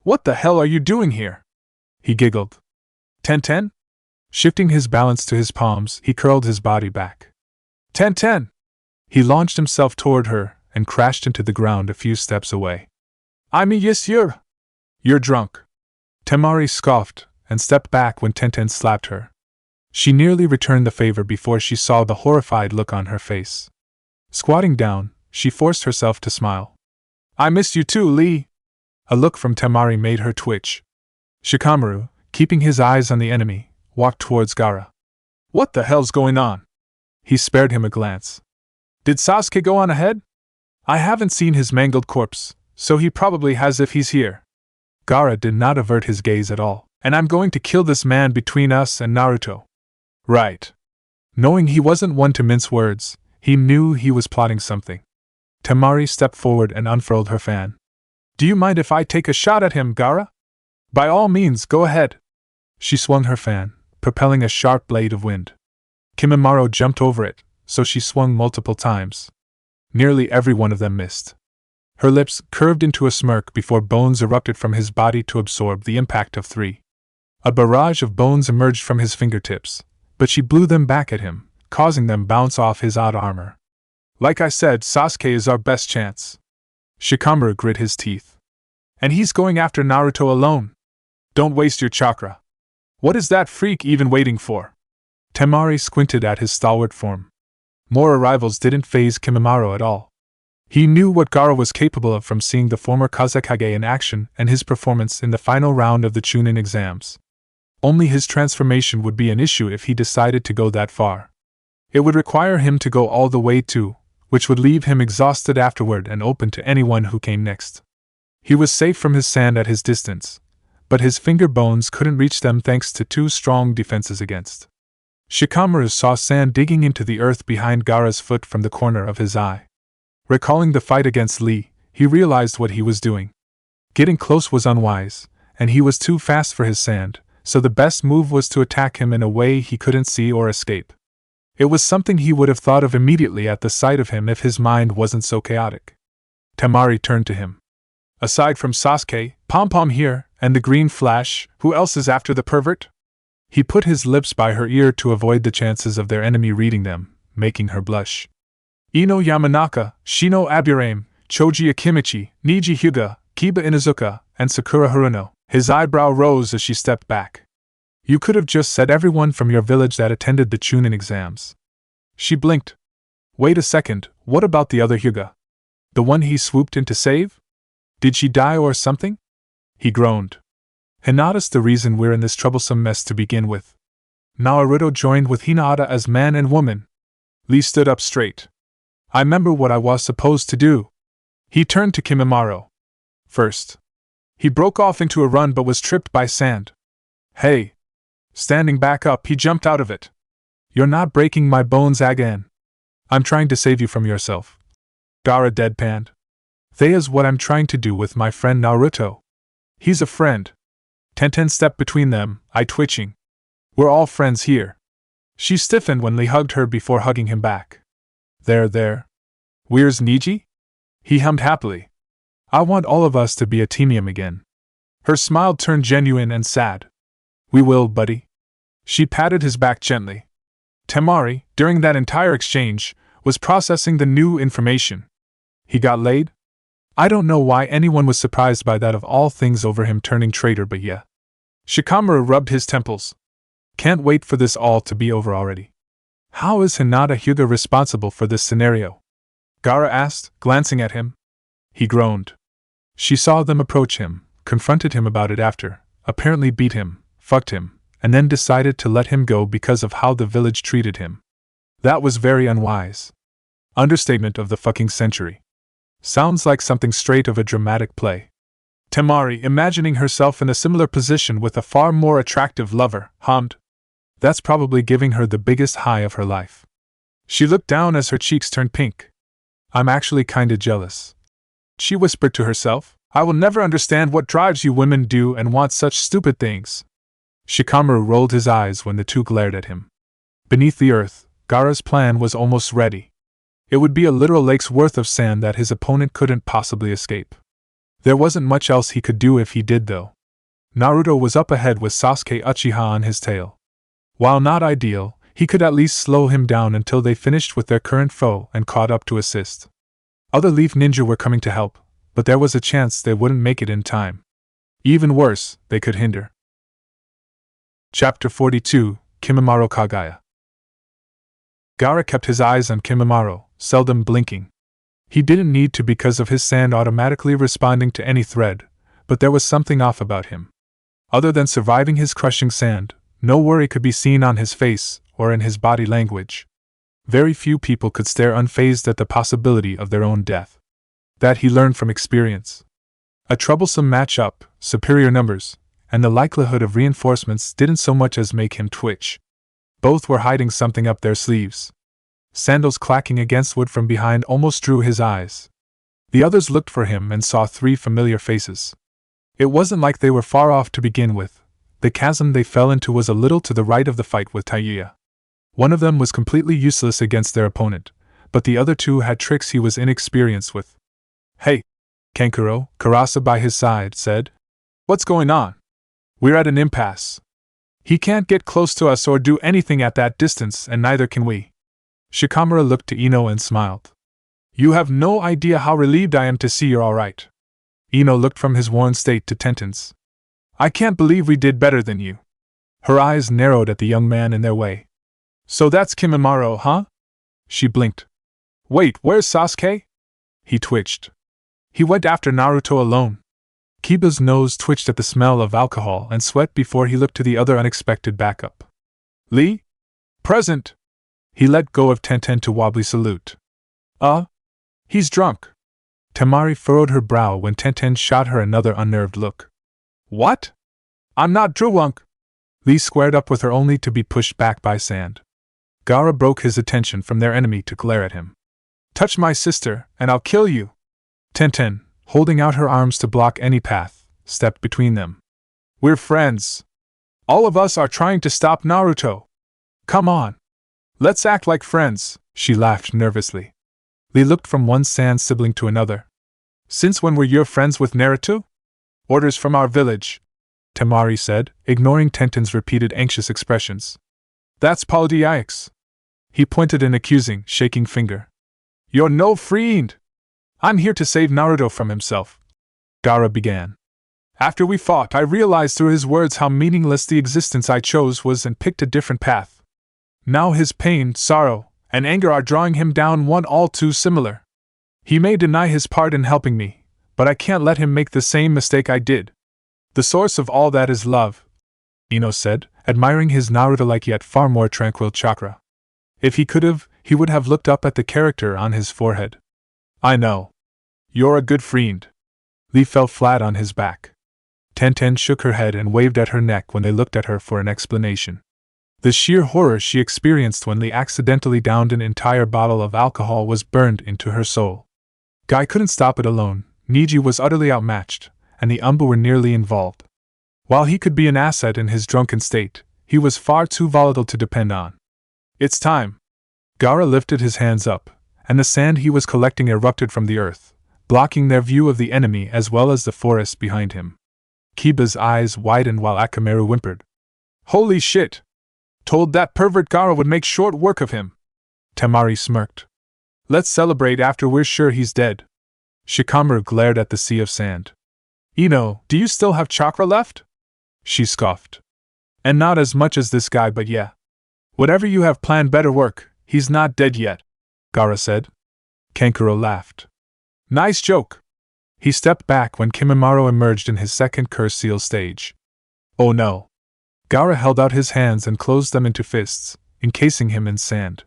What the hell are you doing here? He giggled. Tenten? Shifting his balance to his palms, he curled his body back. Tenten! He launched himself toward her and crashed into the ground a few steps away. I mean, yes, you're drunk. Temari scoffed and stepped back when Tenten slapped her. She nearly returned the favor before she saw the horrified look on her face. Squatting down, she forced herself to smile. I missed you too, Lee. A look from Temari made her twitch. Shikamaru, keeping his eyes on the enemy, walked towards Gaara. What the hell's going on? He spared him a glance. Did Sasuke go on ahead? I haven't seen his mangled corpse, so he probably has if he's here. Gaara did not avert his gaze at all. And I'm going to kill this man between us and Naruto. Right. Knowing he wasn't one to mince words, he knew he was plotting something. Temari stepped forward and unfurled her fan. Do you mind if I take a shot at him, Gaara? By all means, go ahead. She swung her fan, propelling a sharp blade of wind. Kimimaro jumped over it, so she swung multiple times. Nearly every one of them missed. Her lips curved into a smirk before bones erupted from his body to absorb the impact of 3. A barrage of bones emerged from his fingertips, but she blew them back at him, causing them bounce off his odd armor. Like I said, Sasuke is our best chance. Shikamaru grit his teeth. And he's going after Naruto alone. Don't waste your chakra. What is that freak even waiting for? Temari squinted at his stalwart form. More arrivals didn't faze Kimimaro at all. He knew what Gaara was capable of from seeing the former Kazekage in action and his performance in the final round of the Chunin exams. Only his transformation would be an issue if he decided to go that far. It would require him to go all the way too, which would leave him exhausted afterward and open to anyone who came next. He was safe from his sand at his distance, but his finger bones couldn't reach them thanks to 2 strong defenses against. Shikamaru saw sand digging into the earth behind Gaara's foot from the corner of his eye. Recalling the fight against Lee, he realized what he was doing. Getting close was unwise, and he was too fast for his sand, so the best move was to attack him in a way he couldn't see or escape. It was something he would have thought of immediately at the sight of him if his mind wasn't so chaotic. Temari turned to him. Aside from Sasuke, Pom-Pom here, and the Green Flash, who else is after the pervert? He put his lips by her ear to avoid the chances of their enemy reading them, making her blush. Ino Yamanaka, Shino Aburame, Choji Akimichi, Niji Hyuga, Kiba Inuzuka, and Sakura Haruno. His eyebrow rose as she stepped back. You could have just said everyone from your village that attended the Chunin exams. She blinked. Wait a second, what about the other Hyuga? The one he swooped in to save? Did she die or something? He groaned. Hinata's the reason we're in this troublesome mess to begin with. Naruto joined with Hinata as man and woman. Lee stood up straight. I remember what I was supposed to do. He turned to Kimimaro. First. He broke off into a run but was tripped by sand. Hey! Standing back up, he jumped out of it. You're not breaking my bones again. I'm trying to save you from yourself. Gaara deadpanned. That's what I'm trying to do with my friend Naruto. He's a friend. Tenten stepped between them, eye twitching. We're all friends here. She stiffened when Lee hugged her before hugging him back. There. Where's Niji? He hummed happily. I want all of us to be a teamium again. Her smile turned genuine and sad. We will, buddy. She patted his back gently. Temari, during that entire exchange, was processing the new information. He got laid? I don't know why anyone was surprised by that of all things over him turning traitor, but yeah. Shikamaru rubbed his temples. Can't wait for this all to be over already. How is Hinata Hyuga responsible for this scenario? Gaara asked, glancing at him. He groaned. She saw them approach him, confronted him about it after, apparently beat him, fucked him, and then decided to let him go because of how the village treated him. That was very unwise. Understatement of the fucking century. Sounds like something straight of a dramatic play. Temari, imagining herself in a similar position with a far more attractive lover, hummed. That's probably giving her the biggest high of her life. She looked down as her cheeks turned pink. I'm actually kinda jealous. She whispered to herself, I will never understand what drives you women do and want such stupid things. Shikamaru rolled his eyes when the two glared at him. Beneath the earth, Gaara's plan was almost ready. It would be a literal lake's worth of sand that his opponent couldn't possibly escape. There wasn't much else he could do if he did though. Naruto was up ahead with Sasuke Uchiha on his tail. While not ideal, he could at least slow him down until they finished with their current foe and caught up to assist. Other Leaf Ninja were coming to help, but there was a chance they wouldn't make it in time. Even worse, they could hinder. Chapter 42, Kimimaro Kagaya. Gaara kept his eyes on Kimimaro, seldom blinking. He didn't need to because of his sand automatically responding to any thread, but there was something off about him. Other than surviving his crushing sand, no worry could be seen on his face or in his body language. Very few people could stare unfazed at the possibility of their own death. That he learned from experience. A troublesome match-up, superior numbers, and the likelihood of reinforcements didn't so much as make him twitch. Both were hiding something up their sleeves. Sandals clacking against wood from behind almost drew his eyes. The others looked for him and saw three familiar faces. It wasn't like they were far off to begin with. The chasm they fell into was a little to the right of the fight with Taiya. One of them was completely useless against their opponent, but the other two had tricks he was inexperienced with. "Hey!" Kankuro, Kurasa by his side, said. "What's going on? We're at an impasse. He can't get close to us or do anything at that distance, and neither can we." Shikamura looked to Ino and smiled. "You have no idea how relieved I am to see you're alright." Ino looked from his worn state to Tenten's. "I can't believe we did better than you." Her eyes narrowed at the young man in their way. "So that's Kimimaro, huh?" She blinked. "Wait, where's Sasuke?" He twitched. "He went after Naruto alone." Kiba's nose twitched at the smell of alcohol and sweat before he looked to the other unexpected backup. "Lee? Present." He let go of Tenten to wobbly salute. He's drunk." Temari furrowed her brow when Tenten shot her another unnerved look. "What? I'm not drunk." Lee squared up with her only to be pushed back by Sand. Gaara broke his attention from their enemy to glare at him. "Touch my sister, and I'll kill you." Tenten, holding out her arms to block any path, stepped between them. "We're friends. All of us are trying to stop Naruto. Come on. Let's act like friends," she laughed nervously. Lee looked from one Sand sibling to another. "Since when were you friends with Naruto?" "Orders from our village," Temari said, ignoring Tenten's repeated anxious expressions. "That's Paldiaix." He pointed an accusing, shaking finger. "You're no friend. I'm here to save Naruto from himself," Gaara began. "After we fought, I realized through his words how meaningless the existence I chose was and picked a different path. Now his pain, sorrow, and anger are drawing him down one all too similar. He may deny his part in helping me, but I can't let him make the same mistake I did. The source of all that is love," Ino said, admiring his Naruto-like yet far more tranquil chakra. If he could have, he would have looked up at the character on his forehead. "I know. You're a good friend." Lee fell flat on his back. Tenten shook her head and waved at her neck when they looked at her for an explanation. The sheer horror she experienced when Lee accidentally downed an entire bottle of alcohol was burned into her soul. Guy couldn't stop it alone, Niji was utterly outmatched, and the Umba were nearly involved. While he could be an asset in his drunken state, he was far too volatile to depend on. "It's time." Gaara lifted his hands up, and the sand he was collecting erupted from the earth, blocking their view of the enemy as well as the forest behind him. Kiba's eyes widened while Akamaru whimpered. "Holy shit! Told that pervert Gaara would make short work of him." Temari smirked. "Let's celebrate after we're sure he's dead." Shikamaru glared at the sea of sand. "Ino, do you still have chakra left?" She scoffed. "And not as much as this guy, but yeah. Whatever you have planned better work, he's not dead yet," Gaara said. Kankuro laughed. "Nice joke." He stepped back when Kimimaro emerged in his second curse seal stage. "Oh no." Gaara held out his hands and closed them into fists, encasing him in sand.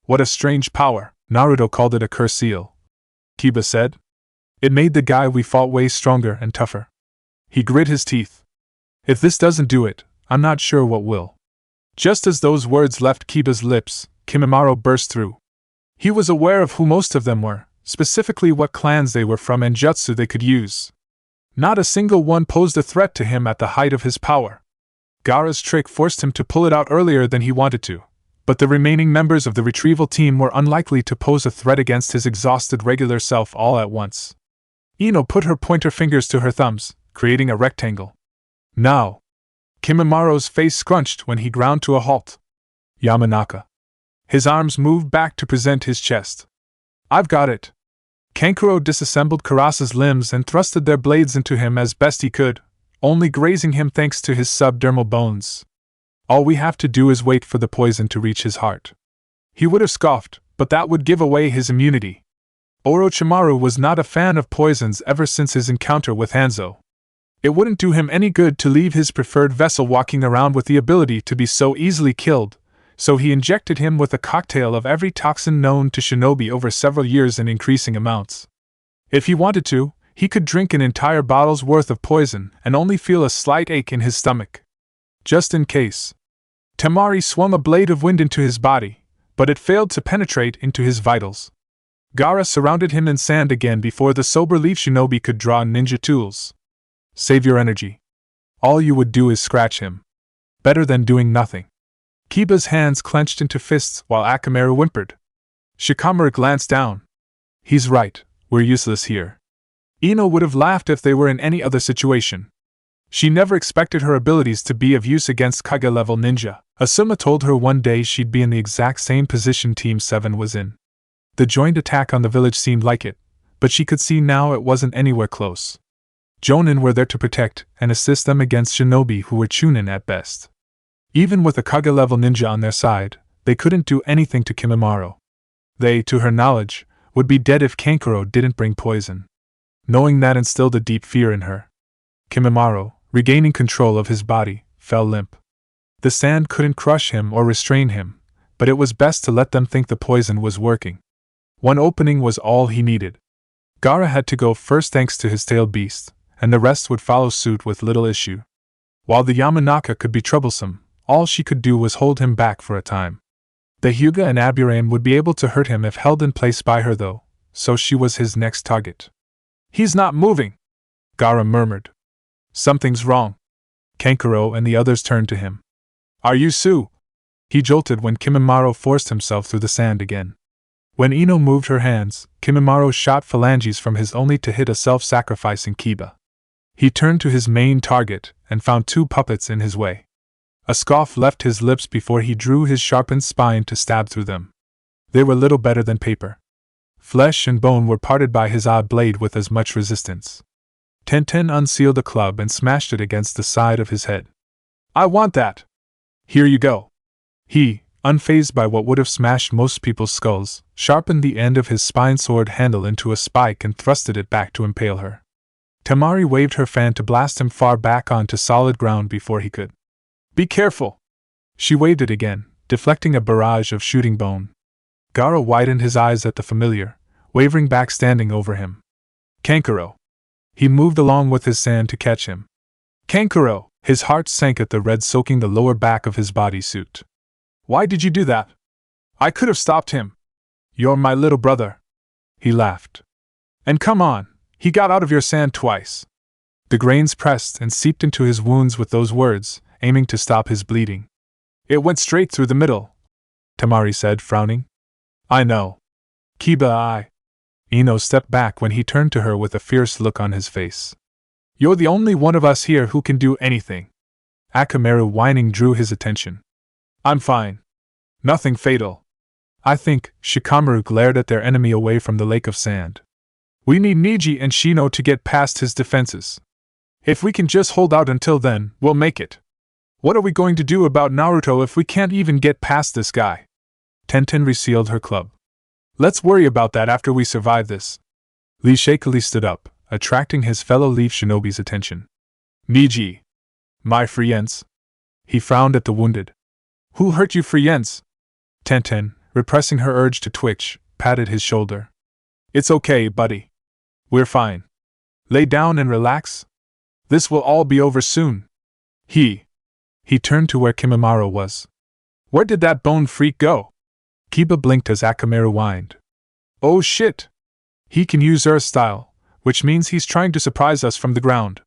"What a strange power." Naruto called it a curse seal, Kiba said. "It made the guy we fought way stronger and tougher." He grit his teeth. "If this doesn't do it, I'm not sure what will." Just as those words left Kiba's lips, Kimimaro burst through. He was aware of who most of them were, specifically what clans they were from and jutsu they could use. Not a single one posed a threat to him at the height of his power. Gaara's trick forced him to pull it out earlier than he wanted to, but the remaining members of the retrieval team were unlikely to pose a threat against his exhausted regular self all at once. Ino put her pointer fingers to her thumbs, creating a rectangle. "Now!" Kimimaro's face scrunched when he ground to a halt. "Yamanaka." His arms moved back to present his chest. "I've got it." Kankuro disassembled Karasa's limbs and thrusted their blades into him as best he could, only grazing him thanks to his subdermal bones. "All we have to do is wait for the poison to reach his heart." He would have scoffed, but that would give away his immunity. Orochimaru was not a fan of poisons ever since his encounter with Hanzo. It wouldn't do him any good to leave his preferred vessel walking around with the ability to be so easily killed, so he injected him with a cocktail of every toxin known to shinobi over several years in increasing amounts. If he wanted to, he could drink an entire bottle's worth of poison and only feel a slight ache in his stomach. Just in case. Temari swung a blade of wind into his body, but it failed to penetrate into his vitals. Gaara surrounded him in sand again before the sober-leaf shinobi could draw ninja tools. Save your energy. All you would do is scratch him. Better than doing nothing. Kiba's hands clenched into fists while Akamaru whimpered. Shikamaru glanced down. He's right, we're useless here. Ino would have laughed if they were in any other situation. She never expected her abilities to be of use against Kage-level ninja. Asuma told her one day she'd be in the exact same position Team 7 was in. The joint attack on the village seemed like it, but she could see now it wasn't anywhere close. Jonin were there to protect and assist them against shinobi who were chunin at best. Even with a Kage-level ninja on their side, they couldn't do anything to Kimimaro. They, to her knowledge, would be dead if Kankuro didn't bring poison. Knowing that instilled a deep fear in her. Kimimaro, regaining control of his body, fell limp. The sand couldn't crush him or restrain him, but it was best to let them think the poison was working. One opening was all he needed. Gaara had to go first thanks to his tailed beast, and the rest would follow suit with little issue. While the Yamanaka could be troublesome, all she could do was hold him back for a time. The Hyuga and Aburame would be able to hurt him if held in place by her though, so she was his next target. He's not moving, Gaara murmured. Something's wrong. Kankuro and the others turned to him. Are you Sue? He jolted when Kimimaro forced himself through the sand again. When Ino moved her hands, Kimimaro shot phalanges from his only to hit a self-sacrificing Kiba. He turned to his main target and found two puppets in his way. A scoff left his lips before he drew his sharpened spine to stab through them. They were little better than paper. Flesh and bone were parted by his odd blade with as much resistance. Tenten unsealed a club and smashed it against the side of his head. I want that! Here you go. He, unfazed by what would have smashed most people's skulls, sharpened the end of his spine sword handle into a spike and thrusted it back to impale her. Temari waved her fan to blast him far back onto solid ground before he could. Be careful! She waved it again, deflecting a barrage of shooting bone. Gaara widened his eyes at the familiar, wavering back standing over him. Kankuro! He moved along with his sand to catch him. Kankuro! His heart sank at the red soaking the lower back of his bodysuit. Why did you do that? I could have stopped him. You're my little brother. He laughed. And come on, he got out of your sand twice. The grains pressed and seeped into his wounds with those words, aiming to stop his bleeding. It went straight through the middle, Temari said, frowning. I know. Kiba, Ino stepped back when he turned to her with a fierce look on his face. You're the only one of us here who can do anything. Akamaru whining drew his attention. I'm fine. Nothing fatal. I think. Shikamaru glared at their enemy away from the lake of sand. We need Niji and Shino to get past his defenses. If we can just hold out until then, we'll make it. What are we going to do about Naruto if we can't even get past this guy? Tenten resealed her club. Let's worry about that after we survive this. Lee shakily stood up, attracting his fellow Leaf Shinobi's attention. Niji. My friends. He frowned at the wounded. Who hurt you, friends? Tenten, repressing her urge to twitch, patted his shoulder. It's okay, buddy. We're fine. Lay down and relax. This will all be over soon. He turned to where Kimimaro was. Where did that bone freak go? Kiba blinked as Akamaru whined. Oh shit! He can use Earth style, which means he's trying to surprise us from the ground.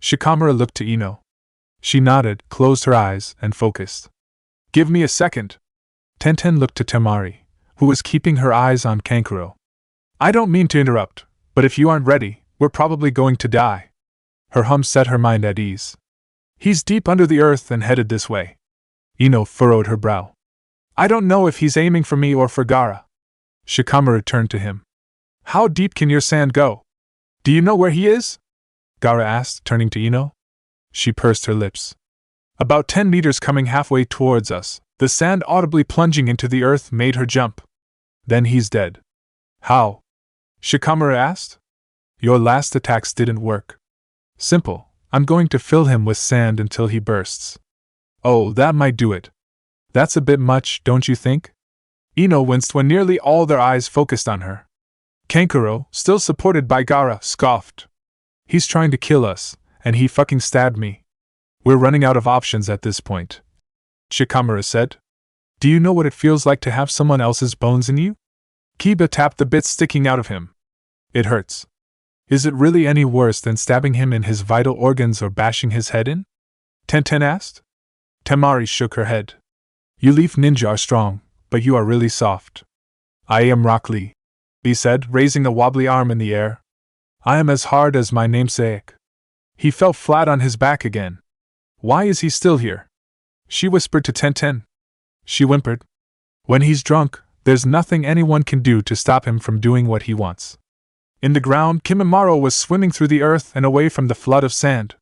Shikamaru looked to Ino. She nodded, closed her eyes, and focused. Give me a second. Tenten looked to Temari, who was keeping her eyes on Kankuro. I don't mean to interrupt, but if you aren't ready, we're probably going to die. Her hum set her mind at ease. He's deep under the earth and headed this way. Ino furrowed her brow. I don't know if he's aiming for me or for Gaara. Shikamaru turned to him. How deep can your sand go? Do you know where he is? Gaara asked, turning to Ino. She pursed her lips. About 10 meters coming halfway towards us, the sand audibly plunging into the earth made her jump. Then he's dead. How? Shikamaru asked. Your last attacks didn't work. Simple, I'm going to fill him with sand until he bursts. Oh, that might do it. That's a bit much, don't you think? Ino winced when nearly all their eyes focused on her. Kankuro, still supported by Gaara, scoffed. He's trying to kill us, and he fucking stabbed me. We're running out of options at this point. Shikamaru said. Do you know what it feels like to have someone else's bones in you? Kiba tapped the bits sticking out of him. It hurts. Is it really any worse than stabbing him in his vital organs or bashing his head in? Tenten asked. Temari shook her head. You Leaf Ninja are strong, but you are really soft. I am Rock Lee, he said, raising a wobbly arm in the air. I am as hard as my namesake. He fell flat on his back again. Why is he still here? She whispered to Tenten. She whimpered. When he's drunk, there's nothing anyone can do to stop him from doing what he wants. In the ground, Kimimaro was swimming through the earth and away from the flood of sand.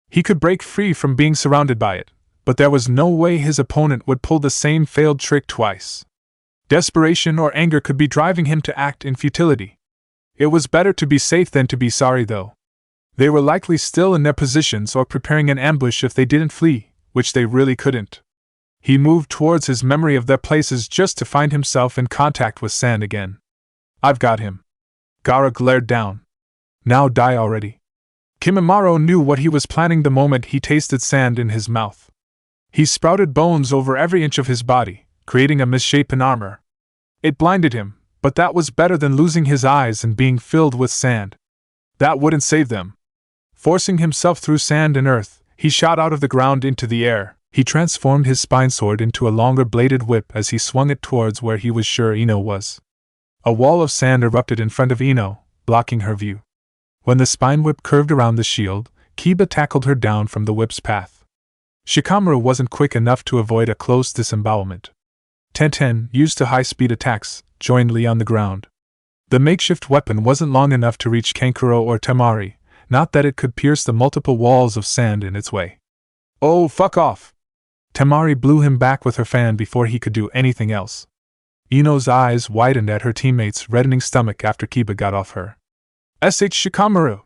He could break free from being surrounded by it, but there was no way his opponent would pull the same failed trick twice. Desperation or anger could be driving him to act in futility. It was better to be safe than to be sorry, though. They were likely still in their positions or preparing an ambush if they didn't flee, which they really couldn't. He moved towards his memory of their places just to find himself in contact with sand again. I've got him. Gaara glared down. Now die already. Kimimaro knew what he was planning the moment he tasted sand in his mouth. He sprouted bones over every inch of his body, creating a misshapen armor. It blinded him, but that was better than losing his eyes and being filled with sand. That wouldn't save them. Forcing himself through sand and earth, he shot out of the ground into the air. He transformed his spine sword into a longer bladed whip as he swung it towards where he was sure Ino was. A wall of sand erupted in front of Ino, blocking her view. When the spine whip curved around the shield, Kiba tackled her down from the whip's path. Shikamaru wasn't quick enough to avoid a close disembowelment. Tenten, used to high-speed attacks, joined Lee on the ground. The makeshift weapon wasn't long enough to reach Kankuro or Temari, not that it could pierce the multiple walls of sand in its way. Oh, fuck off! Temari blew him back with her fan before he could do anything else. Ino's eyes widened at her teammate's reddening stomach after Kiba got off her. Shikamaru!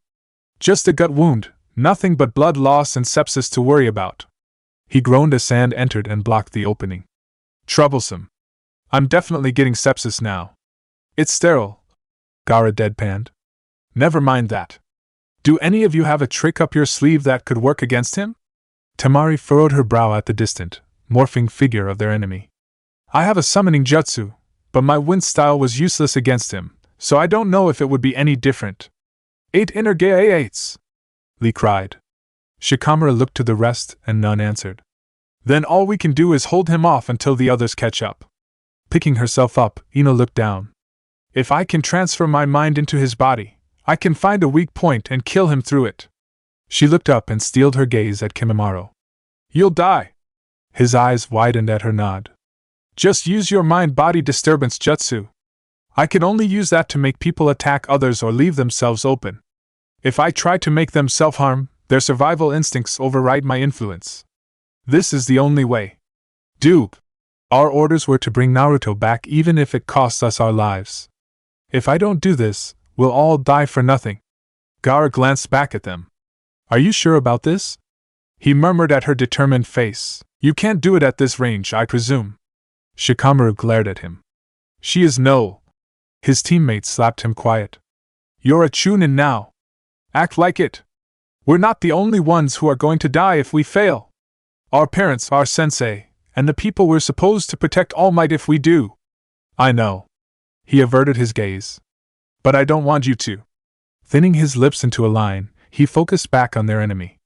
Just a gut wound, nothing but blood loss and sepsis to worry about. He groaned as sand entered and blocked the opening. Troublesome. I'm definitely getting sepsis now. It's sterile. Gaara deadpanned. Never mind that. Do any of you have a trick up your sleeve that could work against him? Temari furrowed her brow at the distant, morphing figure of their enemy. I have a summoning jutsu, but my wind style was useless against him, so I don't know if it would be any different. 8 inner Gaiates! Lee cried. Shikamaru looked to the rest and none answered. Then all we can do is hold him off until the others catch up. Picking herself up, Ino looked down. If I can transfer my mind into his body, I can find a weak point and kill him through it. She looked up and steeled her gaze at Kimimaro. You'll die. His eyes widened at her nod. Just use your mind-body disturbance jutsu. I can only use that to make people attack others or leave themselves open. If I try to make them self-harm, their survival instincts override my influence. This is the only way. Dude, our orders were to bring Naruto back even if it costs us our lives. If I don't do this, we'll all die for nothing. Gaara glanced back at them. Are you sure about this? He murmured at her determined face. You can't do it at this range, I presume. Shikamaru glared at him. She is no. His teammate slapped him quiet. You're a chunin now. Act like it. We're not the only ones who are going to die if we fail. Our parents, our sensei, and the people we're supposed to protect all might if we do. I know. He averted his gaze. But I don't want you to. Thinning his lips into a line, he focused back on their enemy.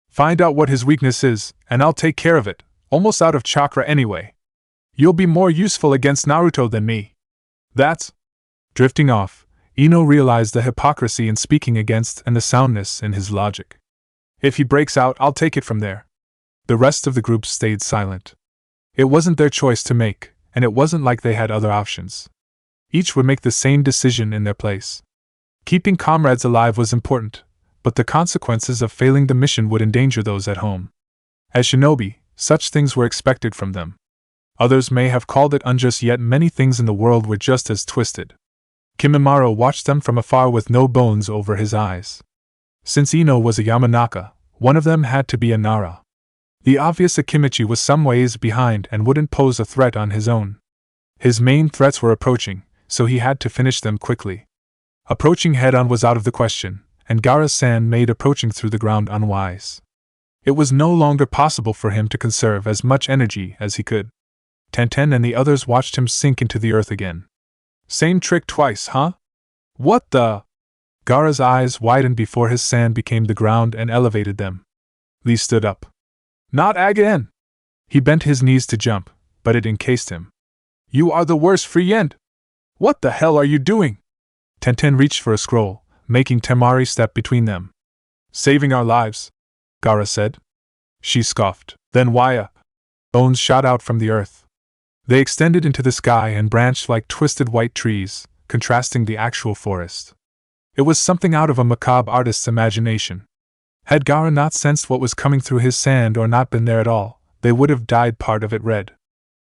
Find out what his weakness is, and I'll take care of it, almost out of chakra anyway. You'll be more useful against Naruto than me. That's... Drifting off, Ino realized the hypocrisy in speaking against and the soundness in his logic. If he breaks out, I'll take it from there. The rest of the group stayed silent. It wasn't their choice to make, and it wasn't like they had other options. Each would make the same decision in their place. Keeping comrades alive was important, but the consequences of failing the mission would endanger those at home. As shinobi, such things were expected from them. Others may have called it unjust, yet many things in the world were just as twisted. Kimimaro watched them from afar with no bones over his eyes. Since Ino was a Yamanaka, One of them had to be a Nara. The obvious Akimichi was some ways behind and wouldn't pose a threat on his own. His main threats were approaching, so he had to finish them quickly. Approaching head-on was out of the question, and Gaara-san made approaching through the ground unwise. It was no longer possible for him to conserve as much energy as he could. Tenten and the others watched him sink into the earth again. Same trick twice, huh? What the? Gaara's eyes widened before his sand became the ground and elevated them. Lee stood up. Not again! He bent his knees to jump, but it encased him. You are the worst Friend! What the hell are you doing? Tenten reached for a scroll, making Temari step between them. Saving our lives, Gaara said. She scoffed. Then why? Bones shot out from the earth. They extended into the sky and branched like twisted white trees, contrasting the actual forest. It was something out of a macabre artist's imagination. Had Gaara not sensed what was coming through his sand or not been there at all, they would have dyed part of it red.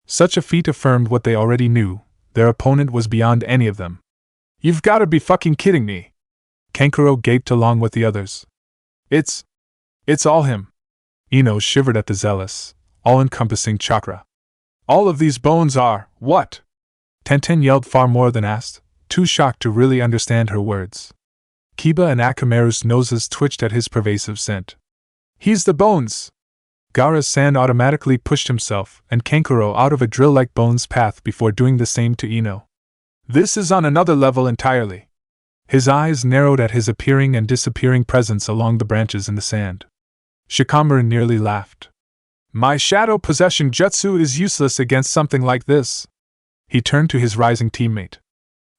Such a feat affirmed what they already knew: their opponent was beyond any of them. You've gotta be fucking kidding me! Kankuro gaped along with the others. It's all him. Ino shivered at the zealous, all-encompassing chakra. All of these bones are, what? Tenten yelled far more than asked, too shocked to really understand her words. Kiba and Akamaru's noses twitched at his pervasive scent. He's the bones! Gaara-san automatically pushed himself and Kankuro out of a drill-like bones path before doing the same to Ino. This is on another level entirely. His eyes narrowed at his appearing and disappearing presence along the branches in the sand. Shikamaru nearly laughed. My shadow possession jutsu is useless against something like this. He turned to his rising teammate.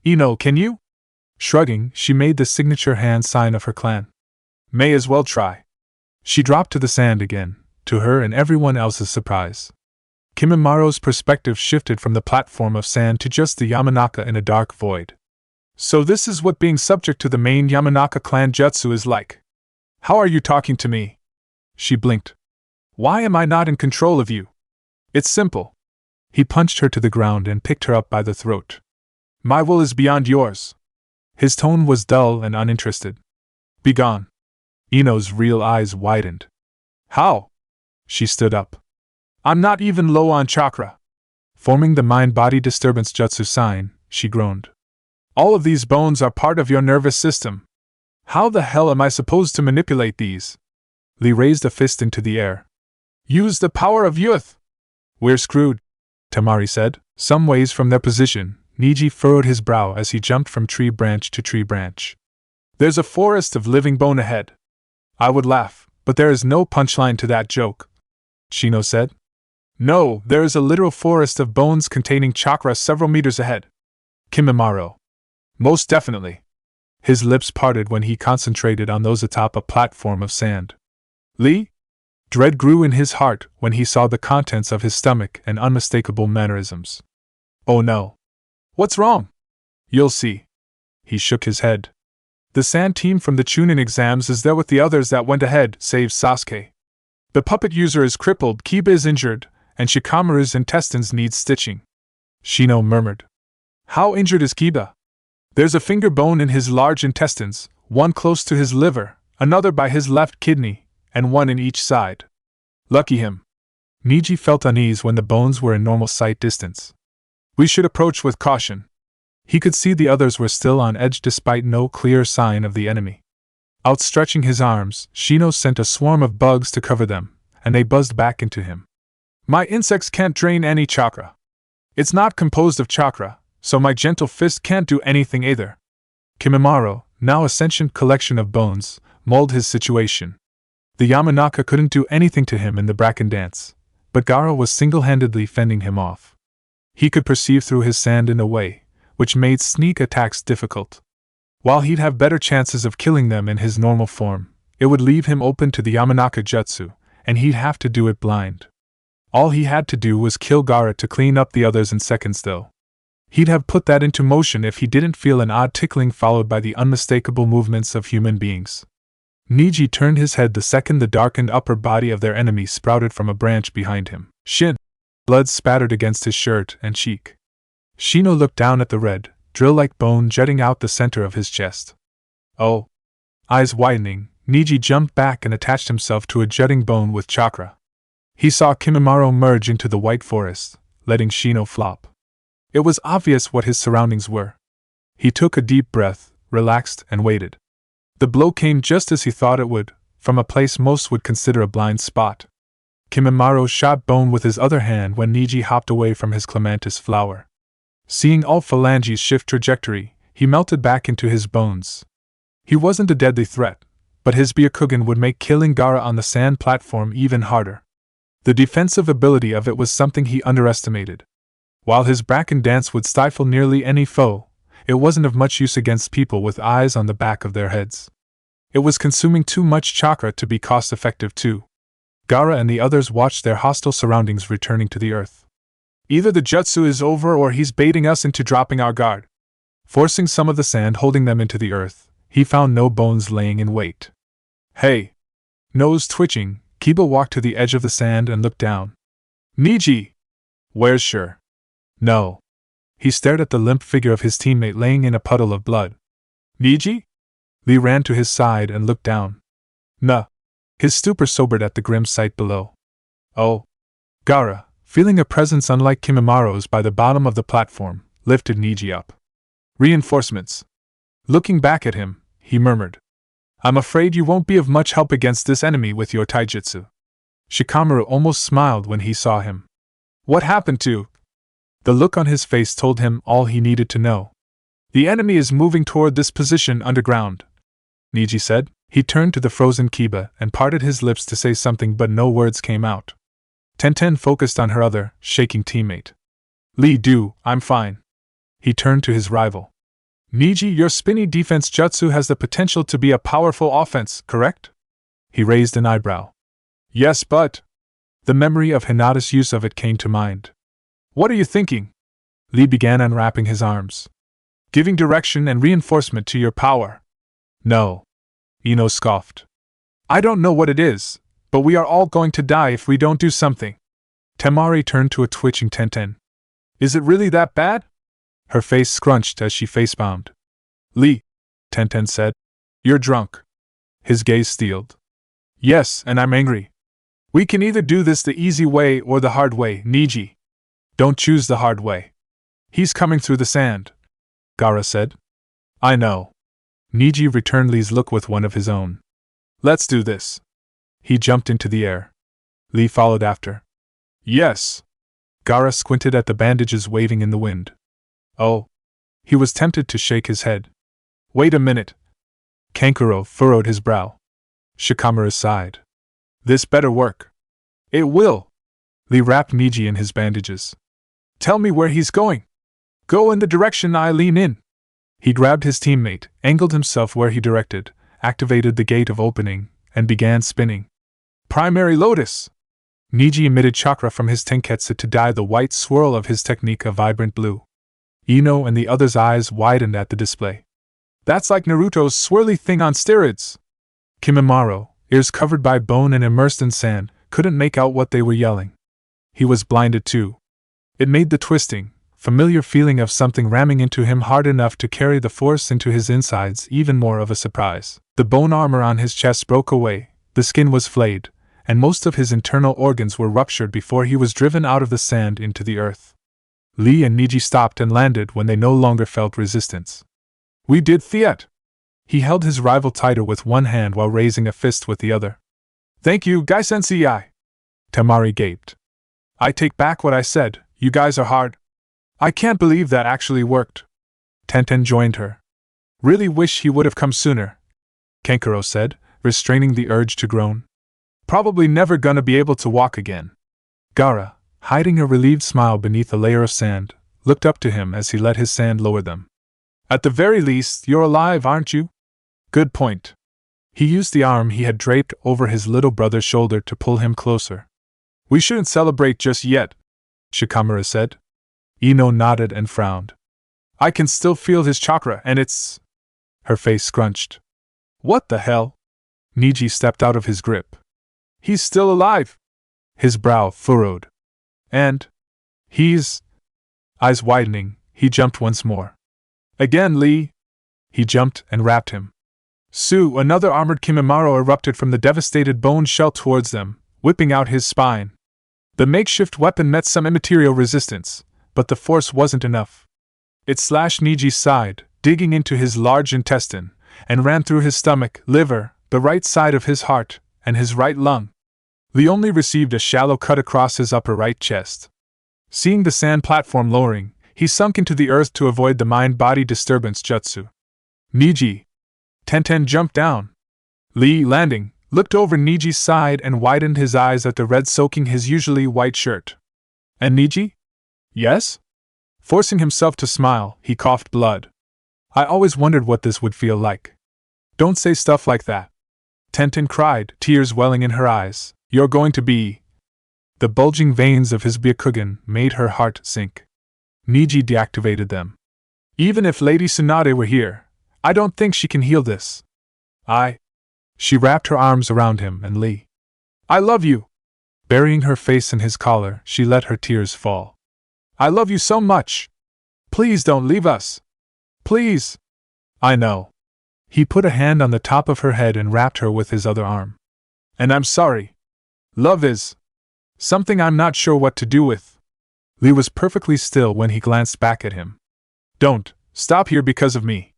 Ino, can you? Shrugging, she made the signature hand sign of her clan. May as well try. She dropped to the sand again, to her and everyone else's surprise. Kimimara's perspective shifted from the platform of sand to just the Yamanaka in a dark void. So this is what being subject to the main Yamanaka clan jutsu is like. How are you talking to me? She blinked. Why am I not in control of you? It's simple. He punched her to the ground and picked her up by the throat. My will is beyond yours. His tone was dull and uninterested. Begone. Ino's real eyes widened. How? She stood up. I'm not even low on chakra. Forming the mind-body disturbance jutsu sign, she groaned. All of these bones are part of your nervous system. How the hell am I supposed to manipulate these? Lee raised a fist into the air. Use the power of youth! We're screwed, Temari said. Some ways from their position, Niji furrowed his brow as he jumped from tree branch to tree branch. There's a forest of living bone ahead. I would laugh, but there is no punchline to that joke, Shino said. No, there is a literal forest of bones containing chakra several meters ahead. Kimimaro. Most definitely. His lips parted when he concentrated on those atop a platform of sand. Lee? Dread grew in his heart when he saw the contents of his stomach and unmistakable mannerisms. Oh no. What's wrong? You'll see. He shook his head. The sand team from the Chunin exams is there with the others that went ahead, save Sasuke. The puppet user is crippled, Kiba is injured, and Shikamaru's intestines need stitching. Shino murmured. How injured is Kiba? There's a finger bone in his large intestines, one close to his liver, another by his left kidney, and one in each side. Lucky him. Niji felt unease when the bones were in normal sight distance. We should approach with caution. He could see the others were still on edge despite no clear sign of the enemy. Outstretching his arms, Shino sent a swarm of bugs to cover them, and they buzzed back into him. My insects can't drain any chakra. It's not composed of chakra, so my gentle fist can't do anything either. Kimimaro, now a sentient collection of bones, mulled his situation. The Yamanaka couldn't do anything to him in the bracken dance, but Gaara was single-handedly fending him off. He could perceive through his sand in a way, which made sneak attacks difficult. While he'd have better chances of killing them in his normal form, it would leave him open to the Yamanaka jutsu, and he'd have to do it blind. All he had to do was kill Gaara to clean up the others in seconds though. He'd have put that into motion if he didn't feel an odd tickling followed by the unmistakable movements of human beings. Niji turned his head the second the darkened upper body of their enemy sprouted from a branch behind him. Shin! Blood spattered against his shirt and cheek. Shino looked down at the red, drill-like bone jutting out the center of his chest. Oh! Eyes widening, Niji jumped back and attached himself to a jutting bone with chakra. He saw Kimimaro merge into the white forest, letting Shino flop. It was obvious what his surroundings were. He took a deep breath, relaxed, and waited. The blow came just as he thought it would, from a place most would consider a blind spot. Kimimaro shot bone with his other hand when Niji hopped away from his clematis flower. Seeing all phalanges shift trajectory, he melted back into his bones. He wasn't a deadly threat, but his Byakugan would make killing Gaara on the sand platform even harder. The defensive ability of it was something he underestimated. While his Bracken dance would stifle nearly any foe, it wasn't of much use against people with eyes on the back of their heads. It was consuming too much chakra to be cost-effective too. Gaara and the others watched their hostile surroundings returning to the earth. Either the jutsu is over or he's baiting us into dropping our guard. Forcing some of the sand holding them into the earth, he found no bones laying in wait. Hey! Nose twitching, Kiba walked to the edge of the sand and looked down. Niji! Where's Sure? No. He stared at the limp figure of his teammate laying in a puddle of blood. Niji? Lee ran to his side and looked down. Nuh. His stupor sobered at the grim sight below. Oh. Gaara, feeling a presence unlike Kimimaro's by the bottom of the platform, lifted Niji up. Reinforcements. Looking back at him, he murmured. I'm afraid you won't be of much help against this enemy with your taijutsu. Shikamaru almost smiled when he saw him. What happened to? The look on his face told him all he needed to know. The enemy is moving toward this position underground, Niji said. He turned to the frozen Kiba and parted his lips to say something, but no words came out. Tenten focused on her other, shaking teammate. Lee Do, I'm fine. He turned to his rival. Niji, your spinny defense jutsu has the potential to be a powerful offense, correct? He raised an eyebrow. Yes, but... The memory of Hinata's use of it came to mind. What are you thinking? Lee began unwrapping his arms. Giving direction and reinforcement to your power. No. Ino scoffed. I don't know what it is, but we are all going to die if we don't do something. Temari turned to a twitching Tenten. Is it really that bad? Her face scrunched as she face-bombed. Lee, Tenten said. You're drunk. His gaze steeled. Yes, and I'm angry. We can either do this the easy way or the hard way, Niji. Don't choose the hard way. He's coming through the sand, Gaara said. I know. Niji returned Lee's look with one of his own. Let's do this. He jumped into the air. Lee followed after. Yes. Gaara squinted at the bandages waving in the wind. Oh. He was tempted to shake his head. Wait a minute. Kankuro furrowed his brow. Shikamaru sighed. This better work. It will. Lee wrapped Niji in his bandages. Tell me where he's going. Go in the direction I lean in. He grabbed his teammate, angled himself where he directed, activated the gate of opening, and began spinning. Primary Lotus! Niji emitted chakra from his tenketsu to dye the white swirl of his technique a vibrant blue. Ino and the others' eyes widened at the display. That's like Naruto's swirly thing on steroids! Kimimaro, ears covered by bone and immersed in sand, couldn't make out what they were yelling. He was blinded too. It made the twisting, familiar feeling of something ramming into him hard enough to carry the force into his insides even more of a surprise. The bone armor on his chest broke away, the skin was flayed, and most of his internal organs were ruptured before he was driven out of the sand into the earth. Lee and Niji stopped and landed when they no longer felt resistance. We did Fiat! He held his rival tighter with one hand while raising a fist with the other. Thank you, Gai Sensei! Temari gaped. I take back what I said, you guys are hard. I can't believe that actually worked. Tenten joined her. Really wish he would have come sooner, Kankuro said, restraining the urge to groan. Probably never gonna be able to walk again. Gaara, hiding a relieved smile beneath a layer of sand, looked up to him as he let his sand lower them. At the very least, you're alive, aren't you? Good point. He used the arm he had draped over his little brother's shoulder to pull him closer. We shouldn't celebrate just yet, Shikamaru said. Ino nodded and frowned. I can still feel his chakra and it's... Her face scrunched. What the hell? Niji stepped out of his grip. He's still alive! His brow furrowed. And... he's... Eyes widening, he jumped once more. Again, Lee! He jumped and wrapped him. Su, another armored Kimimaro, erupted from the devastated bone shell towards them, whipping out his spine. The makeshift weapon met some immaterial resistance, but the force wasn't enough. It slashed Niji's side, digging into his large intestine, and ran through his stomach, liver, the right side of his heart, and his right lung. Lee only received a shallow cut across his upper right chest. Seeing the sand platform lowering, he sunk into the earth to avoid the mind-body disturbance jutsu. Niji. Tenten jumped down. Lee, landing, looked over Niji's side and widened his eyes at the red soaking his usually white shirt. And Niji? Yes? Forcing himself to smile, he coughed blood. I always wondered what this would feel like. Don't say stuff like that. Tenten cried, tears welling in her eyes. You're going to be... The bulging veins of his Byakugan made her heart sink. Niji deactivated them. Even if Lady Tsunade were here, I don't think she can heal this. She wrapped her arms around him and Lee. I love you. Burying her face in his collar, she let her tears fall. I love you so much. Please don't leave us. Please. I know. He put a hand on the top of her head and wrapped her with his other arm. And I'm sorry. Love is something I'm not sure what to do with. Lee was perfectly still when he glanced back at him. Don't stop here because of me.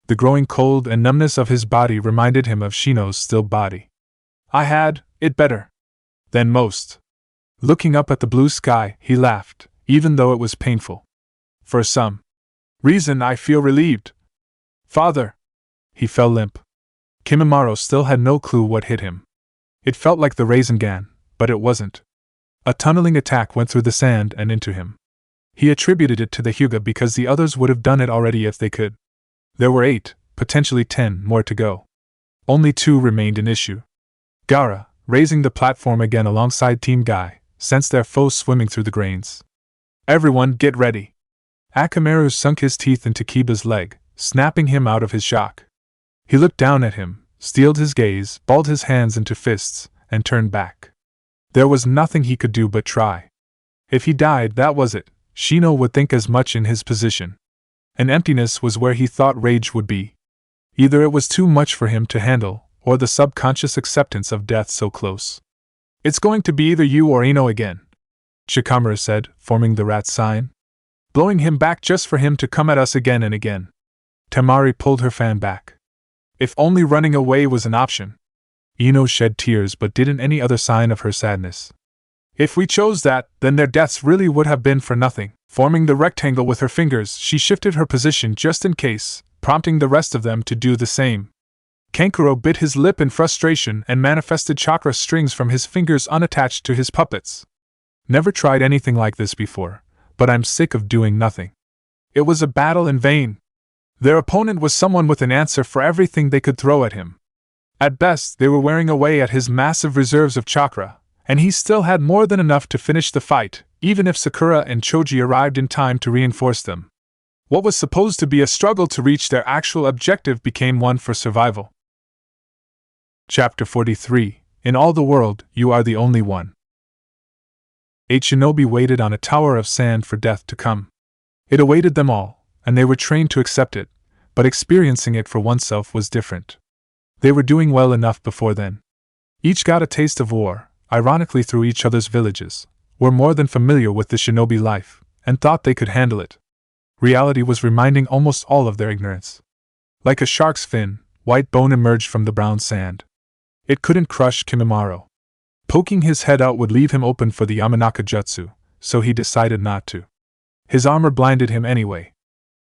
The growing cold and numbness of his body reminded him of Shino's still body. I had it better than most. Looking up at the blue sky, he laughed, even though it was painful. For some reason I feel relieved. Father. He fell limp. Kimimaro still had no clue what hit him. It felt like the Rasengan, but it wasn't. A tunneling attack went through the sand and into him. He attributed it to the Hyuga because the others would have done it already if they could. There were 8, potentially 10, more to go. Only 2 remained an issue. Gaara, raising the platform again alongside Team Guy, sensed their foe swimming through the grains. Everyone get ready. Akamaru sunk his teeth into Kiba's leg, snapping him out of his shock. He looked down at him, steeled his gaze, balled his hands into fists, and turned back. There was nothing he could do but try. If he died, that was it. Shino would think as much in his position. An emptiness was where he thought rage would be. Either it was too much for him to handle, or the subconscious acceptance of death so close. It's going to be either you or Ino again, Shikamaru said, forming the rat sign. Blowing him back just for him to come at us again and again. Temari pulled her fan back. If only running away was an option. Ino shed tears but didn't any other sign of her sadness. If we chose that, then their deaths really would have been for nothing. Forming the rectangle with her fingers, she shifted her position just in case, prompting the rest of them to do the same. Kankuro bit his lip in frustration and manifested chakra strings from his fingers unattached to his puppets. Never tried anything like this before, but I'm sick of doing nothing. It was a battle in vain. Their opponent was someone with an answer for everything they could throw at him. At best, they were wearing away at his massive reserves of chakra, and he still had more than enough to finish the fight, even if Sakura and Choji arrived in time to reinforce them. What was supposed to be a struggle to reach their actual objective became one for survival. Chapter 43. In all the world, you are the only one. 8 shinobi waited on a tower of sand for death to come. It awaited them all, and they were trained to accept it, but experiencing it for oneself was different. They were doing well enough before then. Each got a taste of war, ironically through each other's villages, were more than familiar with the shinobi life, and thought they could handle it. Reality was reminding almost all of their ignorance. Like a shark's fin, white bone emerged from the brown sand. It couldn't crush Kimimaro. Poking his head out would leave him open for the Yamanaka Jutsu, so he decided not to. His armor blinded him anyway.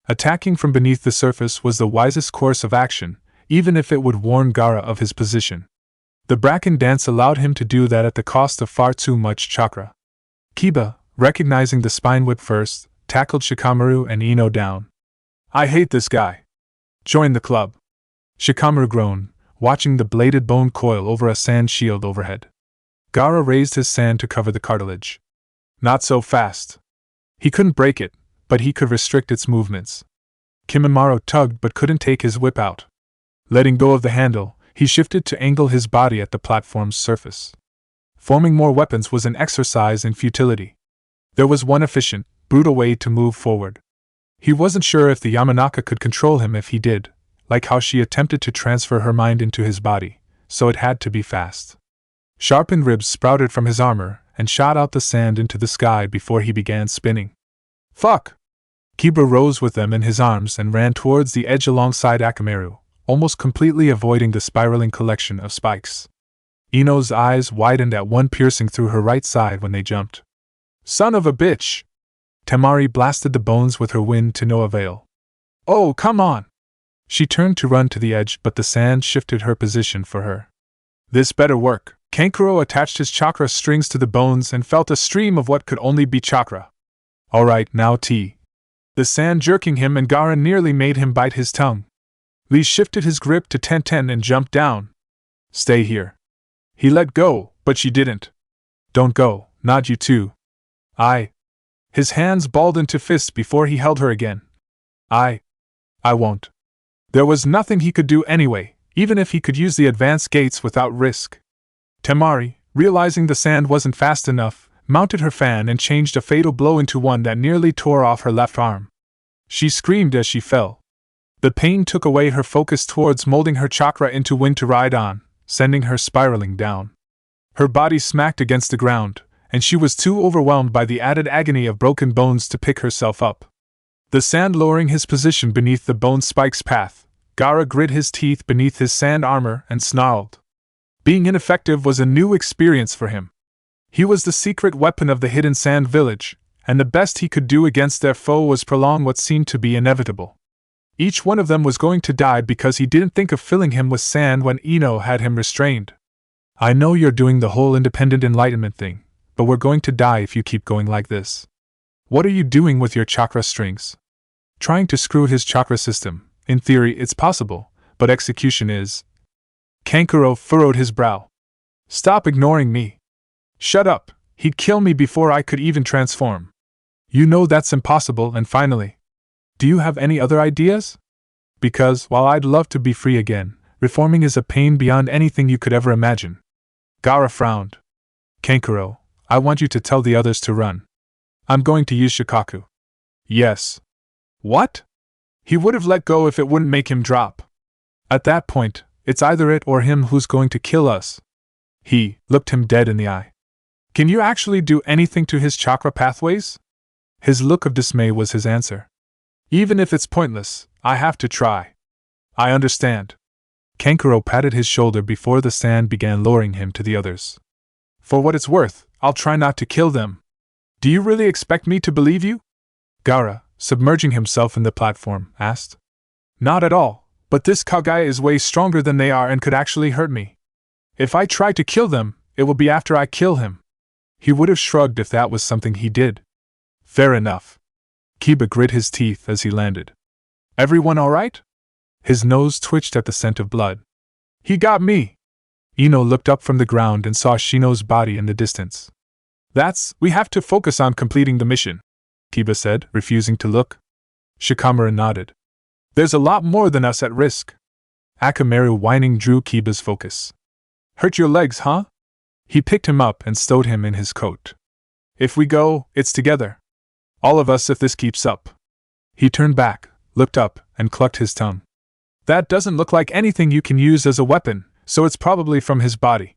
Attacking from beneath the surface was the wisest course of action, even if it would warn Gaara of his position. The Bracken dance allowed him to do that at the cost of far too much chakra. Kiba, recognizing the spine whip first, tackled Shikamaru and Ino down. I hate this guy. Join the club. Shikamaru groaned, watching the bladed bone coil over a sand shield overhead. Gaara raised his sand to cover the cartilage. Not so fast. He couldn't break it, but he could restrict its movements. Kimimaro tugged but couldn't take his whip out. Letting go of the handle, he shifted to angle his body at the platform's surface. Forming more weapons was an exercise in futility. There was one efficient, brutal way to move forward. He wasn't sure if the Yamanaka could control him if he did, like how she attempted to transfer her mind into his body, so it had to be fast. Sharpened ribs sprouted from his armor and shot out the sand into the sky before he began spinning. Fuck! Kiba rose with them in his arms and ran towards the edge alongside Akamaru, almost completely avoiding the spiraling collection of spikes. Ino's eyes widened at one piercing through her right side when they jumped. Son of a bitch! Temari blasted the bones with her wind to no avail. Oh, come on! She turned to run to the edge, but the sand shifted her position for her. This better work. Kankuro attached his chakra strings to the bones and felt a stream of what could only be chakra. Alright, now T. The sand jerking him and Gaara nearly made him bite his tongue. Lee shifted his grip to Tenten and jumped down. Stay here. He let go, but she didn't. Don't go, not you too. His hands balled into fists before he held her again. I won't. There was nothing he could do anyway, even if he could use the advanced gates without risk. Temari, realizing the sand wasn't fast enough, mounted her fan and changed a fatal blow into one that nearly tore off her left arm. She screamed as she fell. The pain took away her focus towards molding her chakra into wind to ride on, sending her spiraling down. Her body smacked against the ground, and she was too overwhelmed by the added agony of broken bones to pick herself up. The sand lowering his position beneath the bone spike's path, Gaara grit his teeth beneath his sand armor and snarled. Being ineffective was a new experience for him. He was the secret weapon of the hidden sand village, and the best he could do against their foe was prolong what seemed to be inevitable. Each one of them was going to die because he didn't think of filling him with sand when Ino had him restrained. I know you're doing the whole independent enlightenment thing, but we're going to die if you keep going like this. What are you doing with your chakra strings? Trying to screw his chakra system. In theory, it's possible, but execution is. Kankuro furrowed his brow. Stop ignoring me. Shut up, he'd kill me before I could even transform. You know that's impossible, and finally. Do you have any other ideas? Because, while I'd love to be free again, reforming is a pain beyond anything you could ever imagine. Gaara frowned. Kankuro, I want you to tell the others to run. I'm going to use Shikaku. Yes. What? He would have let go if it wouldn't make him drop. At that point, it's either it or him who's going to kill us. He looked him dead in the eye. Can you actually do anything to his chakra pathways? His look of dismay was his answer. Even if it's pointless, I have to try. I understand. Kankuro patted his shoulder before the sand began lowering him to the others. For what it's worth, I'll try not to kill them. Do you really expect me to believe you? Gaara, submerging himself in the platform, asked. Not at all, but this Kaguya is way stronger than they are and could actually hurt me. If I try to kill them, it will be after I kill him. He would have shrugged if that was something he did. Fair enough. Kiba grit his teeth as he landed. Everyone all right? His nose twitched at the scent of blood. He got me! Ino looked up from the ground and saw Shino's body in the distance. We have to focus on completing the mission, Kiba said, refusing to look. Shikamaru nodded. There's a lot more than us at risk. Akamaru whining drew Kiba's focus. Hurt your legs, huh? He picked him up and stowed him in his coat. If we go, it's together. All of us if this keeps up. He turned back, looked up, and clucked his tongue. That doesn't look like anything you can use as a weapon, so it's probably from his body.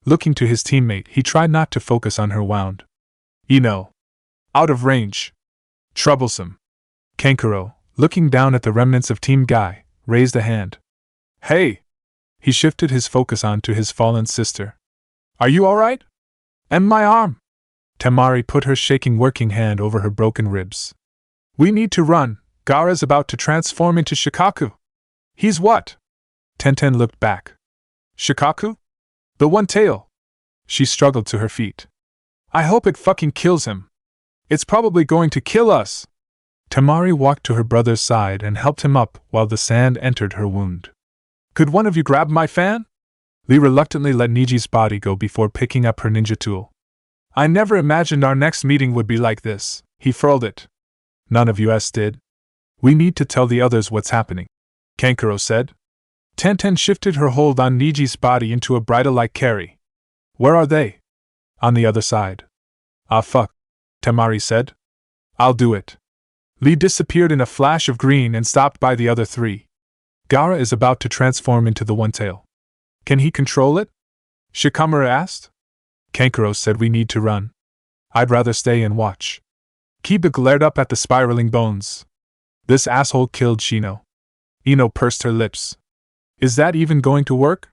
Looking to his teammate, he tried not to focus on her wound. Ino. Out of range. Troublesome. Kankuro, looking down at the remnants of Team Guy, raised a hand. Hey! He shifted his focus on to his fallen sister. Are you alright? And my arm? Temari put her shaking working hand over her broken ribs. We need to run. Gaara's about to transform into Shikaku. He's what? Tenten looked back. Shikaku? The one tail. She struggled to her feet. I hope it fucking kills him. It's probably going to kill us. Temari walked to her brother's side and helped him up while the sand entered her wound. Could one of you grab my fan? Lee reluctantly let Niji's body go before picking up her ninja tool. I never imagined our next meeting would be like this. He furled it. None of us did. We need to tell the others what's happening, Kankuro said. Tenten shifted her hold on Niji's body into a bridle-like carry. Where are they? On the other side. Ah fuck, Temari said. I'll do it. Lee disappeared in a flash of green and stopped by the other three. Gaara is about to transform into the One-Tail. Can he control it? Shikamaru asked. Kankuro said we need to run. I'd rather stay and watch. Kiba glared up at the spiraling bones. This asshole killed Shino. Ino pursed her lips. Is that even going to work?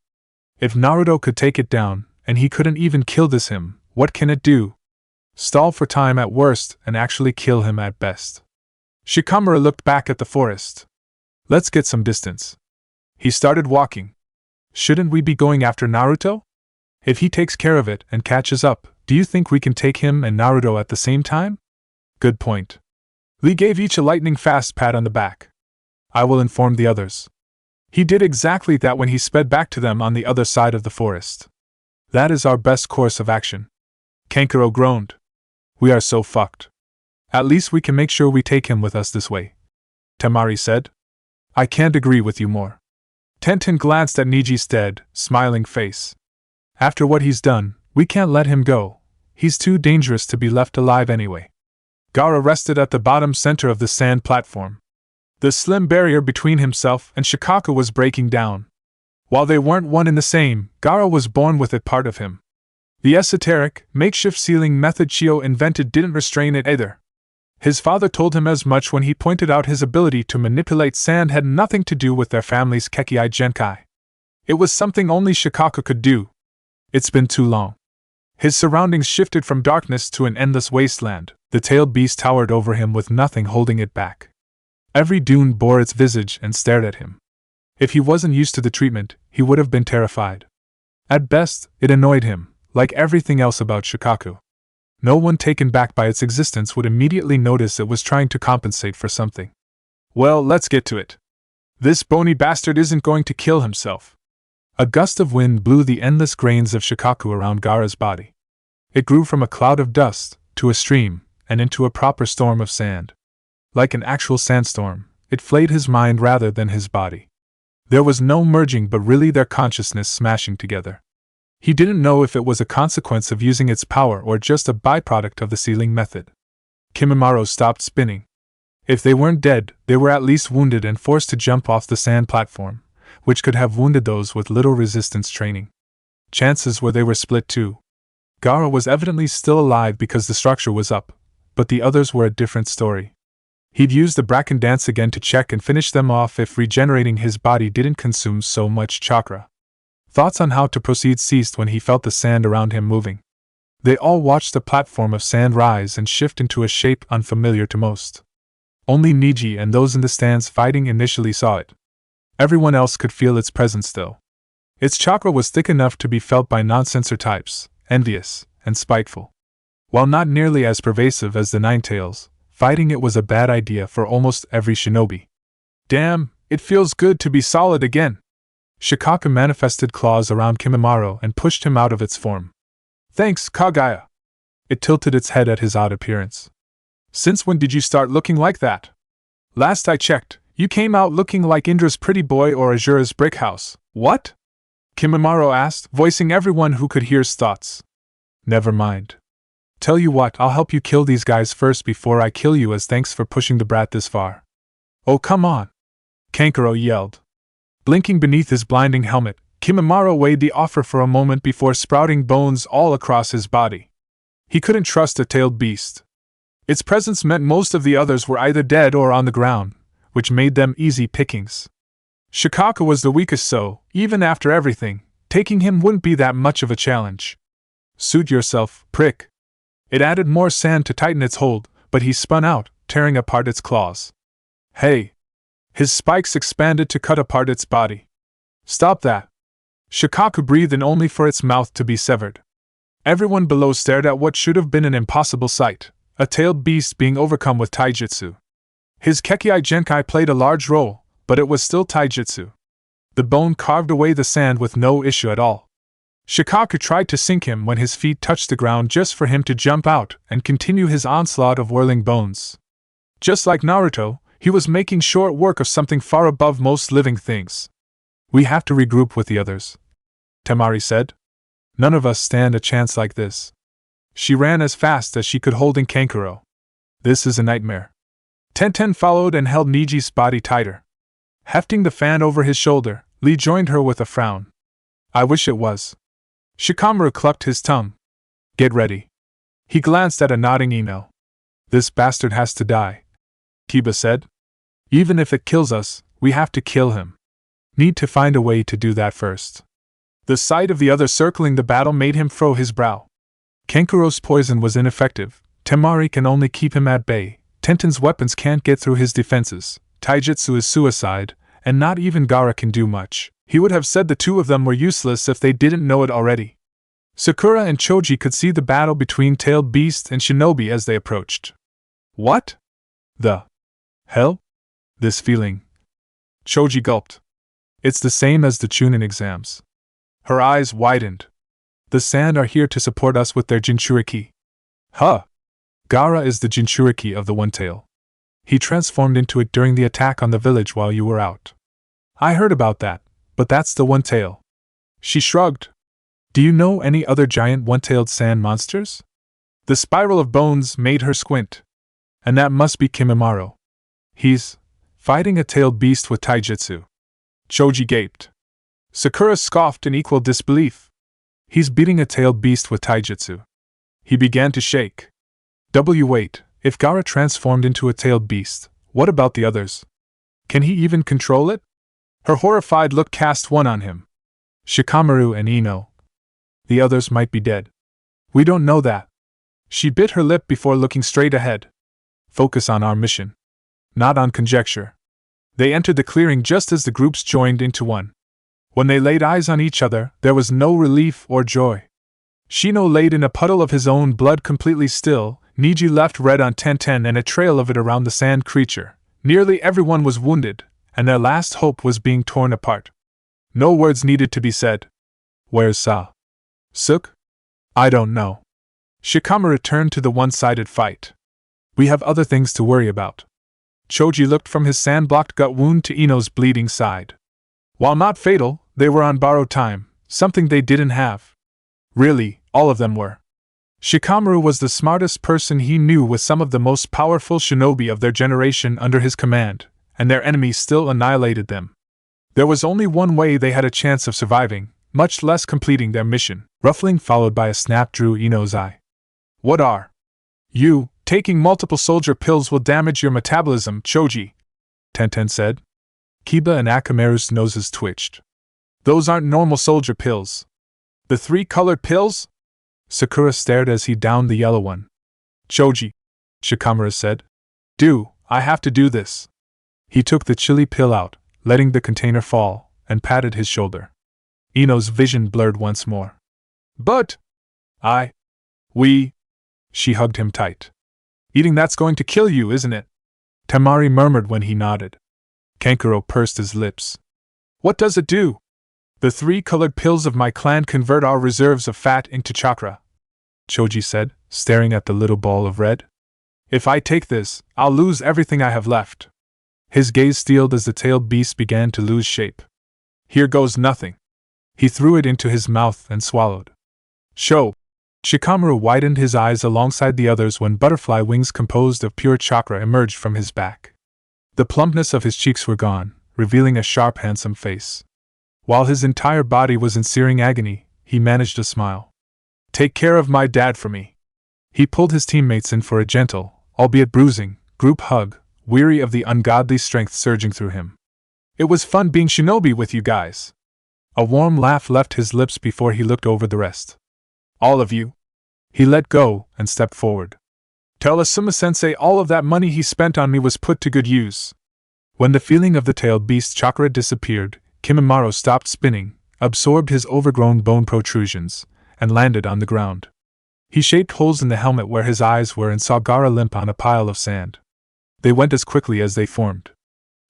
If Naruto could take it down, and he couldn't even kill this him, what can it do? Stall for time at worst and actually kill him at best. Shikamaru looked back at the forest. Let's get some distance. He started walking. Shouldn't we be going after Naruto? If he takes care of it and catches up, do you think we can take him and Naruto at the same time? Good point. Lee gave each a lightning-fast pat on the back. I will inform the others. He did exactly that when he sped back to them on the other side of the forest. That is our best course of action. Kankuro groaned. We are so fucked. At least we can make sure we take him with us this way. Temari said. I can't agree with you more. Tenten glanced at Niji's dead, smiling face. After what he's done, we can't let him go. He's too dangerous to be left alive anyway. Gaara rested at the bottom center of the sand platform. The slim barrier between himself and Shikaku was breaking down. While they weren't one and the same, Gaara was born with it part of him. The esoteric, makeshift sealing method Shio invented didn't restrain it either. His father told him as much when he pointed out his ability to manipulate sand had nothing to do with their family's Kekkai Genkai. It was something only Shikaku could do. It's been too long. His surroundings shifted from darkness to an endless wasteland. The tailed beast towered over him with nothing holding it back. Every dune bore its visage and stared at him. If he wasn't used to the treatment, he would have been terrified. At best, it annoyed him, like everything else about Shikaku. No one taken back by its existence would immediately notice it was trying to compensate for something. Well, let's get to it. This bony bastard isn't going to kill himself. A gust of wind blew the endless grains of Shikaku around Gaara's body. It grew from a cloud of dust, to a stream, and into a proper storm of sand. Like an actual sandstorm, it flayed his mind rather than his body. There was no merging but really their consciousness smashing together. He didn't know if it was a consequence of using its power or just a byproduct of the sealing method. Kimimaro stopped spinning. If they weren't dead, they were at least wounded and forced to jump off the sand platform, which could have wounded those with little resistance training. Chances were they were split too. Gaara was evidently still alive because the structure was up, but the others were a different story. He'd use the Bracken dance again to check and finish them off if regenerating his body didn't consume so much chakra. Thoughts on how to proceed ceased when he felt the sand around him moving. They all watched the platform of sand rise and shift into a shape unfamiliar to most. Only Niji and those in the stands fighting initially saw it. Everyone else could feel its presence though. Its chakra was thick enough to be felt by non-sensor types, envious and spiteful. While not nearly as pervasive as the Nine-Tails, fighting it was a bad idea for almost every shinobi. Damn, it feels good to be solid again. Shikaku manifested claws around Kimimaro and pushed him out of its form. Thanks, Kagaya. It tilted its head at his odd appearance. Since when did you start looking like that? Last I checked, you came out looking like Indra's pretty boy or Azura's brick house. What? Kimimaro asked, voicing everyone who could hear's thoughts. Never mind. Tell you what, I'll help you kill these guys first before I kill you as thanks for pushing the brat this far. Oh, come on! Kankuro yelled. Blinking beneath his blinding helmet, Kimimaro weighed the offer for a moment before sprouting bones all across his body. He couldn't trust a tailed beast. Its presence meant most of the others were either dead or on the ground, which made them easy pickings. Shikaku was the weakest, so, even after everything, taking him wouldn't be that much of a challenge. Suit yourself, prick. It added more sand to tighten its hold, but he spun out, tearing apart its claws. Hey! His spikes expanded to cut apart its body. Stop that! Shikaku breathed in only for its mouth to be severed. Everyone below stared at what should have been an impossible sight, a tailed beast being overcome with taijutsu. His Kekkai Genkai played a large role, but it was still taijutsu. The bone carved away the sand with no issue at all. Shikaku tried to sink him when his feet touched the ground just for him to jump out and continue his onslaught of whirling bones. Just like Naruto, he was making short work of something far above most living things. We have to regroup with the others, Temari said. None of us stand a chance like this. She ran as fast as she could holding Kankuro. This is a nightmare. Tenten followed and held Niji's body tighter. Hefting the fan over his shoulder, Lee joined her with a frown. I wish it was. Shikamaru clucked his tongue. Get ready. He glanced at a nodding Ino. This bastard has to die, Kiba said. Even if it kills us, we have to kill him. Need to find a way to do that first. The sight of the other circling the battle made him furrow his brow. Kenkuro's poison was ineffective. Temari can only keep him at bay. Tenten's weapons can't get through his defenses. Taijutsu is suicide, and not even Gaara can do much. He would have said the two of them were useless if they didn't know it already. Sakura and Choji could see the battle between tailed beast and shinobi as they approached. What the hell? This feeling. Choji gulped. It's the same as the Chunin exams. Her eyes widened. The Sand are here to support us with their Jinchuriki. Huh. Gaara is the Jinchuriki of the One Tail. He transformed into it during the attack on the village while you were out. I heard about that, but that's the One Tail. She shrugged. Do you know any other giant one-tailed sand monsters? The spiral of bones made her squint. And that must be Kimimaro. He's fighting a tailed beast with taijutsu. Choji gaped. Sakura scoffed in equal disbelief. He's beating a tailed beast with taijutsu. He began to shake. Wait, if Gaara transformed into a tailed beast, what about the others? Can he even control it? Her horrified look cast one on him. Shikamaru and Ino. The others might be dead. We don't know that. She bit her lip before looking straight ahead. Focus on our mission. Not on conjecture. They entered the clearing just as the groups joined into one. When they laid eyes on each other, there was no relief or joy. Shino laid in a puddle of his own blood completely still, Niji left red on Tenten and a trail of it around the sand creature. Nearly everyone was wounded, and their last hope was being torn apart. No words needed to be said. Where's Sa? Suk? I don't know. Shikamaru turned to the one-sided fight. We have other things to worry about. Choji looked from his sand-blocked gut wound to Ino's bleeding side. While not fatal, they were on borrowed time, something they didn't have. Really, all of them were. Shikamaru was the smartest person he knew, with some of the most powerful shinobi of their generation under his command, and their enemies still annihilated them. There was only one way they had a chance of surviving, much less completing their mission. Ruffling followed by a snap drew Ino's eye. What are you? Taking multiple soldier pills will damage your metabolism, Choji, Tenten said. Kiba and Akamaru's noses twitched. Those aren't normal soldier pills. The 3 colored pills? Sakura stared as he downed the yellow one. Choji, Shikamaru said. I have to do this. He took the chili pill out, letting the container fall, and patted his shoulder. Ino's vision blurred once more. But She hugged him tight. Eating that's going to kill you, isn't it? Temari murmured when he nodded. Kankuro pursed his lips. What does it do? The 3 colored pills of my clan convert our reserves of fat into chakra, Choji said, staring at the little ball of red. If I take this, I'll lose everything I have left. His gaze steeled as the tailed beast began to lose shape. Here goes nothing. He threw it into his mouth and swallowed. Show! Shikamaru widened his eyes alongside the others when butterfly wings composed of pure chakra emerged from his back. The plumpness of his cheeks were gone, revealing a sharp, handsome face. While his entire body was in searing agony, he managed a smile. Take care of my dad for me. He pulled his teammates in for a gentle, albeit bruising, group hug, weary of the ungodly strength surging through him. It was fun being shinobi with you guys. A warm laugh left his lips before he looked over the rest. All of you. He let go and stepped forward. Tell Asuma-sensei all of that money he spent on me was put to good use. When the feeling of the tailed beast chakra disappeared, Kimimaro stopped spinning, absorbed his overgrown bone protrusions, and landed on the ground. He shaped holes in the helmet where his eyes were and saw Gaara limp on a pile of sand. They went as quickly as they formed.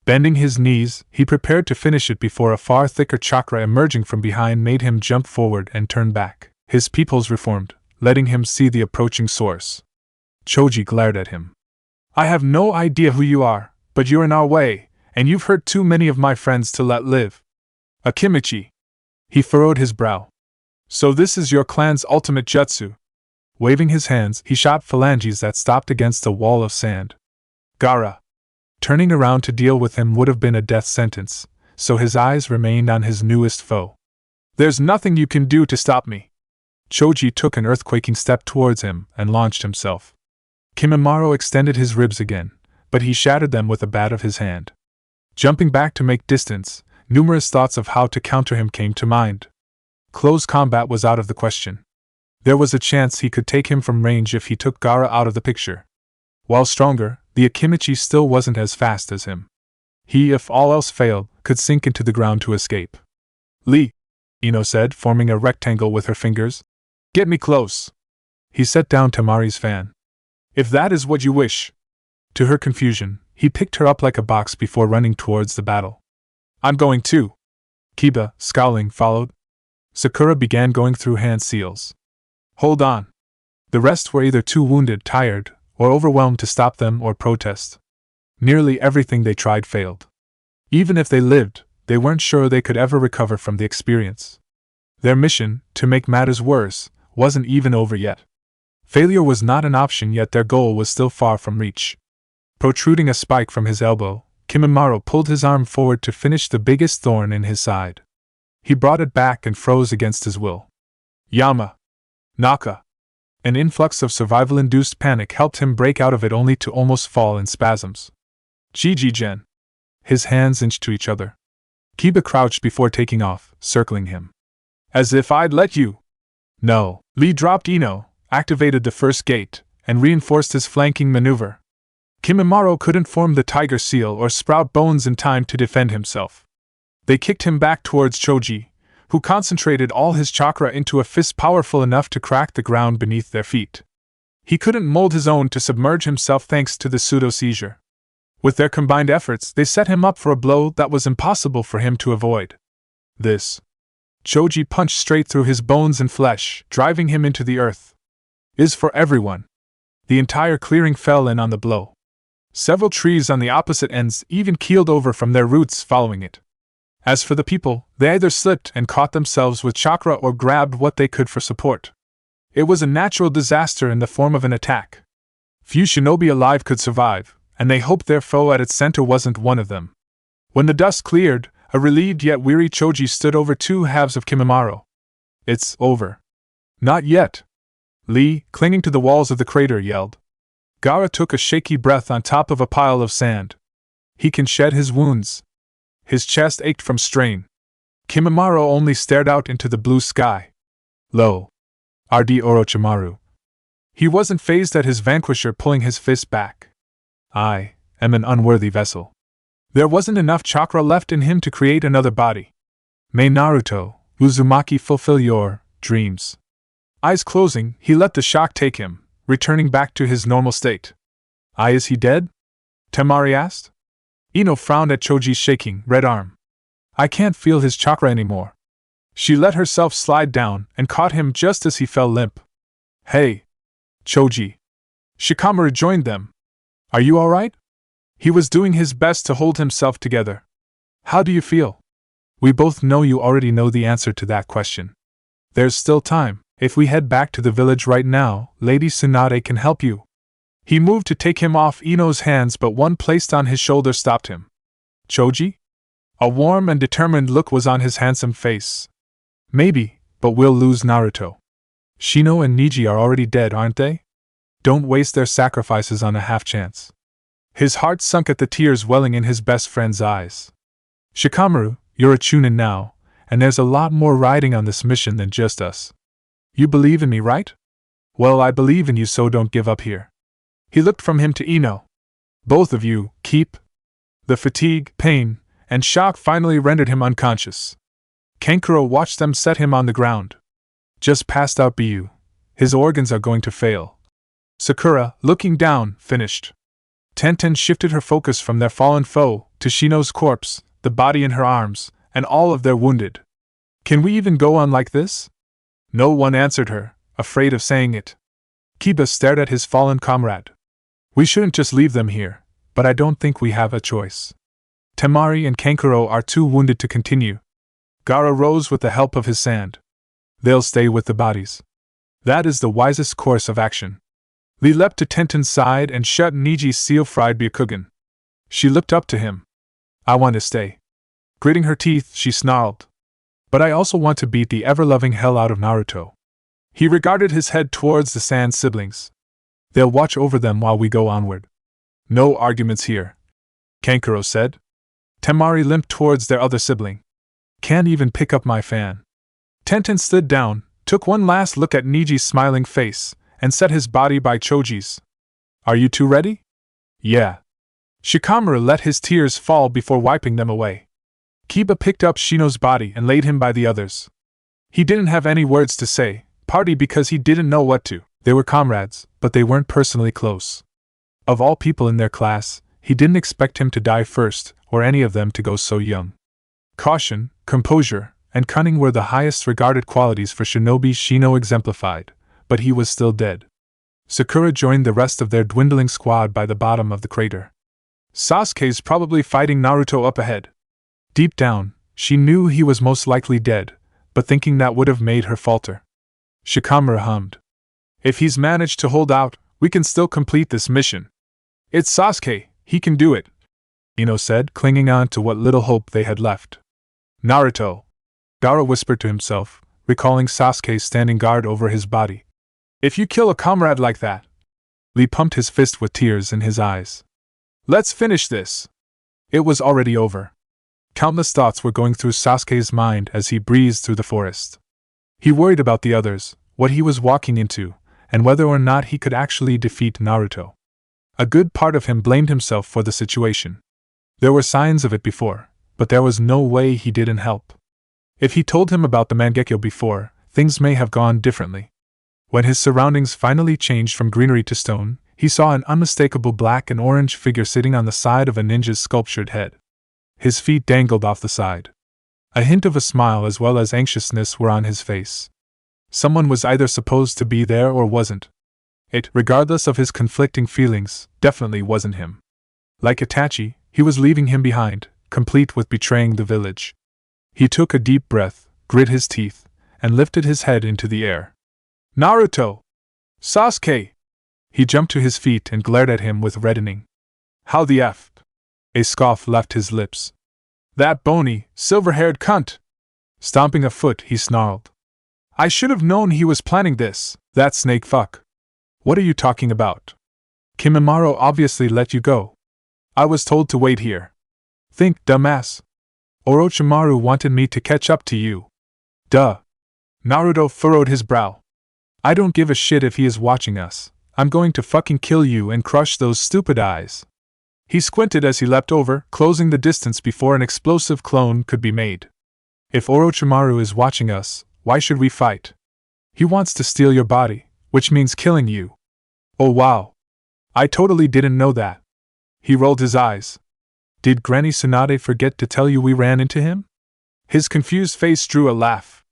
Bending his knees, he prepared to finish it before a far thicker chakra emerging from behind made him jump forward and turn back. His pupils reformed, letting him see the approaching source. Choji glared at him. I have no idea who you are, but you're in our way, and you've hurt too many of my friends to let live. Akimichi. He furrowed his brow. So this is your clan's ultimate jutsu. Waving his hands, he shot phalanges that stopped against a wall of sand. Gaara. Turning around to deal with him would have been a death sentence, so his eyes remained on his newest foe. "There's nothing you can do to stop me." Choji took an earthquaking step towards him and launched himself. Kimimaro extended his ribs again, but he shattered them with a bat of his hand. Jumping back to make distance, numerous thoughts of how to counter him came to mind. Close combat was out of the question. There was a chance he could take him from range if he took Gaara out of the picture. While stronger, the Akimichi still wasn't as fast as him. He, if all else failed, could sink into the ground to escape. "Lee," Ino said, forming a rectangle with her fingers. "Get me close." He set down Temari's fan. "If that is what you wish." To her confusion, he picked her up like a box before running towards the battle. "I'm going too." Kiba, scowling, followed. Sakura began going through hand seals. "Hold on." The rest were either too wounded, tired, or overwhelmed to stop them or protest. Nearly everything they tried failed. Even if they lived, they weren't sure they could ever recover from the experience. Their mission, to make matters worse, wasn't even over yet. Failure was not an option, yet their goal was still far from reach. Protruding a spike from his elbow, Kimimaro pulled his arm forward to finish the biggest thorn in his side. He brought it back and froze against his will. "Yama! Naka!" An influx of survival-induced panic helped him break out of it, only to almost fall in spasms. "Jiji-gen!" His hands inched to each other. Kiba crouched before taking off, circling him. "As if I'd let you!" "No." Lee dropped Ino, activated the first gate, and reinforced his flanking maneuver. Kimimaro couldn't form the tiger seal or sprout bones in time to defend himself. They kicked him back towards Choji, who concentrated all his chakra into a fist powerful enough to crack the ground beneath their feet. He couldn't mold his own to submerge himself thanks to the pseudo-seizure. With their combined efforts, they set him up for a blow that was impossible for him to avoid. "This." Choji punched straight through his bones and flesh, driving him into the earth. "Is for everyone." The entire clearing fell in on the blow. Several trees on the opposite ends even keeled over from their roots following it. As for the people, they either slipped and caught themselves with chakra or grabbed what they could for support. It was a natural disaster in the form of an attack. Few shinobi alive could survive, and they hoped their foe at its center wasn't one of them. When the dust cleared, a relieved yet weary Choji stood over two halves of Kimimaro. "It's over." "Not yet." Lee, clinging to the walls of the crater, yelled. Gaara took a shaky breath on top of a pile of sand. "He can shed his wounds." His chest ached from strain. Kimimaro only stared out into the blue sky. "Lo. RD Orochimaru." He wasn't fazed at his vanquisher pulling his fist back. "I am an unworthy vessel." There wasn't enough chakra left in him to create another body. "May Naruto Uzumaki fulfill your dreams." Eyes closing, he let the shock take him, returning back to his normal state. Is he dead?" Temari asked. Ino frowned at Choji's shaking, red arm. "I can't feel his chakra anymore." She let herself slide down and caught him just as he fell limp. "Hey! Choji!" Shikamaru joined them. "Are you alright?" He was doing his best to hold himself together. "How do you feel?" "We both know you already know the answer to that question. There's still time. If we head back to the village right now, Lady Tsunade can help you." He moved to take him off Ino's hands, but one placed on his shoulder stopped him. "Choji?" A warm and determined look was on his handsome face. "Maybe, but we'll lose Naruto. Shino and Niji are already dead, aren't they? Don't waste their sacrifices on a half-chance." His heart sunk at the tears welling in his best friend's eyes. "Shikamaru, you're a Chunin now, and there's a lot more riding on this mission than just us. You believe in me, right? Well, I believe in you, so don't give up here." He looked from him to Ino. "Both of you, keep." The fatigue, pain, and shock finally rendered him unconscious. Kankuro watched them set him on the ground. "Just passed out, Bu. His organs are going to fail." Sakura, looking down, finished. Tenten shifted her focus from their fallen foe to Shino's corpse, the body in her arms, and all of their wounded. "Can we even go on like this?" No one answered her, afraid of saying it. Kiba stared at his fallen comrade. "We shouldn't just leave them here, but I don't think we have a choice. Temari and Kankuro are too wounded to continue." Gaara rose with the help of his sand. "They'll stay with the bodies. That is the wisest course of action." Lee leapt to Tenten's side and shut Niji's seal-fried Byakugan. She looked up to him. I want to stay. Gritting her teeth, she snarled. But I also want to beat the ever-loving hell out of Naruto. He regarded his head towards the Sand siblings. They'll watch over them while we go onward. No arguments here, Kankuro said. Temari limped towards their other sibling. Can't even pick up my fan. Tenten slid down, took one last look at Niji's smiling face, and set his body by Choji's. Are you two ready? Yeah. Shikamaru let his tears fall before wiping them away. Kiba picked up Shino's body and laid him by the others. He didn't have any words to say, partly because he didn't know what to. They were comrades, but they weren't personally close. Of all people in their class, he didn't expect him to die first, or any of them to go so young. Caution, composure, and cunning were the highest regarded qualities for shinobi Shino exemplified, but he was still dead. Sakura joined the rest of their dwindling squad by the bottom of the crater. Sasuke's probably fighting Naruto up ahead. Deep down, she knew he was most likely dead, but thinking that would have made her falter. Shikamaru hummed. If he's managed to hold out, we can still complete this mission. It's Sasuke, he can do it, Ino said, clinging on to what little hope they had left. Naruto, Gaara whispered to himself, recalling Sasuke standing guard over his body. If you kill a comrade like that. Lee pumped his fist with tears in his eyes. Let's finish this. It was already over. Countless thoughts were going through Sasuke's mind as he breezed through the forest. He worried about the others, what he was walking into, and whether or not he could actually defeat Naruto. A good part of him blamed himself for the situation. There were signs of it before, but there was no way he didn't help. If he told him about the Mangekyo before, things may have gone differently. When his surroundings finally changed from greenery to stone, he saw an unmistakable black and orange figure sitting on the side of a ninja's sculptured head. His feet dangled off the side. A hint of a smile as well as anxiousness were on his face. Someone was either supposed to be there or wasn't. It, regardless of his conflicting feelings, definitely wasn't him. Like Itachi, he was leaving him behind, complete with betraying the village. He took a deep breath, grit his teeth, and lifted his head into the air. Naruto! Sasuke! He jumped to his feet and glared at him with reddening. How the F? A scoff left his lips. That bony, silver-haired cunt! Stomping a foot, he snarled. I should have known he was planning this, that snake fuck. What are you talking about? Kimimaro obviously let you go. I was told to wait here. Think, dumbass. Orochimaru wanted me to catch up to you. Duh. Naruto furrowed his brow. I don't give a shit if he is watching us. I'm going to fucking kill you and crush those stupid eyes. He squinted as he leapt over, closing the distance before an explosive clone could be made. If Orochimaru is watching us, why should we fight? He wants to steal your body, which means killing you. Oh wow. I totally didn't know that. He rolled his eyes. Did Granny Tsunade forget to tell you we ran into him? His confused face drew a laugh.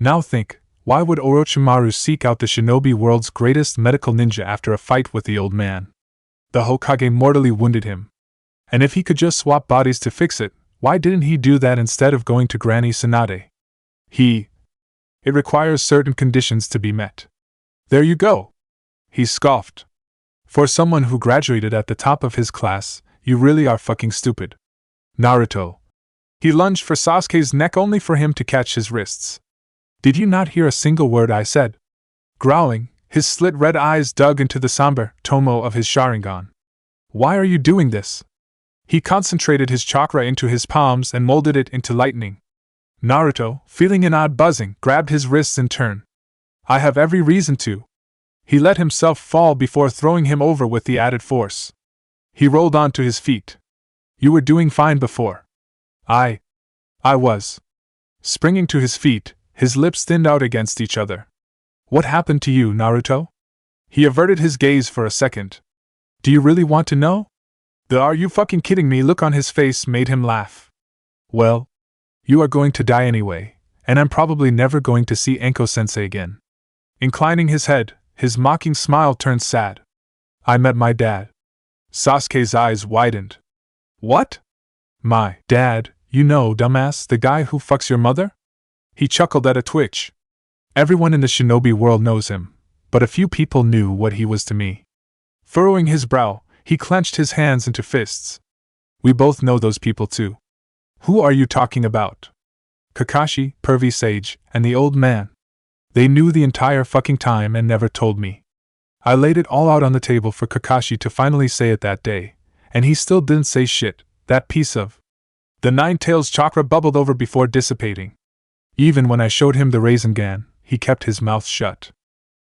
Now think, why would Orochimaru seek out the shinobi world's greatest medical ninja after a fight with the old man? The Hokage mortally wounded him. And if he could just swap bodies to fix it, why didn't he do that instead of going to Granny Tsunade? It requires certain conditions to be met. There you go. He scoffed. For someone who graduated at the top of his class, you really are fucking stupid. Naruto. He lunged for Sasuke's neck only for him to catch his wrists. Did you not hear a single word I said? Growling, his slit red eyes dug into the somber tomo of his Sharingan. Why are you doing this? He concentrated his chakra into his palms and molded it into lightning. Naruto, feeling an odd buzzing, grabbed his wrists in turn. I have every reason to. He let himself fall before throwing him over with the added force. He rolled onto his feet. You were doing fine before. I was. Springing to his feet, his lips thinned out against each other. What happened to you, Naruto? He averted his gaze for a second. Do you really want to know? The "are you fucking kidding me" look on his face made him laugh. Well, you are going to die anyway, and I'm probably never going to see Enko-sensei again. Inclining his head, his mocking smile turned sad. I met my dad. Sasuke's eyes widened. What? My dad, you know, dumbass, the guy who fucks your mother? He chuckled at a twitch. Everyone in the shinobi world knows him, but a few people knew what he was to me. Furrowing his brow, he clenched his hands into fists. We both know those people too. Who are you talking about? Kakashi, pervy sage, and the old man. They knew the entire fucking time and never told me. I laid it all out on the table for Kakashi to finally say it that day, and he still didn't say shit, that piece of. The Nine-Tails chakra bubbled over before dissipating. Even when I showed him the Rasengan, he kept his mouth shut.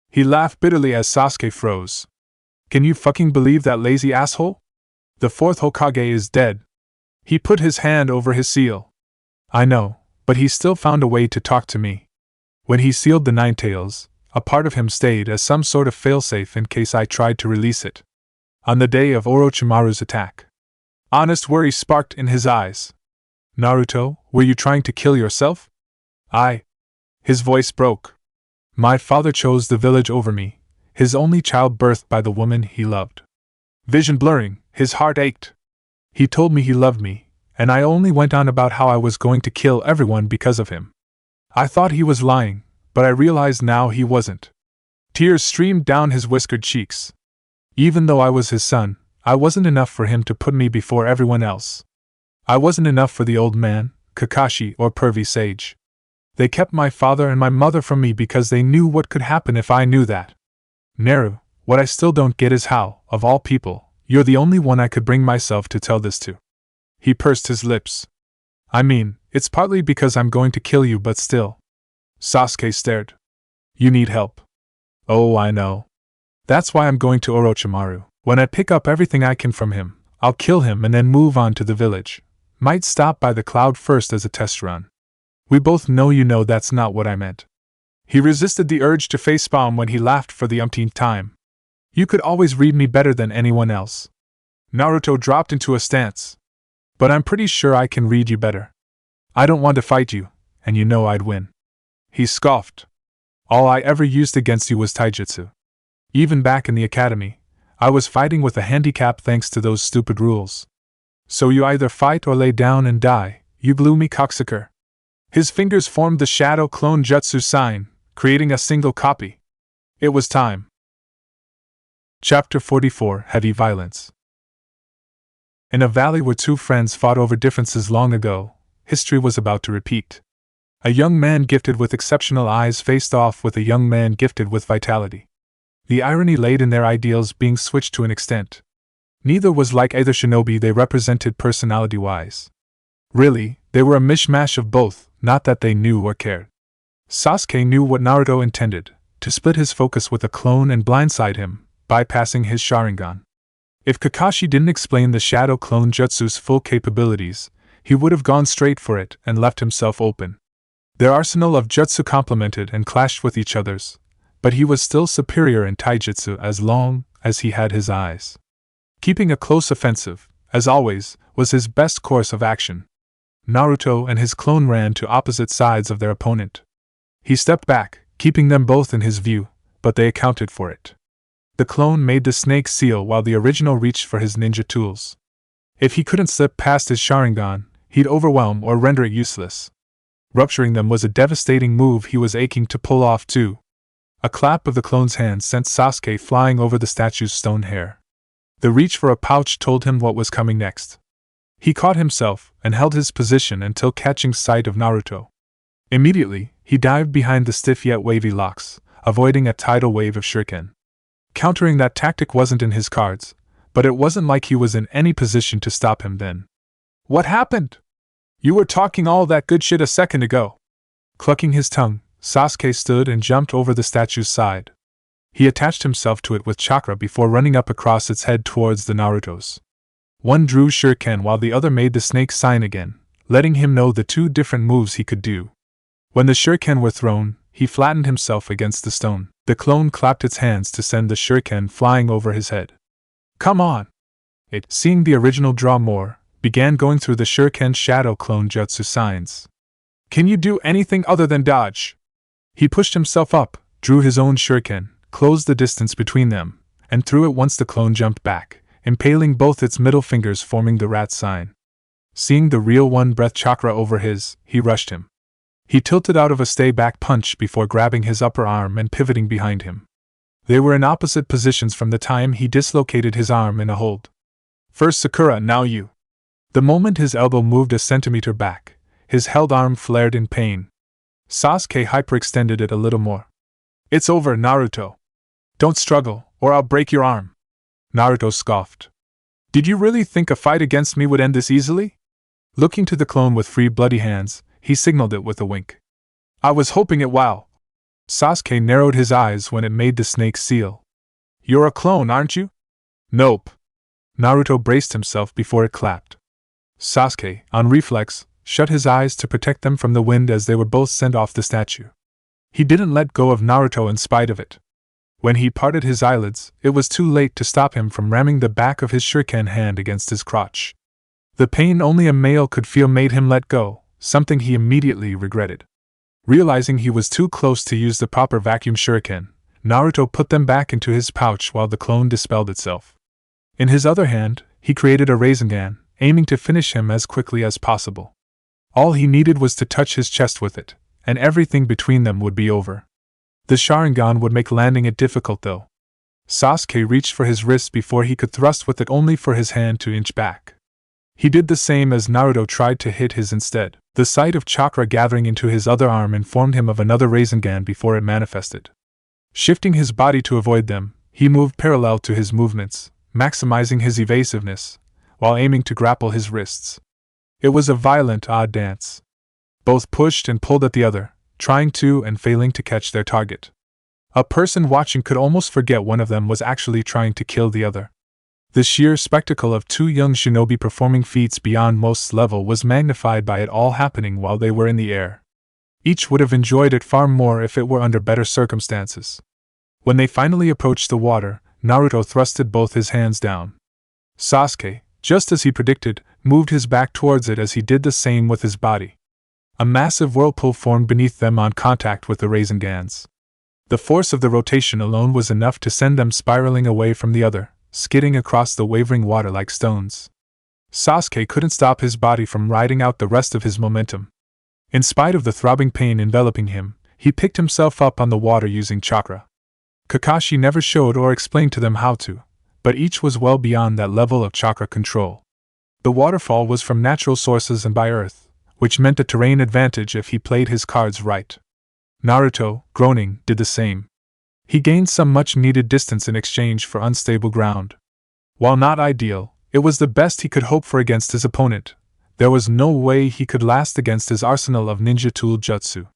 He laughed bitterly as Sasuke froze. Can you fucking believe that lazy asshole? The fourth Hokage is dead. He put his hand over his seal. I know, but he still found a way to talk to me. When he sealed the Nine-Tails, a part of him stayed as some sort of failsafe in case I tried to release it. On the day of Orochimaru's attack, honest worry sparked in his eyes. Naruto, were you trying to kill yourself? His voice broke. My father chose the village over me, his only child birthed by the woman he loved. Vision blurring, his heart ached. He told me he loved me, and I only went on about how I was going to kill everyone because of him. I thought he was lying, but I realized now he wasn't. Tears streamed down his whiskered cheeks. Even though I was his son, I wasn't enough for him to put me before everyone else. I wasn't enough for the old man, Kakashi, or pervy sage. They kept my father and my mother from me because they knew what could happen if I knew that. Naru, what I still don't get is how, of all people, you're the only one I could bring myself to tell this to. He pursed his lips. I mean, it's partly because I'm going to kill you, but still. Sasuke stared. You need help. Oh, I know. That's why I'm going to Orochimaru. When I pick up everything I can from him, I'll kill him and then move on to the village. Might stop by the cloud first as a test run. We both know you know that's not what I meant. He resisted the urge to facepalm when he laughed for the umpteenth time. You could always read me better than anyone else. Naruto dropped into a stance. But I'm pretty sure I can read you better. I don't want to fight you, and you know I'd win. He scoffed. All I ever used against you was taijutsu. Even back in the academy, I was fighting with a handicap thanks to those stupid rules. So you either fight or lay down and die, you gloomy cocksucker. His fingers formed the shadow clone jutsu sign, creating a single copy. It was time. Chapter 44 Heavy Violence. In a valley where two friends fought over differences long ago, history was about to repeat. A young man gifted with exceptional eyes faced off with a young man gifted with vitality. The irony laid in their ideals being switched to an extent. Neither was like either shinobi they represented personality-wise. Really, they were a mishmash of both, not that they knew or cared. Sasuke knew what Naruto intended, to split his focus with a clone and blindside him, bypassing his Sharingan. If Kakashi didn't explain the Shadow Clone Jutsu's full capabilities, he would have gone straight for it and left himself open. Their arsenal of jutsu complemented and clashed with each other's, but he was still superior in taijutsu as long as he had his eyes. Keeping a close offensive, as always, was his best course of action. Naruto and his clone ran to opposite sides of their opponent. He stepped back, keeping them both in his view, but they accounted for it. The clone made the snake seal while the original reached for his ninja tools. If he couldn't slip past his Sharingan, he'd overwhelm or render it useless. Rupturing them was a devastating move he was aching to pull off too. A clap of the clone's hand sent Sasuke flying over the statue's stone hair. The reach for a pouch told him what was coming next. He caught himself and held his position until catching sight of Naruto. Immediately, he dived behind the stiff yet wavy locks, avoiding a tidal wave of shuriken. Countering that tactic wasn't in his cards, but it wasn't like he was in any position to stop him then. What happened? You were talking all that good shit a second ago. Clucking his tongue, Sasuke stood and jumped over the statue's side. He attached himself to it with chakra before running up across its head towards the Naruto's. One drew shuriken while the other made the snake sign again, letting him know the two different moves he could do. When the shuriken were thrown, he flattened himself against the stone. The clone clapped its hands to send the shuriken flying over his head. Come on! It, seeing the original draw more, began going through the shuriken shadow clone jutsu signs. Can you do anything other than dodge? He pushed himself up, drew his own shuriken, closed the distance between them, and threw it once the clone jumped back, impaling both its middle fingers forming the rat sign. Seeing the real one-breath chakra over his, he rushed him. He tilted out of a stay-back punch before grabbing his upper arm and pivoting behind him. They were in opposite positions from the time he dislocated his arm in a hold. First Sakura, now you. The moment his elbow moved a centimeter back, his held arm flared in pain. Sasuke hyperextended it a little more. "It's over, Naruto. Don't struggle, or I'll break your arm." Naruto scoffed. "Did you really think a fight against me would end this easily?" Looking to the clone with free bloody hands, he signaled it with a wink. "I was hoping it would." Sasuke narrowed his eyes when it made the snake seal. "You're a clone, aren't you?" "Nope." Naruto braced himself before it clapped. Sasuke, on reflex, shut his eyes to protect them from the wind as they were both sent off the statue. He didn't let go of Naruto in spite of it. When he parted his eyelids, it was too late to stop him from ramming the back of his shuriken hand against his crotch. The pain only a male could feel made him let go, something he immediately regretted. Realizing he was too close to use the proper vacuum shuriken, Naruto put them back into his pouch while the clone dispelled itself. In his other hand, he created a Rasengan, aiming to finish him as quickly as possible. All he needed was to touch his chest with it, and everything between them would be over. The Sharingan would make landing it difficult though. Sasuke reached for his wrist before he could thrust with it, only for his hand to inch back. He did the same as Naruto tried to hit his instead. The sight of chakra gathering into his other arm informed him of another Rasengan before it manifested. Shifting his body to avoid them, he moved parallel to his movements, maximizing his evasiveness, while aiming to grapple his wrists. It was a violent, odd dance. Both pushed and pulled at the other, trying to and failing to catch their target. A person watching could almost forget one of them was actually trying to kill the other. The sheer spectacle of two young shinobi performing feats beyond most level was magnified by it all happening while they were in the air. Each would have enjoyed it far more if it were under better circumstances. When they finally approached the water, Naruto thrusted both his hands down. Sasuke, just as he predicted, moved his back towards it as he did the same with his body. A massive whirlpool formed beneath them on contact with the Rasengans. The force of the rotation alone was enough to send them spiraling away from the other, skidding across the wavering water like stones. Sasuke couldn't stop his body from riding out the rest of his momentum. In spite of the throbbing pain enveloping him, he picked himself up on the water using chakra. Kakashi never showed or explained to them how to, but each was well beyond that level of chakra control. The waterfall was from natural sources and by earth, which meant a terrain advantage if he played his cards right. Naruto, groaning, did the same. He gained some much-needed distance in exchange for unstable ground. While not ideal, it was the best he could hope for against his opponent. There was no way he could last against his arsenal of ninja tool jutsu.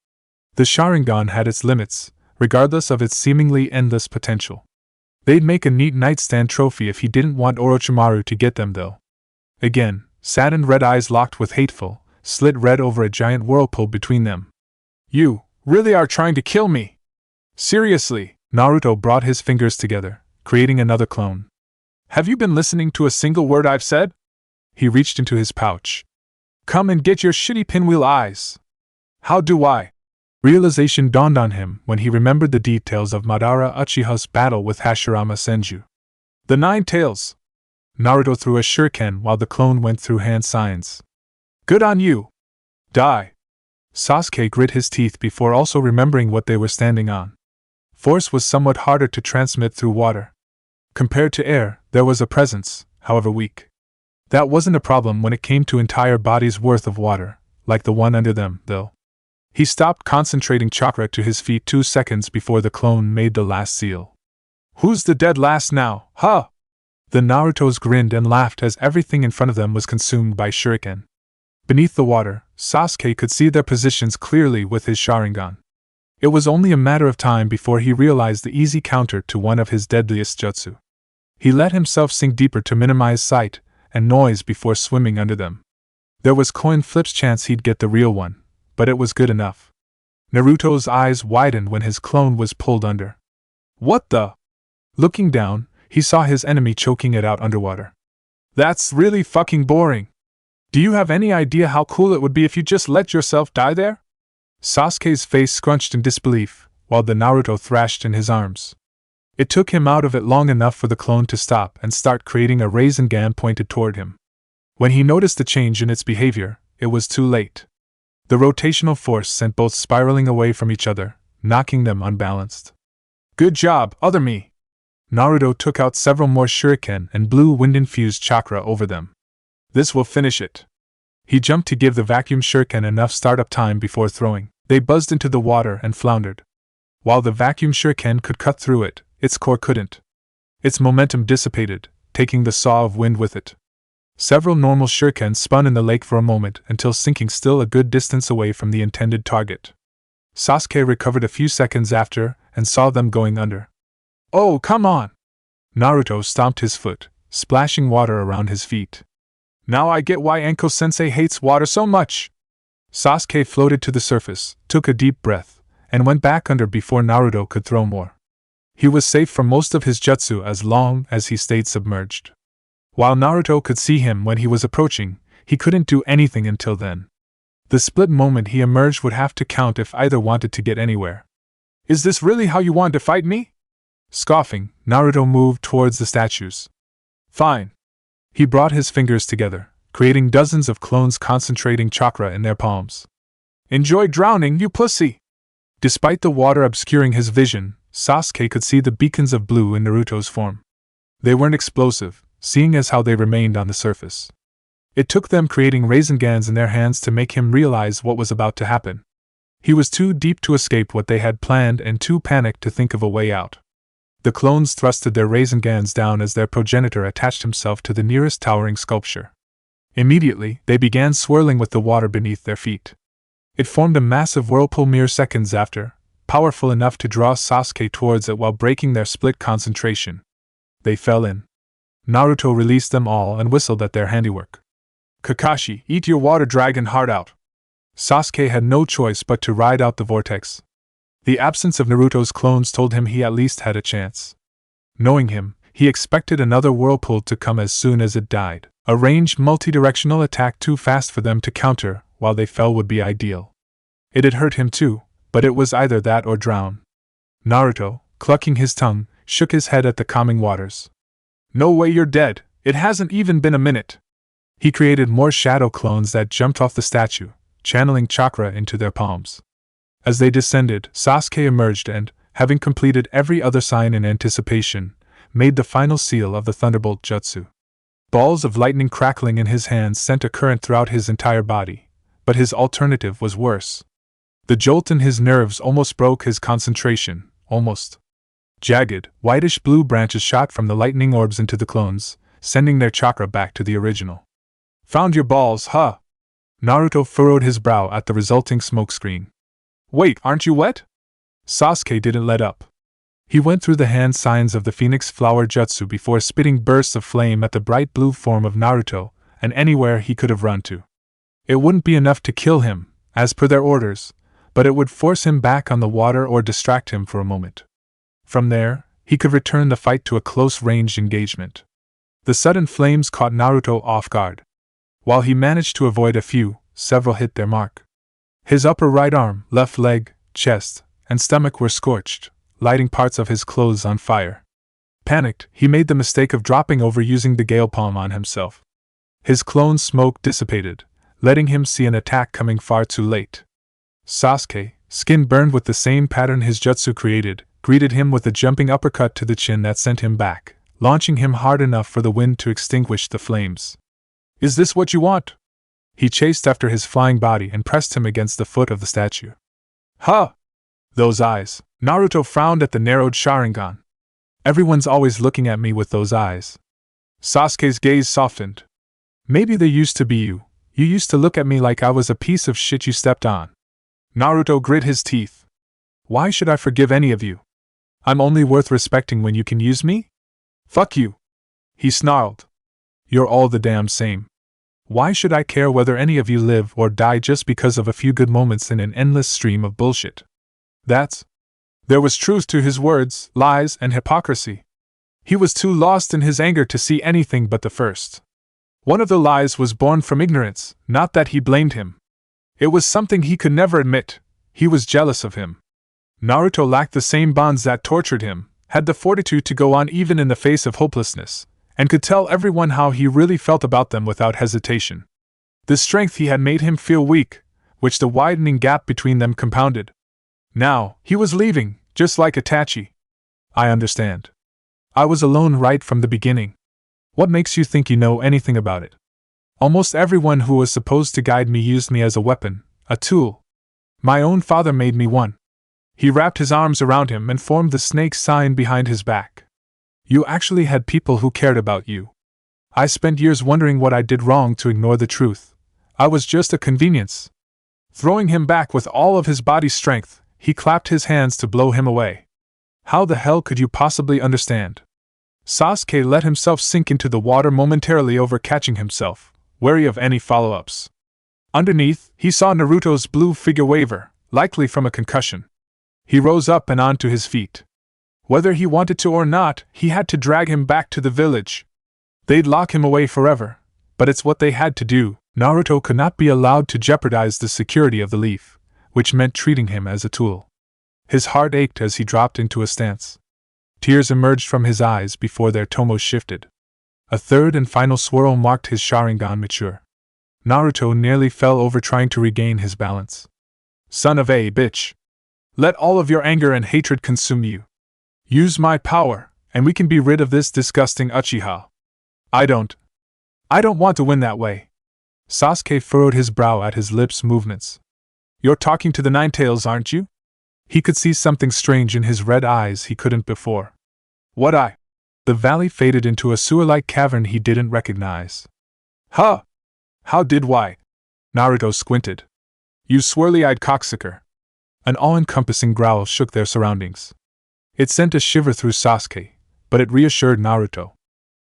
The Sharingan had its limits, regardless of its seemingly endless potential. They'd make a neat nightstand trophy if he didn't want Orochimaru to get them though. Again, saddened red eyes locked with hateful, slid red over a giant whirlpool between them. "You really are trying to kill me? Seriously?" Naruto brought his fingers together, creating another clone. "Have you been listening to a single word I've said?" He reached into his pouch. "Come and get your shitty pinwheel eyes." "How do I?" Realization dawned on him when he remembered the details of Madara Uchiha's battle with Hashirama Senju. "The Nine Tails!" Naruto threw a shuriken while the clone went through hand signs. "Good on you! Die!" Sasuke grit his teeth before also remembering what they were standing on. Force was somewhat harder to transmit through water. Compared to air, there was a presence, however weak. That wasn't a problem when it came to entire bodies' worth of water, like the one under them, though. He stopped concentrating chakra to his feet 2 seconds before the clone made the last seal. "Who's the dead last now, huh?" The Narutos grinned and laughed as everything in front of them was consumed by shuriken. Beneath the water, Sasuke could see their positions clearly with his Sharingan. It was only a matter of time before he realized the easy counter to one of his deadliest jutsu. He let himself sink deeper to minimize sight and noise before swimming under them. There was coin flip's chance he'd get the real one, but it was good enough. Naruto's eyes widened when his clone was pulled under. "What the?" Looking down, he saw his enemy choking it out underwater. "That's really fucking boring. Do you have any idea how cool it would be if you just let yourself die there?" Sasuke's face scrunched in disbelief, while the Naruto thrashed in his arms. It took him out of it long enough for the clone to stop and start creating a Rasengan pointed toward him. When he noticed the change in its behavior, it was too late. The rotational force sent both spiraling away from each other, knocking them unbalanced. "Good job, other me!" Naruto took out several more shuriken and blue wind-infused chakra over them. This will finish it. He jumped to give the vacuum shuriken enough startup time before throwing. They buzzed into the water and floundered. While the vacuum shuriken could cut through it, its core couldn't. Its momentum dissipated, taking the saw of wind with it. Several normal shurikens spun in the lake for a moment until sinking still a good distance away from the intended target. Sasuke recovered a few seconds after and saw them going under. Oh, come on! Naruto stomped his foot, splashing water around his feet. Now I get why Anko-sensei hates water so much! Sasuke floated to the surface, took a deep breath, and went back under before Naruto could throw more. He was safe from most of his jutsu as long as he stayed submerged. While Naruto could see him when he was approaching, he couldn't do anything until then. The split moment he emerged would have to count if either wanted to get anywhere. Is this really how you want to fight me? Scoffing, Naruto moved towards the statues. Fine. He brought his fingers together, creating dozens of clones concentrating chakra in their palms. Enjoy drowning, you pussy! Despite the water obscuring his vision, Sasuke could see the beacons of blue in Naruto's form. They weren't explosive, seeing as how they remained on the surface. It took them creating Raisengans in their hands to make him realize what was about to happen. He was too deep to escape what they had planned and too panicked to think of a way out. The clones thrusted their Raisengans down as their progenitor attached himself to the nearest towering sculpture. Immediately, they began swirling with the water beneath their feet. It formed a massive whirlpool mere seconds after, powerful enough to draw Sasuke towards it while breaking their split concentration. They fell in. Naruto released them all and whistled at their handiwork. Kakashi, eat your water dragon heart out! Sasuke had no choice but to ride out the vortex. The absence of Naruto's clones told him he at least had a chance. Knowing him, he expected another whirlpool to come as soon as it died. A ranged multi-directional attack too fast for them to counter while they fell would be ideal. It had hurt him too, but it was either that or drown. Naruto, clucking his tongue, shook his head at the calming waters. No way you're dead, it hasn't even been a minute. He created more shadow clones that jumped off the statue, channeling chakra into their palms. As they descended, Sasuke emerged and, having completed every other sign in anticipation, made the final seal of the Thunderbolt Jutsu. Balls of lightning crackling in his hands sent a current throughout his entire body, but his alternative was worse. The jolt in his nerves almost broke his concentration, almost. Jagged, whitish-blue branches shot from the lightning orbs into the clones, sending their chakra back to the original. Found your balls, huh? Naruto furrowed his brow at the resulting smokescreen. Wait, aren't you wet? Sasuke didn't let up. He went through the hand signs of the Phoenix Flower Jutsu before spitting bursts of flame at the bright blue form of Naruto and anywhere he could have run to. It wouldn't be enough to kill him, as per their orders, but it would force him back on the water or distract him for a moment. From there, he could return the fight to a close-range engagement. The sudden flames caught Naruto off guard. While he managed to avoid a few, several hit their mark. His upper right arm, left leg, chest, and stomach were scorched, lighting parts of his clothes on fire. Panicked, he made the mistake of dropping over using the Gale Palm on himself. His clone's smoke dissipated, letting him see an attack coming far too late. Sasuke, skin burned with the same pattern his jutsu created, greeted him with a jumping uppercut to the chin that sent him back, launching him hard enough for the wind to extinguish the flames. Is this what you want? He chased after his flying body and pressed him against the foot of the statue. Huh! Those eyes. Naruto frowned at the narrowed Sharingan. Everyone's always looking at me with those eyes. Sasuke's gaze softened. Maybe they used to be you. You used to look at me like I was a piece of shit you stepped on. Naruto grit his teeth. Why should I forgive any of you? I'm only worth respecting when you can use me? Fuck you! He snarled. You're all the damn same. Why should I care whether any of you live or die just because of a few good moments in an endless stream of bullshit? There was truth to his words, lies, and hypocrisy. He was too lost in his anger to see anything but the first. One of the lies was born from ignorance, not that he blamed him. It was something he could never admit. He was jealous of him. Naruto lacked the same bonds that tortured him, had the fortitude to go on even in the face of hopelessness, and could tell everyone how he really felt about them without hesitation. The strength he had made him feel weak, which the widening gap between them compounded. Now, he was leaving, just like Itachi. I understand. I was alone right from the beginning. What makes you think you know anything about it? Almost everyone who was supposed to guide me used me as a weapon, a tool. My own father made me one. He wrapped his arms around him and formed the snake sign behind his back. You actually had people who cared about you. I spent years wondering what I did wrong to ignore the truth. I was just a convenience. Throwing him back with all of his body's strength, he clapped his hands to blow him away. How the hell could you possibly understand? Sasuke let himself sink into the water momentarily over catching himself, wary of any follow-ups. Underneath, he saw Naruto's blue figure waver, likely from a concussion. He rose up and onto his feet. Whether he wanted to or not, he had to drag him back to the village. They'd lock him away forever, but it's what they had to do. Naruto could not be allowed to jeopardize the security of the leaf, which meant treating him as a tool. His heart ached as he dropped into a stance. Tears emerged from his eyes before their tomos shifted. A third and final swirl marked his Sharingan mature. Naruto nearly fell over trying to regain his balance. Son of a bitch! Let all of your anger and hatred consume you. Use my power, and we can be rid of this disgusting Uchiha. I don't want to win that way. Sasuke furrowed his brow at his lips' movements. You're talking to the Ninetales, aren't you? He could see something strange in his red eyes he couldn't before. What I? The valley faded into a sewer-like cavern he didn't recognize. Huh? How did why? Naruto squinted. You swirly-eyed cocksucker. An all-encompassing growl shook their surroundings. It sent a shiver through Sasuke, but it reassured Naruto.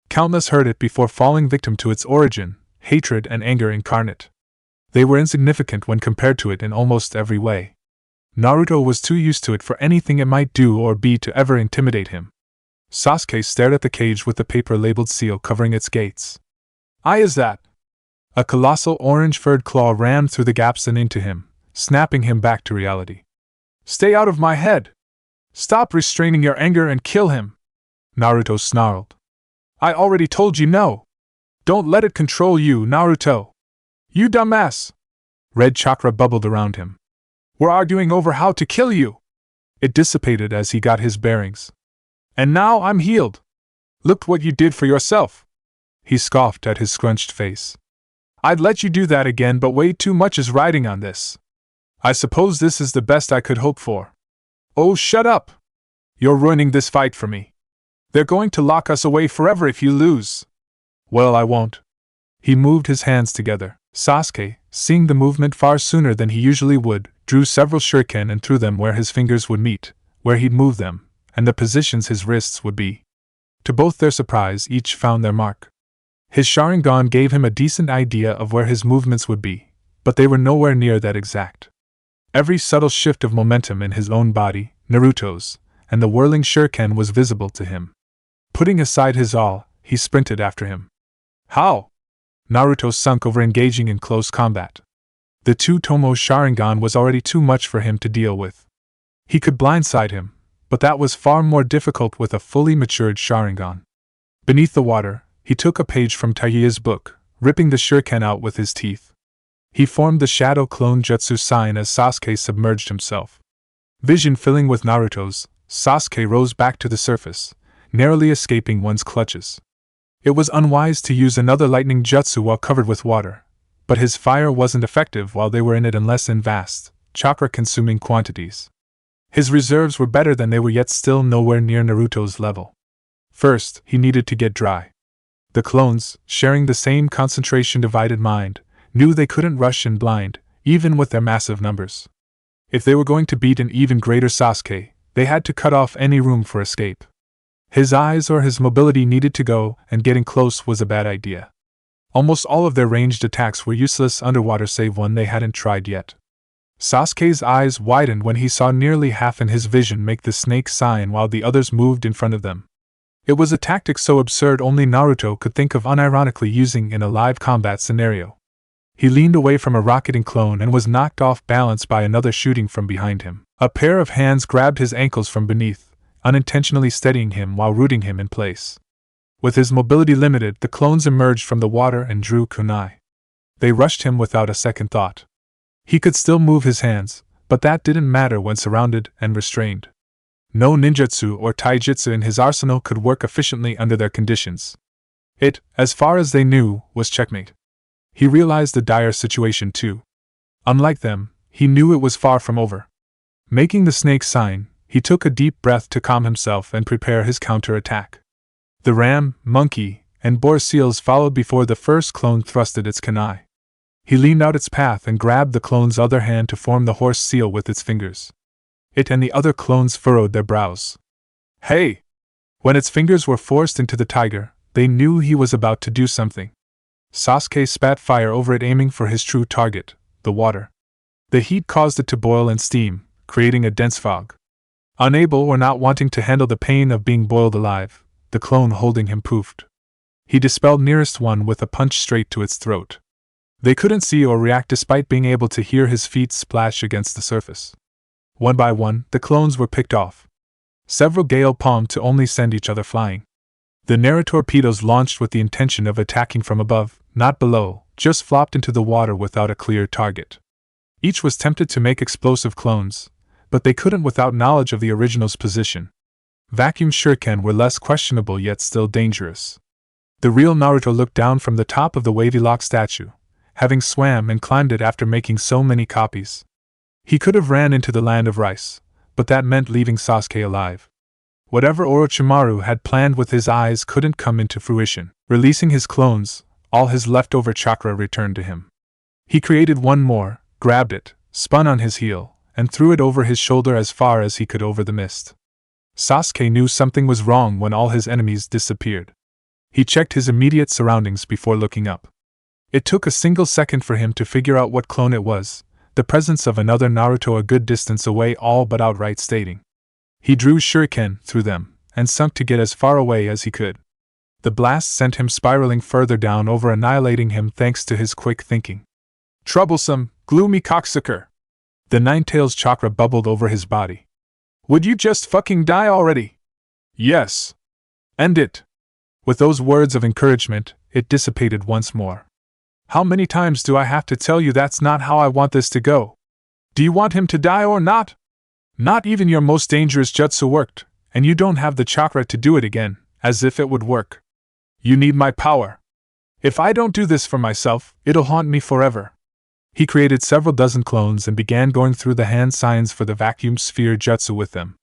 Countless heard it before falling victim to its origin, hatred and anger incarnate. They were insignificant when compared to it in almost every way. Naruto was too used to it for anything it might do or be to ever intimidate him. Sasuke stared at the cage with the paper-labeled seal covering its gates. Is that? A colossal orange-furred claw ran through the gaps and into him, snapping him back to reality. Stay out of my head! Stop restraining your anger and kill him! Naruto snarled. I already told you no! Don't let it control you, Naruto! You dumbass! Red chakra bubbled around him. We're arguing over how to kill you! It dissipated as he got his bearings. And now I'm healed! Look what you did for yourself! He scoffed at his scrunched face. I'd let you do that again, but way too much is riding on this. I suppose this is the best I could hope for. Oh, shut up! You're ruining this fight for me. They're going to lock us away forever if you lose. Well, I won't. He moved his hands together. Sasuke, seeing the movement far sooner than he usually would, drew several shuriken and threw them where his fingers would meet, where he'd move them, and the positions his wrists would be. To both their surprise, each found their mark. His Sharingan gave him a decent idea of where his movements would be, but they were nowhere near that exact. Every subtle shift of momentum in his own body, Naruto's, and the whirling shuriken was visible to him. Putting aside his awe, he sprinted after him. How? Naruto sunk over engaging in close combat. The two-tomo Sharingan was already too much for him to deal with. He could blindside him, but that was far more difficult with a fully matured Sharingan. Beneath the water, he took a page from Taiya's book, ripping the shuriken out with his teeth. He formed the Shadow Clone Jutsu sign as Sasuke submerged himself. Vision filling with Naruto's, Sasuke rose back to the surface, narrowly escaping one's clutches. It was unwise to use another lightning jutsu while covered with water, but his fire wasn't effective while they were in it unless in vast, chakra-consuming quantities. His reserves were better than they were, yet still nowhere near Naruto's level. First, he needed to get dry. The clones, sharing the same concentration-divided mind, knew they couldn't rush in blind, even with their massive numbers. If they were going to beat an even greater Sasuke, they had to cut off any room for escape. His eyes or his mobility needed to go, and getting close was a bad idea. Almost all of their ranged attacks were useless underwater save one they hadn't tried yet. Sasuke's eyes widened when he saw nearly half in his vision make the snake sign while the others moved in front of them. It was a tactic so absurd only Naruto could think of unironically using in a live combat scenario. He leaned away from a rocketing clone and was knocked off balance by another shooting from behind him. A pair of hands grabbed his ankles from beneath, unintentionally steadying him while rooting him in place. With his mobility limited, the clones emerged from the water and drew kunai. They rushed him without a second thought. He could still move his hands, but that didn't matter when surrounded and restrained. No ninjutsu or taijutsu in his arsenal could work efficiently under their conditions. It, as far as they knew, was checkmate. He realized the dire situation too. Unlike them, he knew it was far from over. Making the snake sign, he took a deep breath to calm himself and prepare his counter-attack. The ram, monkey, and boar seals followed before the first clone thrusted its kanai. He leaned out its path and grabbed the clone's other hand to form the horse seal with its fingers. It and the other clones furrowed their brows. Hey! When its fingers were forced into the tiger, they knew he was about to do something. Sasuke spat fire over it, aiming for his true target, the water. The heat caused it to boil and steam, creating a dense fog. Unable or not wanting to handle the pain of being boiled alive, the clone holding him poofed. He dispelled nearest one with a punch straight to its throat. They couldn't see or react despite being able to hear his feet splash against the surface. One by one, the clones were picked off. Several gale palmed to only send each other flying. The Naruto torpedoes launched with the intention of attacking from above, not below, just flopped into the water without a clear target. Each was tempted to make explosive clones, but they couldn't without knowledge of the original's position. Vacuum shuriken were less questionable yet still dangerous. The real Naruto looked down from the top of the wavy lock statue, having swam and climbed it after making so many copies. He could have ran into the land of rice, but that meant leaving Sasuke alive. Whatever Orochimaru had planned with his eyes couldn't come into fruition. Releasing his clones, all his leftover chakra returned to him. He created one more, grabbed it, spun on his heel, and threw it over his shoulder as far as he could over the mist. Sasuke knew something was wrong when all his enemies disappeared. He checked his immediate surroundings before looking up. It took a single second for him to figure out what clone it was, the presence of another Naruto a good distance away all but outright stating. He drew shuriken through them, and sunk to get as far away as he could. The blast sent him spiraling further down, over annihilating him thanks to his quick thinking. Troublesome, gloomy cocksucker! The Nine-Tails chakra bubbled over his body. Would you just fucking die already? Yes. End it. With those words of encouragement, it dissipated once more. How many times do I have to tell you that's not how I want this to go? Do you want him to die or not? Not even your most dangerous jutsu worked, and you don't have the chakra to do it again, as if it would work. You need my power. If I don't do this for myself, it'll haunt me forever. He created several dozen clones and began going through the hand signs for the vacuum sphere jutsu with them.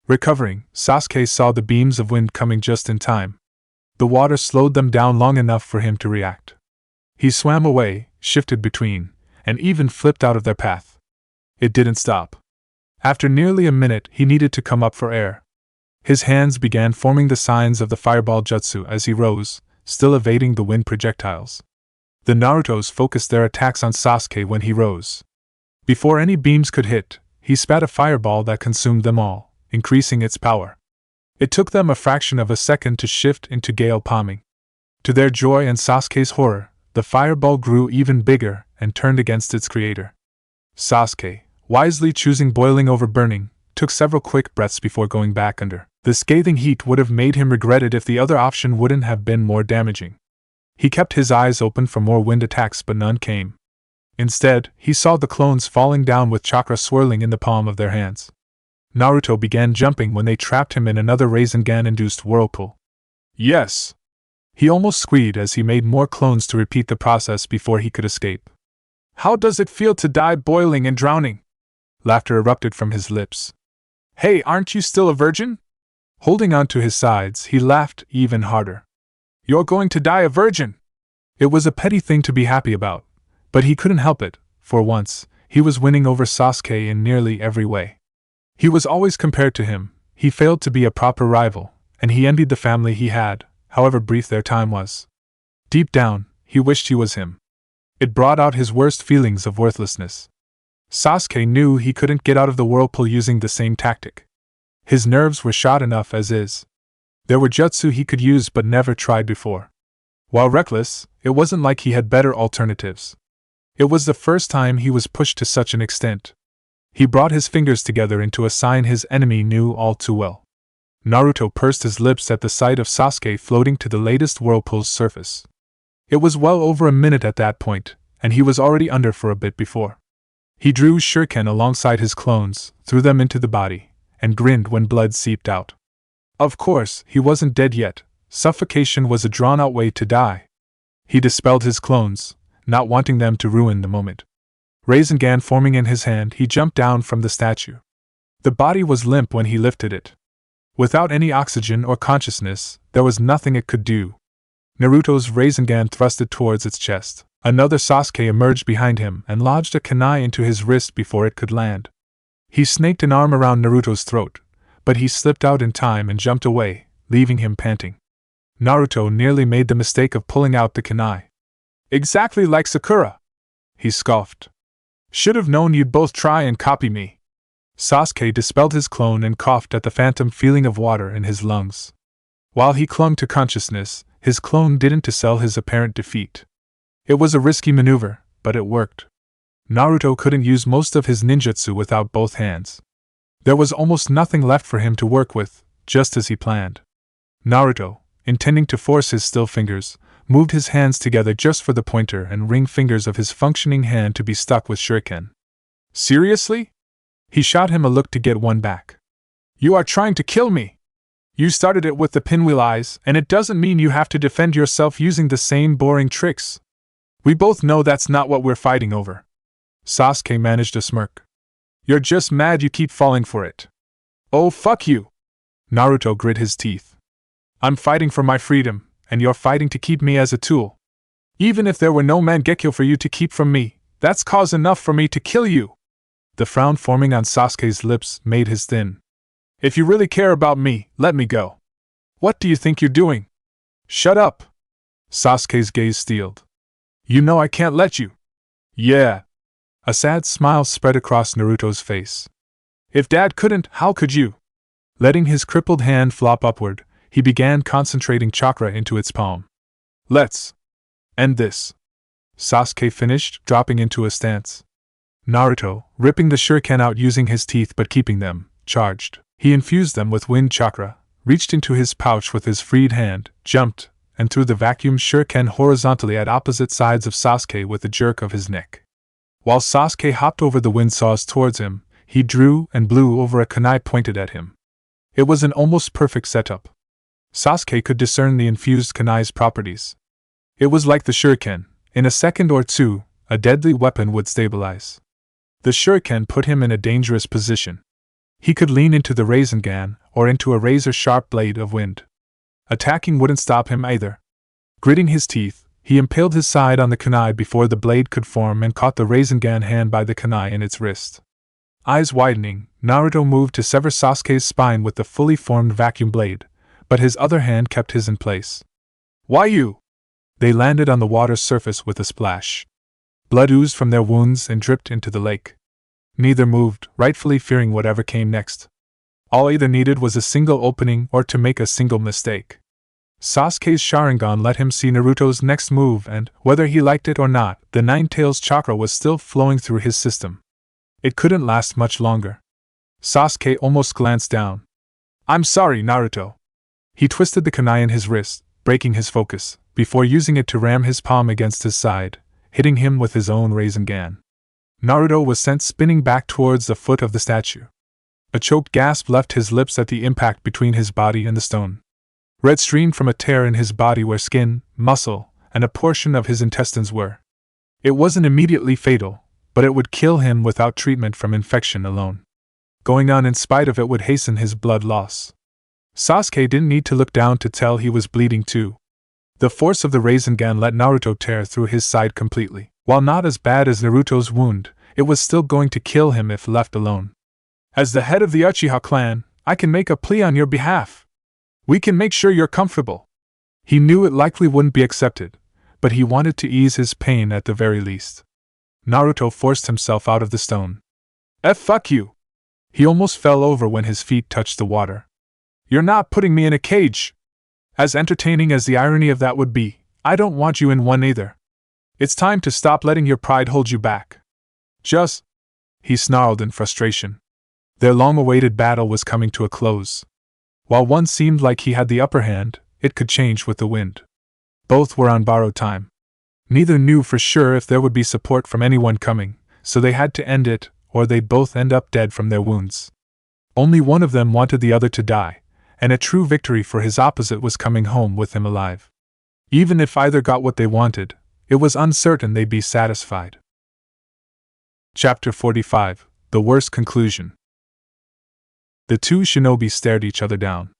Recovering, Sasuke saw the beams of wind coming just in time. The water slowed them down long enough for him to react. He swam away, shifted between, and even flipped out of their path. It didn't stop. After nearly a minute, he needed to come up for air. His hands began forming the signs of the fireball jutsu as he rose, still evading the wind projectiles. The Narutos focused their attacks on Sasuke when he rose. Before any beams could hit, he spat a fireball that consumed them all, increasing its power. It took them a fraction of a second to shift into gale palming. To their joy and Sasuke's horror, the fireball grew even bigger and turned against its creator. Sasuke, wisely choosing boiling over burning, took several quick breaths before going back under. The scathing heat would have made him regret it if the other option wouldn't have been more damaging. He kept his eyes open for more wind attacks, but none came. Instead, he saw the clones falling down with chakra swirling in the palm of their hands. Naruto began jumping when they trapped him in another Rasengan-induced whirlpool. Yes! He almost squealed as he made more clones to repeat the process before he could escape. How does it feel to die boiling and drowning? Laughter erupted from his lips. Hey, aren't you still a virgin? Holding on to his sides, he laughed even harder. You're going to die a virgin! It was a petty thing to be happy about, but he couldn't help it. For once, he was winning over Sasuke in nearly every way. He was always compared to him, he failed to be a proper rival, and he envied the family he had, however brief their time was. Deep down, he wished he was him. It brought out his worst feelings of worthlessness. Sasuke knew he couldn't get out of the whirlpool using the same tactic. His nerves were shot enough as is. There were jutsu he could use but never tried before. While reckless, it wasn't like he had better alternatives. It was the first time he was pushed to such an extent. He brought his fingers together into a sign his enemy knew all too well. Naruto pursed his lips at the sight of Sasuke floating to the latest whirlpool's surface. It was well over a minute at that point, and he was already under for a bit before. He drew shuriken alongside his clones, threw them into the body, and grinned when blood seeped out. Of course, he wasn't dead yet. Suffocation was a drawn-out way to die. He dispelled his clones, not wanting them to ruin the moment. Rasengan forming in his hand, he jumped down from the statue. The body was limp when he lifted it. Without any oxygen or consciousness, there was nothing it could do. Naruto's Rasengan thrusted towards its chest. Another Sasuke emerged behind him and lodged a kunai into his wrist before it could land. He snaked an arm around Naruto's throat, but he slipped out in time and jumped away, leaving him panting. Naruto nearly made the mistake of pulling out the kunai. "Exactly like Sakura!" he scoffed. "Should have known you'd both try and copy me." Sasuke dispelled his clone and coughed at the phantom feeling of water in his lungs. While he clung to consciousness, his clone didn't to sell his apparent defeat. It was a risky maneuver, but it worked. Naruto couldn't use most of his ninjutsu without both hands. There was almost nothing left for him to work with, just as he planned. Naruto, intending to force his still fingers, moved his hands together just for the pointer and ring fingers of his functioning hand to be stuck with shuriken. "Seriously?" He shot him a look to get one back. "You are trying to kill me! You started it with the pinwheel eyes, and it doesn't mean you have to defend yourself using the same boring tricks. We both know that's not what we're fighting over." Sasuke managed a smirk. "You're just mad you keep falling for it." "Oh, fuck you!" Naruto grit his teeth. "I'm fighting for my freedom, and you're fighting to keep me as a tool. Even if there were no Mangekyo for you to keep from me, that's cause enough for me to kill you." The frown forming on Sasuke's lips made his thin. "If you really care about me, let me go. What do you think you're doing?" "Shut up!" Sasuke's gaze steeled. "You know I can't let you." "Yeah." A sad smile spread across Naruto's face. "If Dad couldn't, how could you?" Letting his crippled hand flop upward, he began concentrating chakra into its palm. "Let's end this," Sasuke finished, dropping into a stance. Naruto, ripping the shuriken out using his teeth but keeping them, charged. He infused them with wind chakra, reached into his pouch with his freed hand, jumped, and threw the vacuum shuriken horizontally at opposite sides of Sasuke with a jerk of his neck. While Sasuke hopped over the wind saws towards him, he drew and blew over a kunai pointed at him. It was an almost perfect setup. Sasuke could discern the infused kunai's properties. It was like the shuriken. In a second or two, a deadly weapon would stabilize. The shuriken put him in a dangerous position. He could lean into the Rasengan or into a razor-sharp blade of wind. Attacking wouldn't stop him either. Gritting his teeth, he impaled his side on the kunai before the blade could form and caught the Rasengan hand by the kunai in its wrist. Eyes widening, Naruto moved to sever Sasuke's spine with the fully formed vacuum blade, but his other hand kept his in place. "Why you?" They landed on the water's surface with a splash. Blood oozed from their wounds and dripped into the lake. Neither moved, rightfully fearing whatever came next. All either needed was a single opening or to make a single mistake. Sasuke's Sharingan let him see Naruto's next move and, whether he liked it or not, the Nine-Tails chakra was still flowing through his system. It couldn't last much longer. Sasuke almost glanced down. "I'm sorry, Naruto." He twisted the kunai in his wrist, breaking his focus, before using it to ram his palm against his side, hitting him with his own Rasengan. Naruto was sent spinning back towards the foot of the statue. A choked gasp left his lips at the impact between his body and the stone. Red streamed from a tear in his body where skin, muscle, and a portion of his intestines were. It wasn't immediately fatal, but it would kill him without treatment from infection alone. Going on in spite of it would hasten his blood loss. Sasuke didn't need to look down to tell he was bleeding too. The force of the Rasengan let Naruto tear through his side completely. While not as bad as Naruto's wound, it was still going to kill him if left alone. "As the head of the Uchiha clan, I can make a plea on your behalf. We can make sure you're comfortable." He knew it likely wouldn't be accepted, but he wanted to ease his pain at the very least. Naruto forced himself out of the stone. Fuck you!" He almost fell over when his feet touched the water. "You're not putting me in a cage. As entertaining as the irony of that would be, I don't want you in one either. It's time to stop letting your pride hold you back. Just..." He snarled in frustration. Their long-awaited battle was coming to a close. While one seemed like he had the upper hand, it could change with the wind. Both were on borrowed time. Neither knew for sure if there would be support from anyone coming, so they had to end it, or they'd both end up dead from their wounds. Only one of them wanted the other to die, and a true victory for his opposite was coming home with him alive. Even if either got what they wanted, It was uncertain they'd be satisfied. Chapter 45: The Worst Conclusion. The two shinobi stared each other down.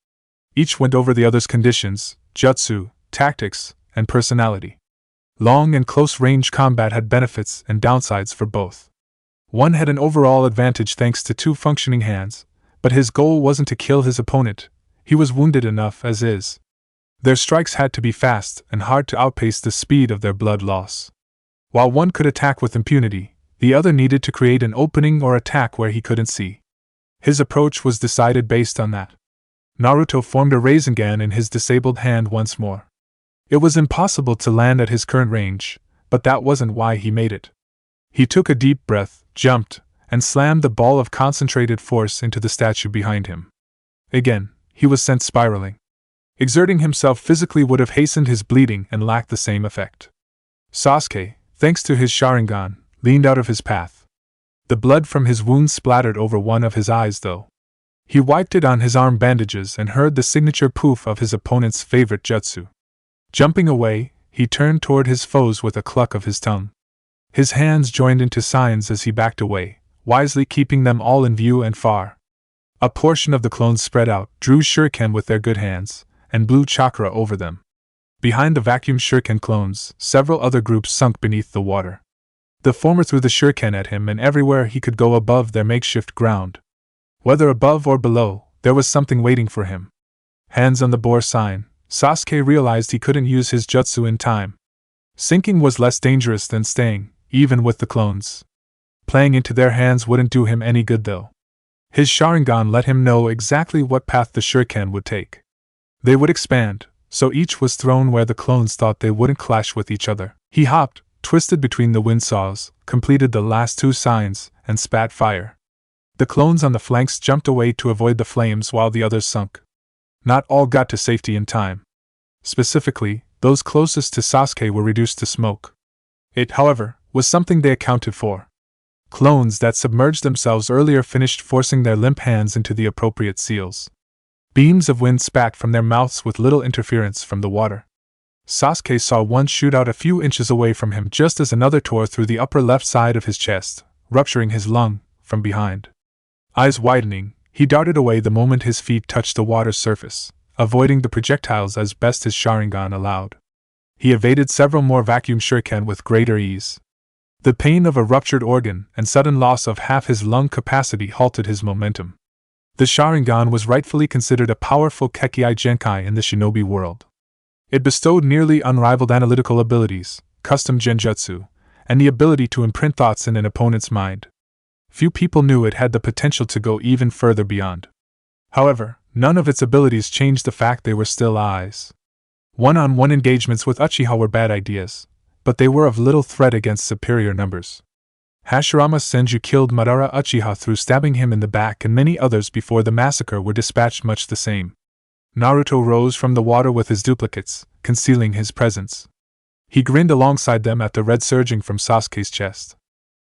Each went over the other's conditions, jutsu, tactics, and personality. Long and close-range combat had benefits and downsides for both. One had an overall advantage thanks to two functioning hands, but his goal wasn't to kill his opponent. He was wounded enough as is. Their strikes had to be fast and hard to outpace the speed of their blood loss. While one could attack with impunity, the other needed to create an opening or attack where he couldn't see. His approach was decided based on that. Naruto formed a Rasengan in his disabled hand once more. It was impossible to land at his current range, but that wasn't why he made it. He took a deep breath, jumped, and slammed the ball of concentrated force into the statue behind him. Again, he was sent spiraling. Exerting himself physically would have hastened his bleeding and lacked the same effect. Sasuke, thanks to his Sharingan, leaned out of his path. The blood from his wound splattered over one of his eyes though. He wiped it on his arm bandages and heard the signature poof of his opponent's favorite jutsu. Jumping away, he turned toward his foes with a cluck of his tongue. His hands joined into signs as he backed away, wisely keeping them all in view and far. A portion of the clones spread out, drew shuriken with their good hands, and blew chakra over them. Behind the vacuum shuriken clones, several other groups sunk beneath the water. The former threw the shuriken at him and everywhere he could go above their makeshift ground. Whether above or below, there was something waiting for him. Hands on the bore sign, Sasuke realized he couldn't use his jutsu in time. Sinking was less dangerous than staying, even with the clones. Playing into their hands wouldn't do him any good though. His Sharingan let him know exactly what path the shuriken would take. They would expand, so each was thrown where the clones thought they wouldn't clash with each other. He hopped, twisted between the windsaws, completed the last two signs, and spat fire. The clones on the flanks jumped away to avoid the flames while the others sunk. Not all got to safety in time. Specifically, those closest to Sasuke were reduced to smoke. It, however, was something they accounted for. Clones that submerged themselves earlier finished forcing their limp hands into the appropriate seals. Beams of wind spat from their mouths with little interference from the water. Sasuke saw one shoot out a few inches away from him just as another tore through the upper left side of his chest, rupturing his lung from behind. Eyes widening, he darted away the moment his feet touched the water's surface, avoiding the projectiles as best his Sharingan allowed. He evaded several more vacuum shuriken with greater ease. The pain of a ruptured organ and sudden loss of half his lung capacity halted his momentum. The Sharingan was rightfully considered a powerful Kekkai Genkai in the shinobi world. It bestowed nearly unrivaled analytical abilities, custom genjutsu, and the ability to imprint thoughts in an opponent's mind. Few people knew it had the potential to go even further beyond. However, none of its abilities changed the fact they were still eyes. One-on-one engagements with Uchiha were bad ideas, but they were of little threat against superior numbers. Hashirama Senju killed Madara Uchiha through stabbing him in the back, and many others before the massacre were dispatched much the same. Naruto rose from the water with his duplicates, concealing his presence. He grinned alongside them at the red surging from Sasuke's chest.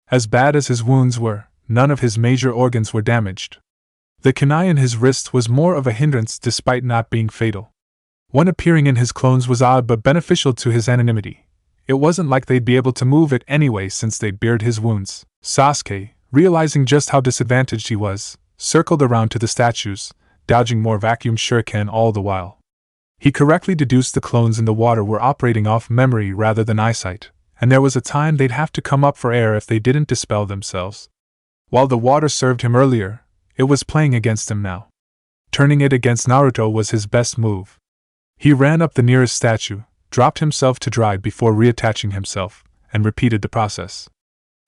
As bad as his wounds were, none of his major organs were damaged. The kunai in his wrist was more of a hindrance despite not being fatal. One appearing in his clones was odd but beneficial to his anonymity. It wasn't like they'd be able to move it anyway since they'd bared his wounds. Sasuke, realizing just how disadvantaged he was, circled around to the statues, dodging more vacuum shuriken all the while. He correctly deduced the clones in the water were operating off memory rather than eyesight, and there was a time they'd have to come up for air if they didn't dispel themselves. While the water served him earlier, it was playing against him now. Turning it against Naruto was his best move. He ran up the nearest statue, dropped himself to dry before reattaching himself, and repeated the process.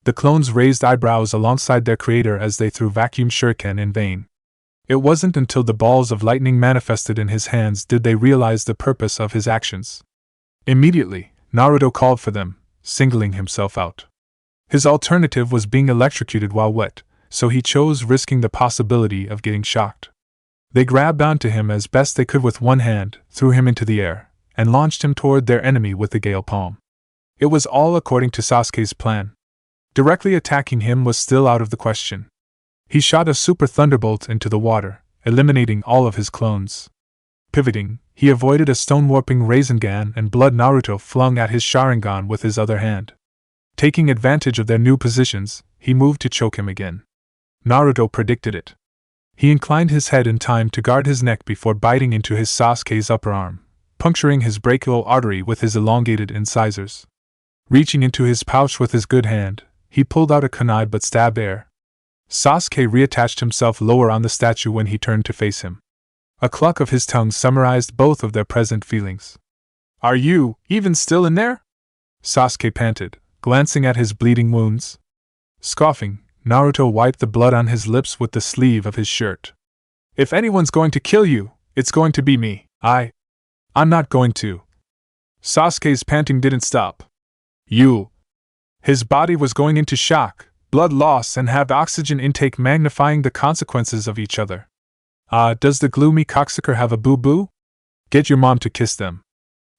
The clones raised eyebrows alongside their creator as they threw vacuum shuriken in vain. It wasn't until the balls of lightning manifested in his hands did they realize the purpose of his actions. Immediately, Naruto called for them, singling himself out. His alternative was being electrocuted while wet, so he chose risking the possibility of getting shocked. They grabbed onto him as best they could with one hand, threw him into the air, and launched him toward their enemy with the gale palm. It was all according to Sasuke's plan. Directly attacking him was still out of the question. He shot a super thunderbolt into the water, eliminating all of his clones. Pivoting, He avoided a stone-warping Rasengan and blood Naruto flung at his Sharingan with his other hand. Taking advantage of their new positions, he moved to choke him again. Naruto predicted it. He inclined his head in time to guard his neck before biting into his Sasuke's upper arm, puncturing his brachial artery with his elongated incisors. Reaching into his pouch with his good hand, he pulled out a kunai but stabbed air. Sasuke reattached himself lower on the statue when he turned to face him. A cluck of his tongue summarized both of their present feelings. "Are you even still in there?" Sasuke panted, glancing at his bleeding wounds. Scoffing, Naruto wiped the blood on his lips with the sleeve of his shirt. "If anyone's going to kill you, it's going to be me. I'm not going to." Sasuke's panting didn't stop. "You." His body was going into shock, blood loss, and have oxygen intake magnifying the consequences of each other. Does the gloomy cocksucker have a boo-boo? Get your mom to kiss them."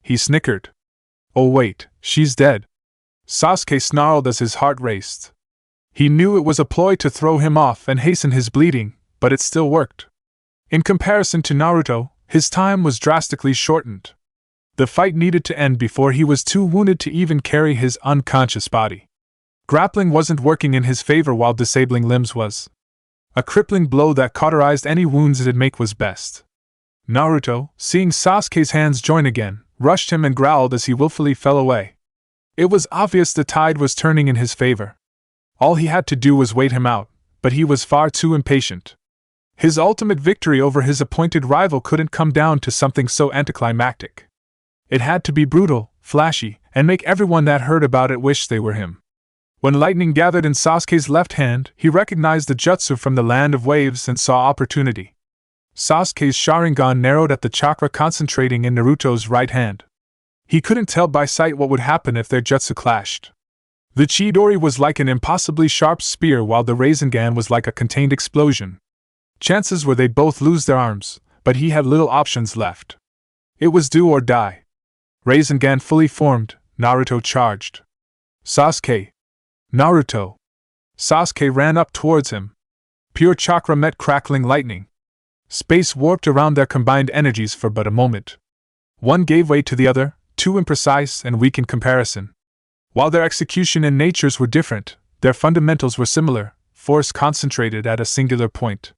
He snickered. "Oh wait, she's dead." Sasuke snarled as his heart raced. He knew it was a ploy to throw him off and hasten his bleeding, but it still worked. In comparison to Naruto, his time was drastically shortened. The fight needed to end before he was too wounded to even carry his unconscious body. Grappling wasn't working in his favor while disabling limbs was. A crippling blow that cauterized any wounds it'd make was best. Naruto, seeing Sasuke's hands join again, rushed him and growled as he willfully fell away. It was obvious the tide was turning in his favor. All he had to do was wait him out, but he was far too impatient. His ultimate victory over his appointed rival couldn't come down to something so anticlimactic. It had to be brutal, flashy, and make everyone that heard about it wish they were him. When lightning gathered in Sasuke's left hand, he recognized the jutsu from the Land of Waves and saw opportunity. Sasuke's Sharingan narrowed at the chakra concentrating in Naruto's right hand. He couldn't tell by sight what would happen if their jutsu clashed. The Chidori was like an impossibly sharp spear while the Rasengan was like a contained explosion. Chances were they'd both lose their arms, but he had little options left. It was do or die. Rasengan fully formed, Naruto charged. "Sasuke! Naruto!" Sasuke ran up towards him. Pure chakra met crackling lightning. Space warped around their combined energies for but a moment. One gave way to the other, too imprecise and weak in comparison. While their execution and natures were different, their fundamentals were similar, force concentrated at a singular point.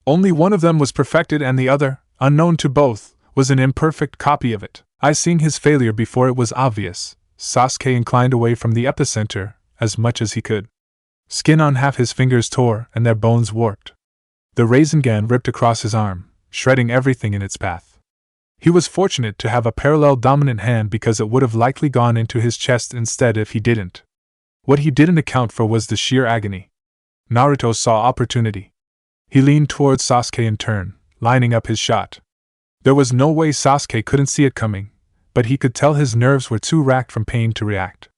Only one of them was perfected and the other, unknown to both, was an imperfect copy of it. Seeing his failure before it was obvious, Sasuke inclined away from the epicenter as much as he could. Skin on half his fingers tore and their bones warped. The Rasengan ripped across his arm, shredding everything in its path. He was fortunate to have a parallel dominant hand because it would have likely gone into his chest instead if he didn't. What he didn't account for was the sheer agony. Naruto saw opportunity. He leaned towards Sasuke in turn, lining up his shot. There was no way Sasuke couldn't see it coming, but he could tell his nerves were too racked from pain to react.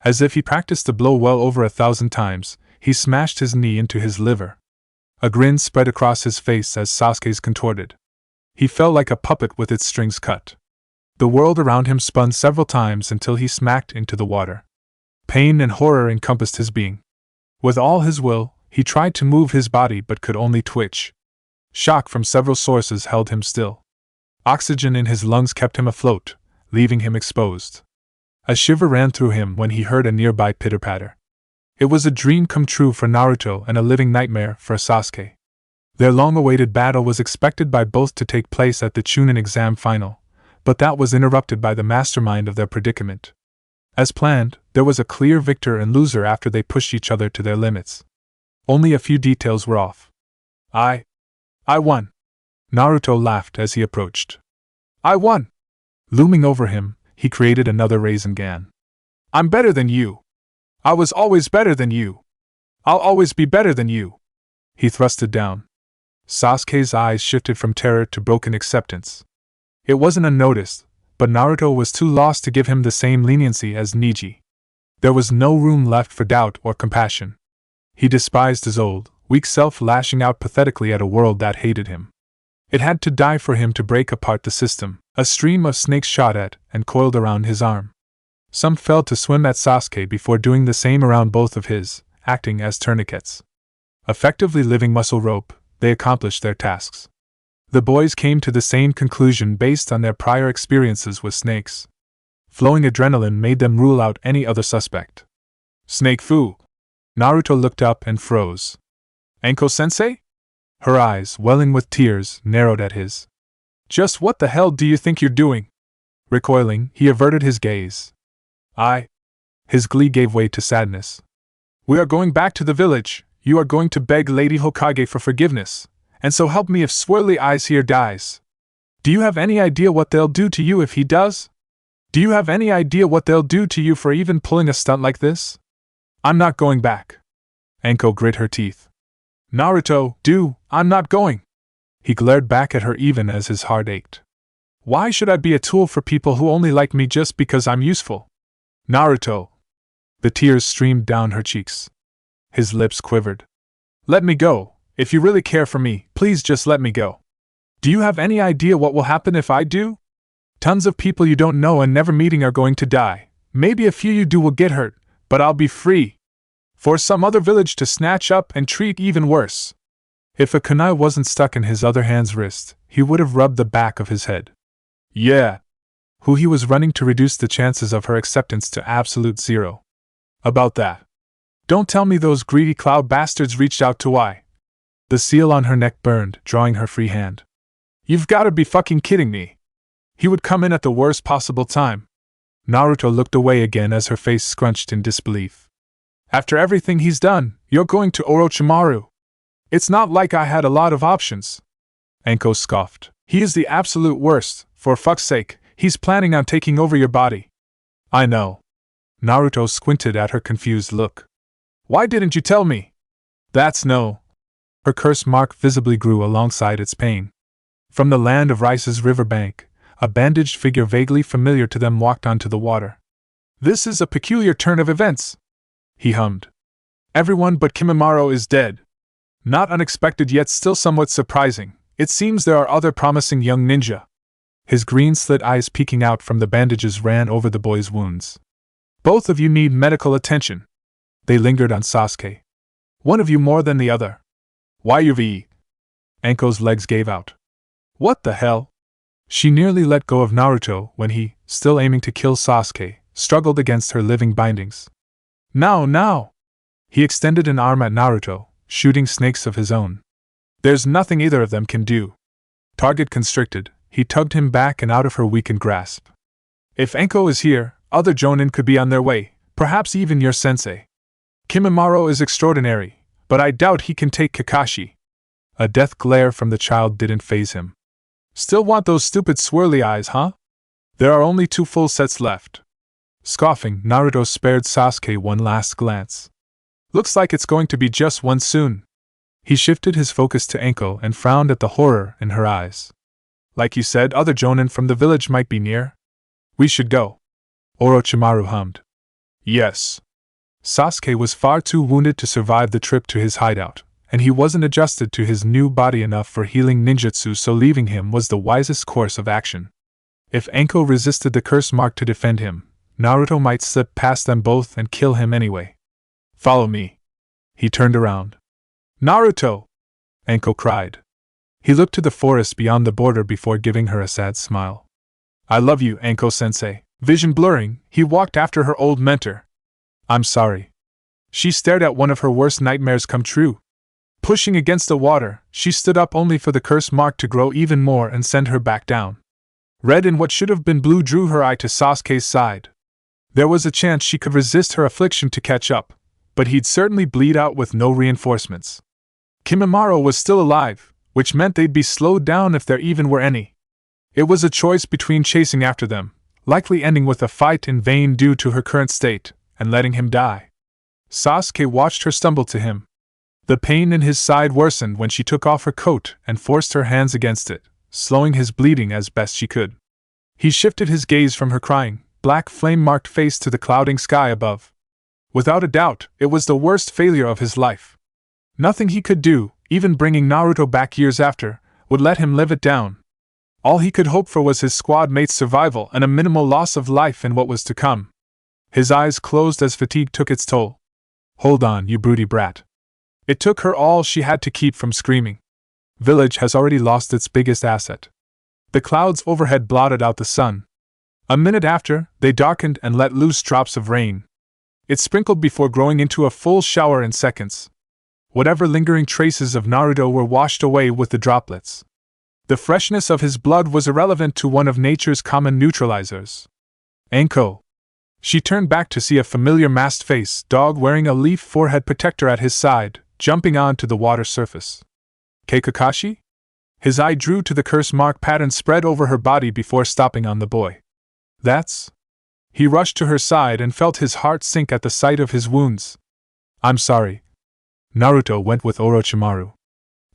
As if he practiced the blow well over 1,000 times, he smashed his knee into his liver. A grin spread across his face as Sasuke's contorted. He felt like a puppet with its strings cut. The world around him spun several times until he smacked into the water. Pain and horror encompassed his being. With all his will, he tried to move his body but could only twitch. Shock from several sources held him still. Oxygen in his lungs kept him afloat, leaving him exposed. A shiver ran through him when he heard a nearby pitter-patter. It was a dream come true for Naruto and a living nightmare for Sasuke. Their long-awaited battle was expected by both to take place at the Chunin exam final, but that was interrupted by the mastermind of their predicament. As planned, there was a clear victor and loser after they pushed each other to their limits. Only a few details were off. I won. Naruto laughed as he approached. "I won!" Looming over him, he created another Rasengan. "I'm better than you. I was always better than you. I'll always be better than you." He thrusted down. Sasuke's eyes shifted from terror to broken acceptance. It wasn't unnoticed, but Naruto was too lost to give him the same leniency as Neji. There was no room left for doubt or compassion. He despised his old, weak self lashing out pathetically at a world that hated him. It had to die for him to break apart the system. A stream of snakes shot at and coiled around his arm. Some fell to swim at Sasuke before doing the same around both of his, acting as tourniquets. Effectively living muscle rope, they accomplished their tasks. The boys came to the same conclusion based on their prior experiences with snakes. Flowing adrenaline made them rule out any other suspect. Snake Fu! Naruto looked up and froze. Anko-sensei? Her eyes, welling with tears, narrowed at his. Just what the hell do you think you're doing? Recoiling, he averted his gaze. His glee gave way to sadness. We are going back to the village. You are going to beg Lady Hokage for forgiveness, and so help me if Swirly Eyes here dies. Do you have any idea what they'll do to you if he does? Do you have any idea what they'll do to you for even pulling a stunt like this? I'm not going back. Anko grit her teeth. Naruto, I'm not going. He glared back at her even as his heart ached. Why should I be a tool for people who only like me just because I'm useful? Naruto. The tears streamed down her cheeks. His lips quivered. Let me go. If you really care for me, please just let me go. Do you have any idea what will happen if I do? Tons of people you don't know and never meeting are going to die. Maybe a few you do will get hurt, but I'll be free. For some other village to snatch up and treat even worse. If a kunai wasn't stuck in his other hand's wrist, he would have rubbed the back of his head. Yeah. Who he was running to reduce the chances of her acceptance to absolute zero. About that. Don't tell me those greedy cloud bastards reached out to why. The seal on her neck burned, drawing her free hand. You've gotta be fucking kidding me. He would come in at the worst possible time. Naruto looked away again as her face scrunched in disbelief. After everything he's done, you're going to Orochimaru. It's not like I had a lot of options. Anko scoffed. He is the absolute worst. For fuck's sake, he's planning on taking over your body. I know. Naruto squinted at her confused look. Why didn't you tell me? That's no. Her curse mark visibly grew alongside its pain. From the land of Rice's riverbank, a bandaged figure vaguely familiar to them walked onto the water. This is a peculiar turn of events, he hummed. Everyone but Kimimaro is dead. Not unexpected yet still somewhat surprising. It seems there are other promising young ninja. His green slit eyes peeking out from the bandages ran over the boy's wounds. Both of you need medical attention. They lingered on Sasuke. One of you more than the other. Why you v? Anko's legs gave out. What the hell? She nearly let go of Naruto when he, still aiming to kill Sasuke, struggled against her living bindings. Now! He extended an arm at Naruto, shooting snakes of his own. There's nothing either of them can do. Target constricted, he tugged him back and out of her weakened grasp. If Anko is here, other jonin could be on their way, perhaps even your sensei. Kimimaro is extraordinary, but I doubt he can take Kakashi. A death glare from the child didn't faze him. Still want those stupid swirly eyes, huh? There are only 2 full sets left. Scoffing, Naruto spared Sasuke one last glance. Looks like it's going to be just one soon. He shifted his focus to Anko and frowned at the horror in her eyes. Like you said, other jonin from the village might be near. We should go. Orochimaru hummed. Yes. Sasuke was far too wounded to survive the trip to his hideout, and he wasn't adjusted to his new body enough for healing ninjutsu, so leaving him was the wisest course of action. If Anko resisted the curse mark to defend him, Naruto might slip past them both and kill him anyway. Follow me. He turned around. Naruto! Anko cried. He looked to the forest beyond the border before giving her a sad smile. I love you, Anko-sensei. Vision blurring, he walked after her old mentor. I'm sorry. She stared at one of her worst nightmares come true. Pushing against the water, she stood up only for the curse mark to grow even more and send her back down. Red and what should have been blue drew her eye to Sasuke's side. There was a chance she could resist her affliction to catch up, but he'd certainly bleed out with no reinforcements. Kimimaro was still alive, which meant they'd be slowed down if there even were any. It was a choice between chasing after them, likely ending with a fight in vain due to her current state, and letting him die. Sasuke watched her stumble to him. The pain in his side worsened when she took off her coat and forced her hands against it, slowing his bleeding as best she could. He shifted his gaze from her crying, black flame-marked face to the clouding sky above. Without a doubt, it was the worst failure of his life. Nothing he could do, even bringing Naruto back years after, would let him live it down. All he could hope for was his squad mate's survival and a minimal loss of life in what was to come. His eyes closed as fatigue took its toll. Hold on, you broody brat. It took her all she had to keep from screaming. village has already lost its biggest asset. The clouds overhead blotted out the sun. A minute after, they darkened and let loose drops of rain. It sprinkled before growing into a full shower in seconds. Whatever lingering traces of Naruto were washed away with the droplets. The freshness of his blood was irrelevant to one of nature's common neutralizers. Anko. She turned back to see a familiar masked face dog wearing a leaf forehead protector at his side, jumping onto the water surface. Kakashi? His eye drew to the curse mark pattern spread over her body before stopping on the boy. That's... He rushed to her side and felt his heart sink at the sight of his wounds. I'm sorry. Naruto went with Orochimaru.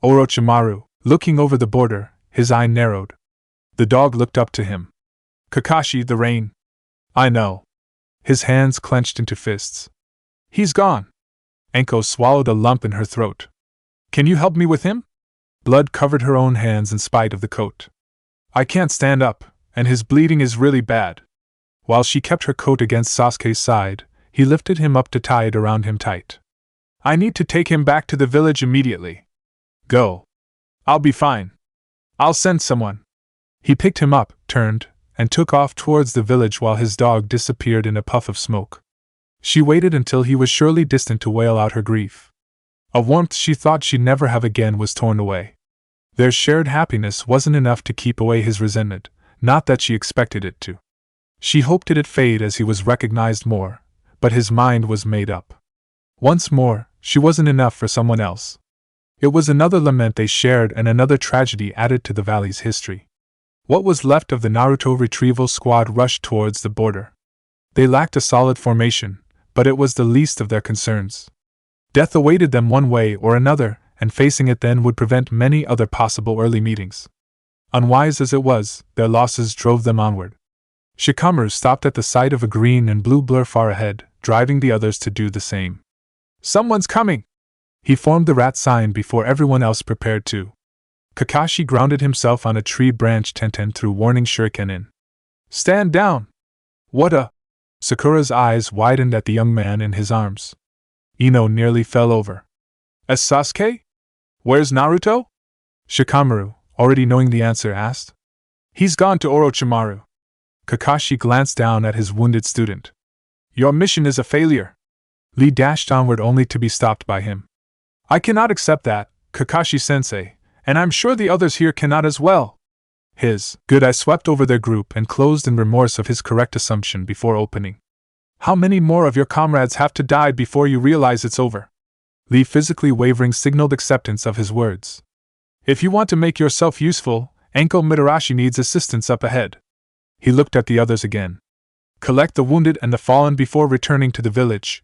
Orochimaru, looking over the border, his eye narrowed. The dog looked up to him. Kakashi, the rain. I know. His hands clenched into fists. He's gone. Anko swallowed a lump in her throat. Can you help me with him? Blood covered her own hands in spite of the coat. I can't stand up, and his bleeding is really bad. While she kept her coat against Sasuke's side, he lifted him up to tie it around him tight. I need to take him back to the village immediately. Go. I'll be fine. I'll send someone. He picked him up, turned, and took off towards the village while his dog disappeared in a puff of smoke. She waited until he was surely distant to wail out her grief. A warmth she thought she'd never have again was torn away. Their shared happiness wasn't enough to keep away his resentment, not that she expected it to. She hoped it'd fade as he was recognized more, but his mind was made up. Once more, she wasn't enough for someone else. It was another lament they shared and another tragedy added to the valley's history. What was left of the Naruto retrieval squad rushed towards the border. They lacked a solid formation, but it was the least of their concerns. Death awaited them one way or another, and facing it then would prevent many other possible early meetings. Unwise as it was, their losses drove them onward. Shikamaru stopped at the sight of a green and blue blur far ahead, driving the others to do the same. Someone's coming! He formed the rat sign before everyone else prepared to. Kakashi grounded himself on a tree branch Tenten threw warning shuriken in. Stand down! What a... Sakura's eyes widened at the young man in his arms. Ino nearly fell over. As Sasuke? Where's Naruto? Shikamaru, already knowing the answer, asked. He's gone to Orochimaru. Kakashi glanced down at his wounded student. Your mission is a failure. Lee dashed onward only to be stopped by him. I cannot accept that, Kakashi-sensei, and I'm sure the others here cannot as well. His good eye swept over their group and closed in remorse of his correct assumption before opening. How many more of your comrades have to die before you realize it's over? Lee, physically wavering, signaled acceptance of his words. If you want to make yourself useful, Anko Mitarashi needs assistance up ahead. He looked at the others again. Collect the wounded and the fallen before returning to the village.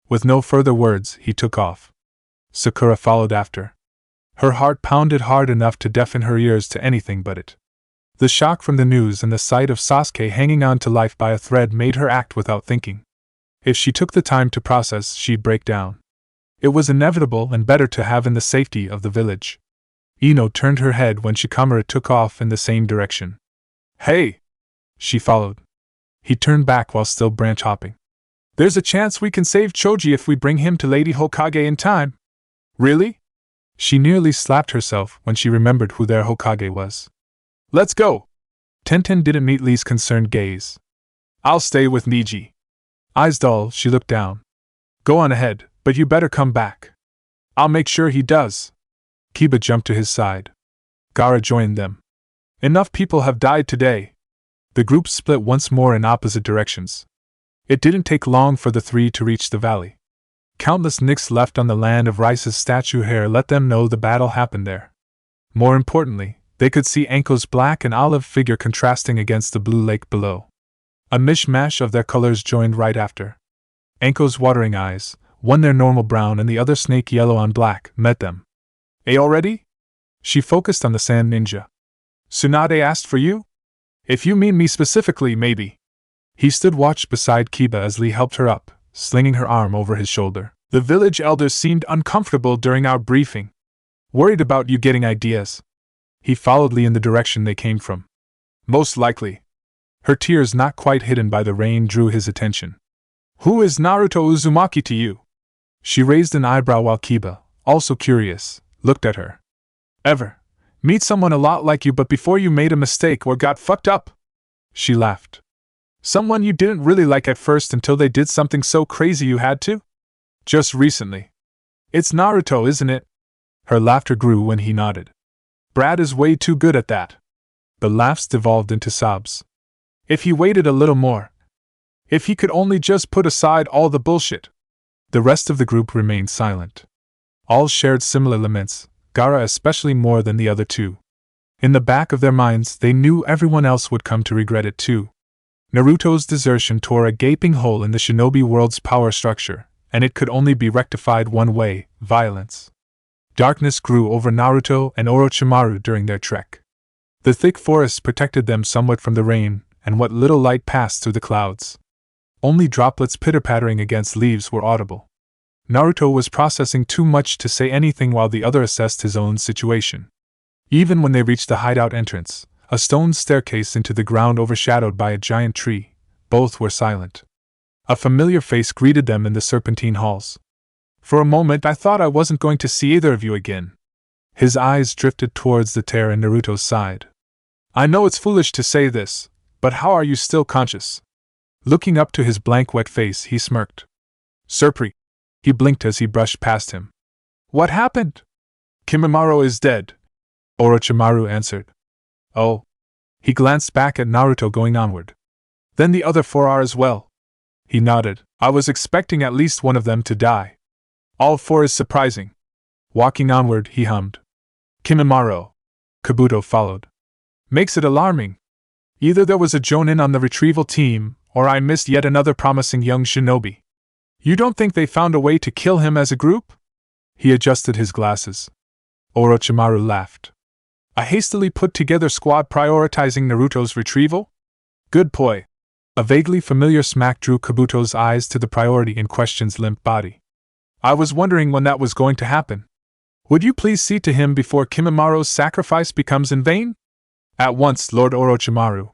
With no further words, he took off. Sakura followed after. Her heart pounded hard enough to deafen her ears to anything but it. The shock from the news and the sight of Sasuke hanging on to life by a thread made her act without thinking. If she took the time to process, she'd break down. It was inevitable and better to have in the safety of the village. Ino turned her head when Shikamaru took off in the same direction. Hey! She followed. He turned back while still branch hopping. There's a chance we can save Choji if we bring him to Lady Hokage in time. Really? She nearly slapped herself when she remembered who their Hokage was. Let's go! Tenten didn't meet Lee's concerned gaze. I'll stay with Niji. Eyes dull, she looked down. Go on ahead, but you better come back. I'll make sure he does. Kiba jumped to his side. Gaara joined them. Enough people have died today. The group split once more in opposite directions. It didn't take long for the three to reach the valley. Countless nicks left on the land of Rice's statue hair let them know the battle happened there. More importantly, they could see Anko's black and olive figure contrasting against the blue lake below. A mishmash of their colors joined right after. Anko's watering eyes, one their normal brown and the other snake yellow on black, met them. Already? She focused on the sand ninja. Tsunade asked for you? If you mean me specifically, maybe. He stood watch beside Kiba as Lee helped her up, slinging her arm over his shoulder. The village elders seemed uncomfortable during our briefing. Worried about you getting ideas. He followed Lee in the direction they came from. Most likely. Her tears, not quite hidden by the rain, drew his attention. Who is Naruto Uzumaki to you? She raised an eyebrow while Kiba, also curious, looked at her. Ever, Meet someone a lot like you but before you made a mistake or got fucked up. She laughed. Someone you didn't really like at first until they did something so crazy you had to? Just recently. It's Naruto, isn't it? Her laughter grew when he nodded. Brad is way too good at that. The laughs devolved into sobs. If he waited a little more. If he could only just put aside all the bullshit. The rest of the group remained silent. All shared similar laments, Gaara especially more than the other two. In the back of their minds, they knew everyone else would come to regret it too. Naruto's desertion tore a gaping hole in the shinobi world's power structure, and it could only be rectified one way: violence. Darkness grew over Naruto and Orochimaru during their trek. The thick forests protected them somewhat from the rain, and what little light passed through the clouds. Only droplets pitter-pattering against leaves were audible. Naruto was processing too much to say anything while the other assessed his own situation. Even when they reached the hideout entrance, a stone staircase into the ground overshadowed by a giant tree, both were silent. A familiar face greeted them in the serpentine halls. For a moment I thought I wasn't going to see either of you again. His eyes drifted towards the tear in Naruto's side. I know it's foolish to say this, but how are you still conscious? Looking up to his blank wet face, he smirked. Surpri. He blinked as he brushed past him. What happened? Kimimaro is dead, Orochimaru answered. Oh. He glanced back at Naruto going onward. Then the other four are as well. He nodded. I was expecting at least one of them to die. All four is surprising. Walking onward, he hummed. Kimimaro. Kabuto followed. Makes it alarming. Either there was a Jonin on the retrieval team, or I missed yet another promising young shinobi. You don't think they found a way to kill him as a group? He adjusted his glasses. Orochimaru laughed. A hastily put together squad prioritizing Naruto's retrieval? Good boy. A vaguely familiar smack drew Kabuto's eyes to the priority in question's limp body. I was wondering when that was going to happen. Would you please see to him before Kimimaro's sacrifice becomes in vain? At once, Lord Orochimaru.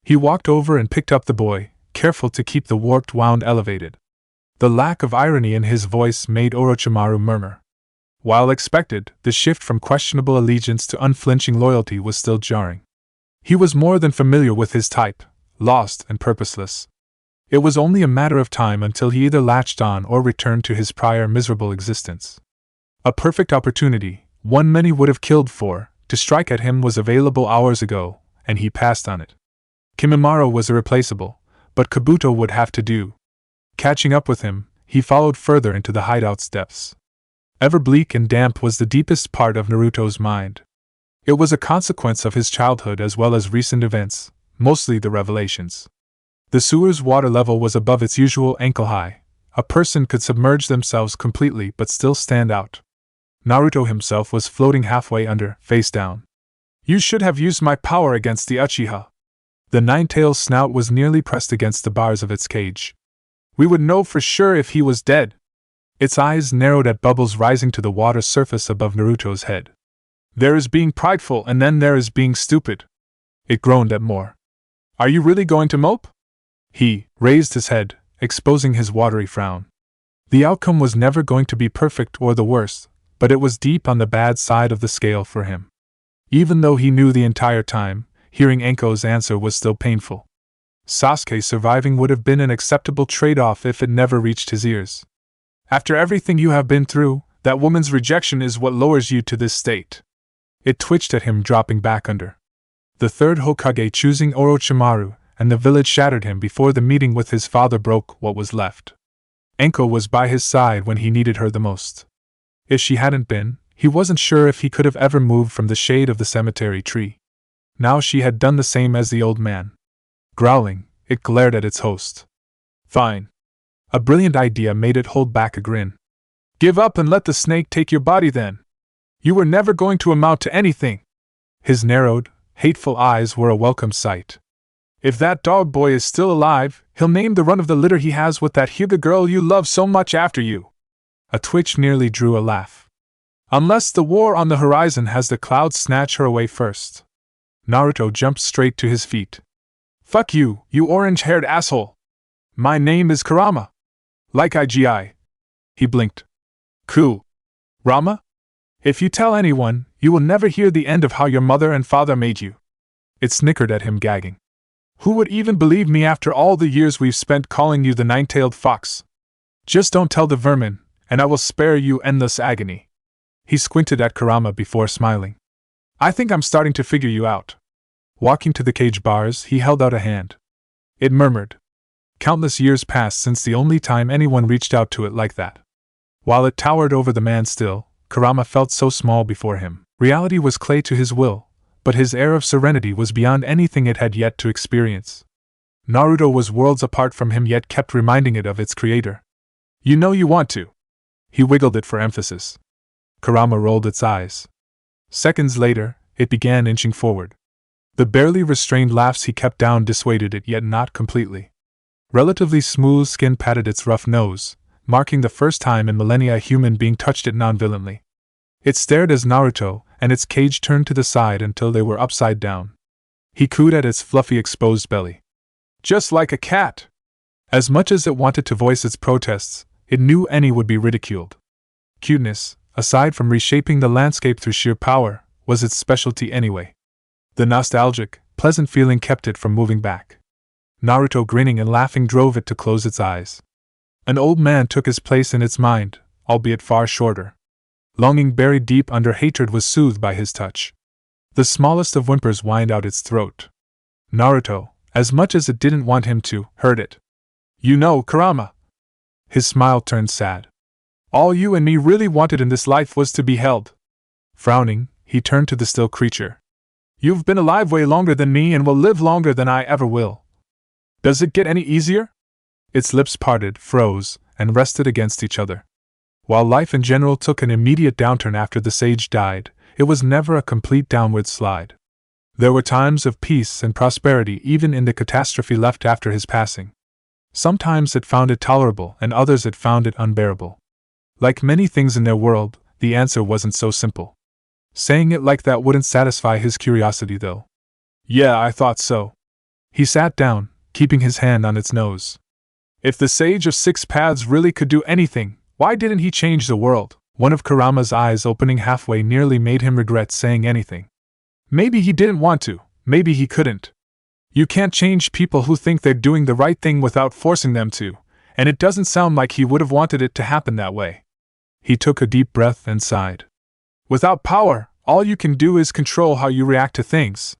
He walked over and picked up the boy, careful to keep the warped wound elevated. The lack of irony in his voice made Orochimaru murmur. While expected, the shift from questionable allegiance to unflinching loyalty was still jarring. He was more than familiar with his type, lost and purposeless. It was only a matter of time until he either latched on or returned to his prior miserable existence. A perfect opportunity, one many would have killed for, to strike at him was available hours ago, and he passed on it. Kimimaro was irreplaceable, but Kabuto would have to do. Catching up with him, he followed further into the hideout's depths. Ever bleak and damp was the deepest part of Naruto's mind. It was a consequence of his childhood as well as recent events, mostly the revelations. The sewer's water level was above its usual ankle high. A person could submerge themselves completely but still stand out. Naruto himself was floating halfway under, face down. You should have used my power against the Uchiha. The nine-tailed snout was nearly pressed against the bars of its cage. We would know for sure if he was dead. Its eyes narrowed at bubbles rising to the water surface above Naruto's head. There is being prideful and then there is being stupid. It groaned at more. Are you really going to mope? He raised his head, exposing his watery frown. The outcome was never going to be perfect or the worst, but it was deep on the bad side of the scale for him. Even though he knew the entire time, hearing Anko's answer was still painful. Sasuke surviving would have been an acceptable trade-off if it never reached his ears. After everything you have been through, that woman's rejection is what lowers you to this state. It twitched at him, dropping back under. The third Hokage choosing Orochimaru, and the village shattered him before the meeting with his father broke what was left. Anko was by his side when he needed her the most. If she hadn't been, he wasn't sure if he could have ever moved from the shade of the cemetery tree. Now she had done the same as the old man. Growling, it glared at its host. Fine. A brilliant idea made it hold back a grin. Give up and let the snake take your body then. You were never going to amount to anything. His narrowed, hateful eyes were a welcome sight. If that dog boy is still alive, he'll name the run of the litter he has with that Hyuga girl you love so much after you. A twitch nearly drew a laugh. Unless the war on the horizon has the clouds snatch her away first. Naruto jumped straight to his feet. Fuck you, you orange-haired asshole. My name is Kurama. Like IGI. He blinked. Ku. Rama? If you tell anyone, You will never hear the end of how your mother and father made you. It snickered at him, gagging. Who would even believe me after all the years we've spent calling you the nine-tailed fox? Just don't tell the vermin, and I will spare you endless agony. He squinted at Kurama before smiling. I think I'm starting to figure you out. Walking to the cage bars, he held out a hand. It murmured. Countless years passed since the only time anyone reached out to it like that. While it towered over the man still, Kurama felt so small before him. Reality was clay to his will, but his air of serenity was beyond anything it had yet to experience. Naruto was worlds apart from him, yet kept reminding it of its creator. You know you want to. He wiggled it for emphasis. Kurama rolled its eyes. Seconds later, it began inching forward. The barely restrained laughs he kept down dissuaded it, yet not completely. Relatively smooth skin patted its rough nose, marking the first time in millennia a human being touched it non-violently. It stared as Naruto and its cage turned to the side until they were upside down. He cooed at its fluffy exposed belly. Just like a cat! As much as it wanted to voice its protests, it knew any would be ridiculed. Cuteness, aside from reshaping the landscape through sheer power, was its specialty anyway. The nostalgic, pleasant feeling kept it from moving back. Naruto grinning and laughing drove it to close its eyes. An old man took his place in its mind, albeit far shorter. Longing buried deep under hatred was soothed by his touch. The smallest of whimpers whined out its throat. Naruto, as much as it didn't want him to, heard it. You know, Kurama. His smile turned sad. All you and me really wanted in this life was to be held. Frowning, he turned to the still creature. You've been alive way longer than me and will live longer than I ever will. Does it get any easier? Its lips parted, froze, and rested against each other. While life in general took an immediate downturn after the sage died, it was never a complete downward slide. There were times of peace and prosperity even in the catastrophe left after his passing. Sometimes it found it tolerable and others it found it unbearable. Like many things in their world, the answer wasn't so simple. Saying it like that wouldn't satisfy his curiosity though. Yeah, I thought so. He sat down, keeping his hand on its nose. If the Sage of Six Paths really could do anything, why didn't he change the world? One of Kurama's eyes opening halfway nearly made him regret saying anything. Maybe he didn't want to, maybe he couldn't. You can't change people who think they're doing the right thing without forcing them to, and it doesn't sound like he would have wanted it to happen that way. He took a deep breath and sighed. Without power, all you can do is control how you react to things.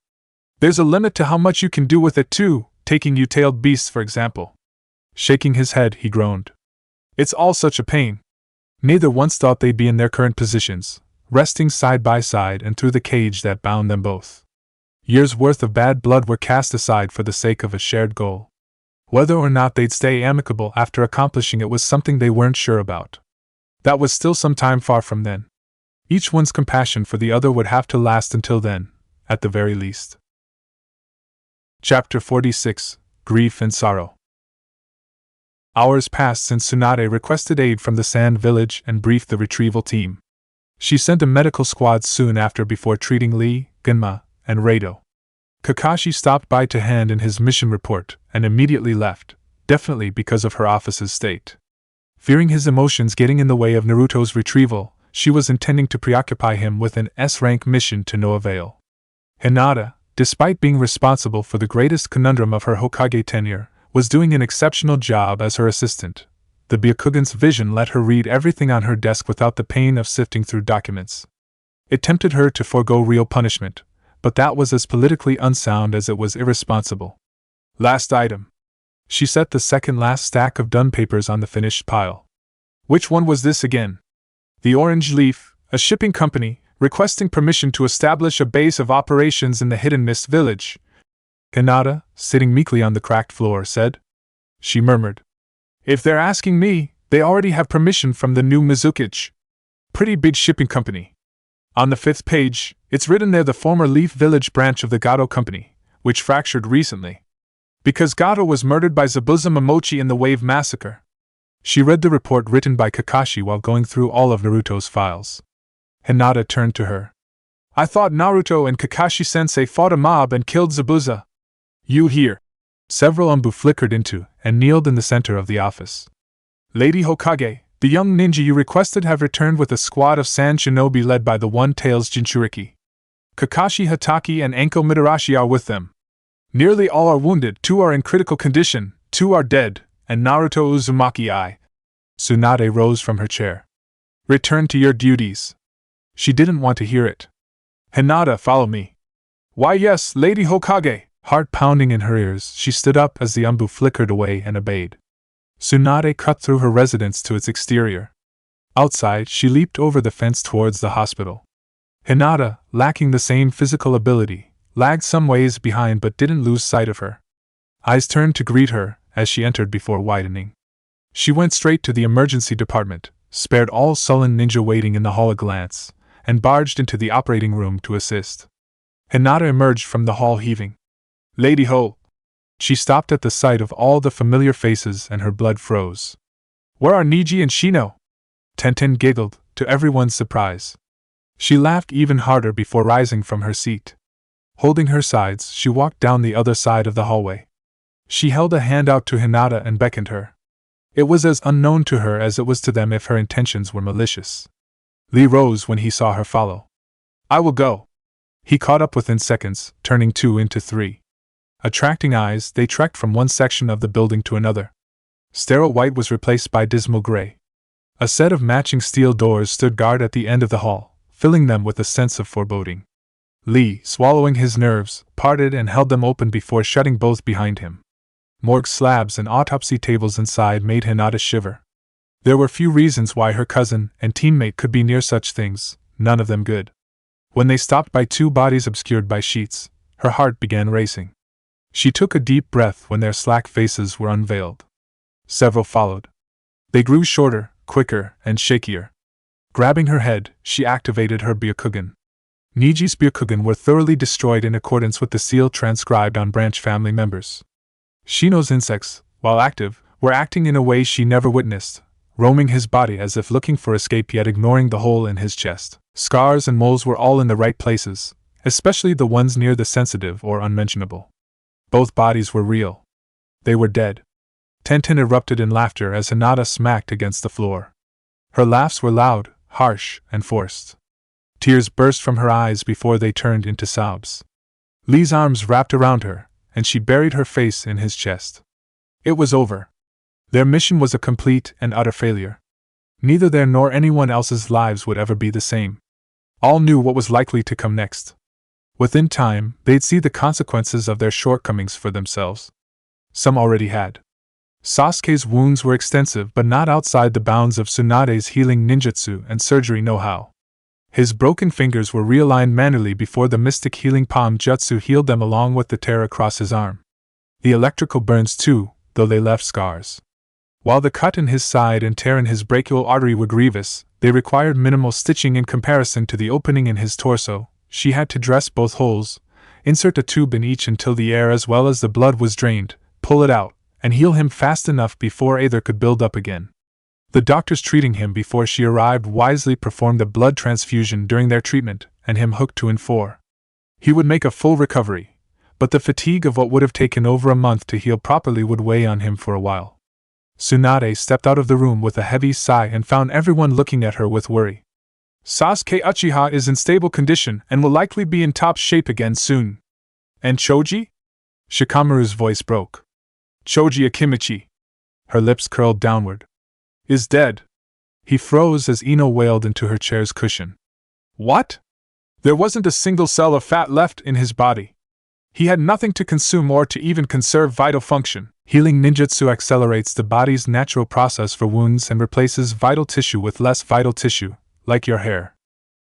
There's a limit to how much you can do with it too, taking you tailed beasts for example. Shaking his head, he groaned. It's all such a pain. Neither once thought they'd be in their current positions, resting side by side and through the cage that bound them both. Years' worth of bad blood were cast aside for the sake of a shared goal. Whether or not they'd stay amicable after accomplishing it was something they weren't sure about. That was still some time far from then. Each one's compassion for the other would have to last until then, at the very least. Chapter 46: Grief and Sorrow. Hours passed since Tsunade requested aid from the Sand Village and briefed the retrieval team. She sent a medical squad soon after before treating Lee, Genma, and Rado. Kakashi stopped by to hand in his mission report and immediately left, definitely because of her office's state. Fearing his emotions getting in the way of Naruto's retrieval, she was intending to preoccupy him with an S-rank mission to no avail. Hinata, despite being responsible for the greatest conundrum of her Hokage tenure, was doing an exceptional job as her assistant. The Byakugan's vision let her read everything on her desk without the pain of sifting through documents. It tempted her to forego real punishment, but that was as politically unsound as it was irresponsible. Last item. She set the second last stack of done papers on the finished pile. Which one was this again? The Orange Leaf, a shipping company, requesting permission to establish a base of operations in the Hidden Mist Village. Hinata, sitting meekly on the cracked floor, said. She murmured. If they're asking me, they already have permission from the new Mizukage. Pretty big shipping company. On the 5th page, it's written there the former Leaf Village branch of the Gato Company, which fractured recently. Because Gato was murdered by Zabuza Momochi in the Wave Massacre. She read the report written by Kakashi while going through all of Naruto's files. Hinata turned to her. I thought Naruto and Kakashi-sensei fought a mob and killed Zabuza. You here. Several Umbu flickered into and kneeled in the center of the office. Lady Hokage, The young ninja you requested have returned with a squad of sand shinobi led by the One-Tails Jinchuriki. Kakashi Hatake and Anko Mitarashi are with them. Nearly all are wounded, 2 are in critical condition, 2 are dead, and Naruto Uzumaki I. Tsunade rose from her chair. Return to your duties. She didn't want to hear it. Hinata, follow me. Why yes, Lady Hokage. Heart pounding in her ears, she stood up as the umbu flickered away and obeyed. Tsunade cut through her residence to its exterior. Outside, she leaped over the fence towards the hospital. Hinata, lacking the same physical ability, lagged some ways behind but didn't lose sight of her. Eyes turned to greet her as she entered before widening. She went straight to the emergency department, spared all sullen ninja waiting in the hall a glance, and barged into the operating room to assist. Hinata emerged from the hall heaving. Lady Ho! She stopped at the sight of all the familiar faces and her blood froze. Where are Niji and Shino? Tenten giggled, to everyone's surprise. She laughed even harder before rising from her seat. Holding her sides, she walked down the other side of the hallway. She held a hand out to Hinata and beckoned her. It was as unknown to her as it was to them if her intentions were malicious. Lee rose when he saw her follow. I will go. He caught up within seconds, turning 2 into 3. Attracting eyes, they trekked from one section of the building to another. Sterile white was replaced by dismal gray. A set of matching steel doors stood guard at the end of the hall, filling them with a sense of foreboding. Lee, swallowing his nerves, parted and held them open before shutting both behind him. Morgue slabs and autopsy tables inside made Hinata shiver. There were few reasons why her cousin and teammate could be near such things, none of them good. When they stopped by 2 bodies obscured by sheets, her heart began racing. She took a deep breath when their slack faces were unveiled. Several followed. They grew shorter, quicker, and shakier. Grabbing her head, she activated her Byakugan. Niji's Byakugan were thoroughly destroyed in accordance with the seal transcribed on branch family members. Shino's insects, while active, were acting in a way she never witnessed, roaming his body as if looking for escape yet ignoring the hole in his chest. Scars and moles were all in the right places, especially the ones near the sensitive or unmentionable. Both bodies were real. They were dead. Tenten erupted in laughter as Hinata smacked against the floor. Her laughs were loud, harsh, and forced. Tears burst from her eyes before they turned into sobs. Lee's arms wrapped around her, and she buried her face in his chest. It was over. Their mission was a complete and utter failure. Neither their nor anyone else's lives would ever be the same. All knew what was likely to come next. Within time, they'd see the consequences of their shortcomings for themselves. Some already had. Sasuke's wounds were extensive but not outside the bounds of Tsunade's healing ninjutsu and surgery know-how. His broken fingers were realigned manually before the mystic healing palm jutsu healed them along with the tear across his arm. The electrical burns too, though they left scars. While the cut in his side and tear in his brachial artery were grievous, they required minimal stitching in comparison to the opening in his torso. She had to dress both holes, insert a tube in each until the air as well as the blood was drained, pull it out, and heal him fast enough before either could build up again. The doctors treating him before she arrived wisely performed a blood transfusion during their treatment, and him hooked to N4. He would make a full recovery, but the fatigue of what would have taken over a month to heal properly would weigh on him for a while. Tsunade stepped out of the room with a heavy sigh and found everyone looking at her with worry. Sasuke Uchiha is in stable condition and will likely be in top shape again soon. And Choji? Shikamaru's voice broke. Choji Akimichi. Her lips curled downward. Is dead. He froze as Ino wailed into her chair's cushion. What? There wasn't a single cell of fat left in his body. He had nothing to consume or to even conserve vital function. Healing ninjutsu accelerates the body's natural process for wounds and replaces vital tissue with less vital tissue, like your hair.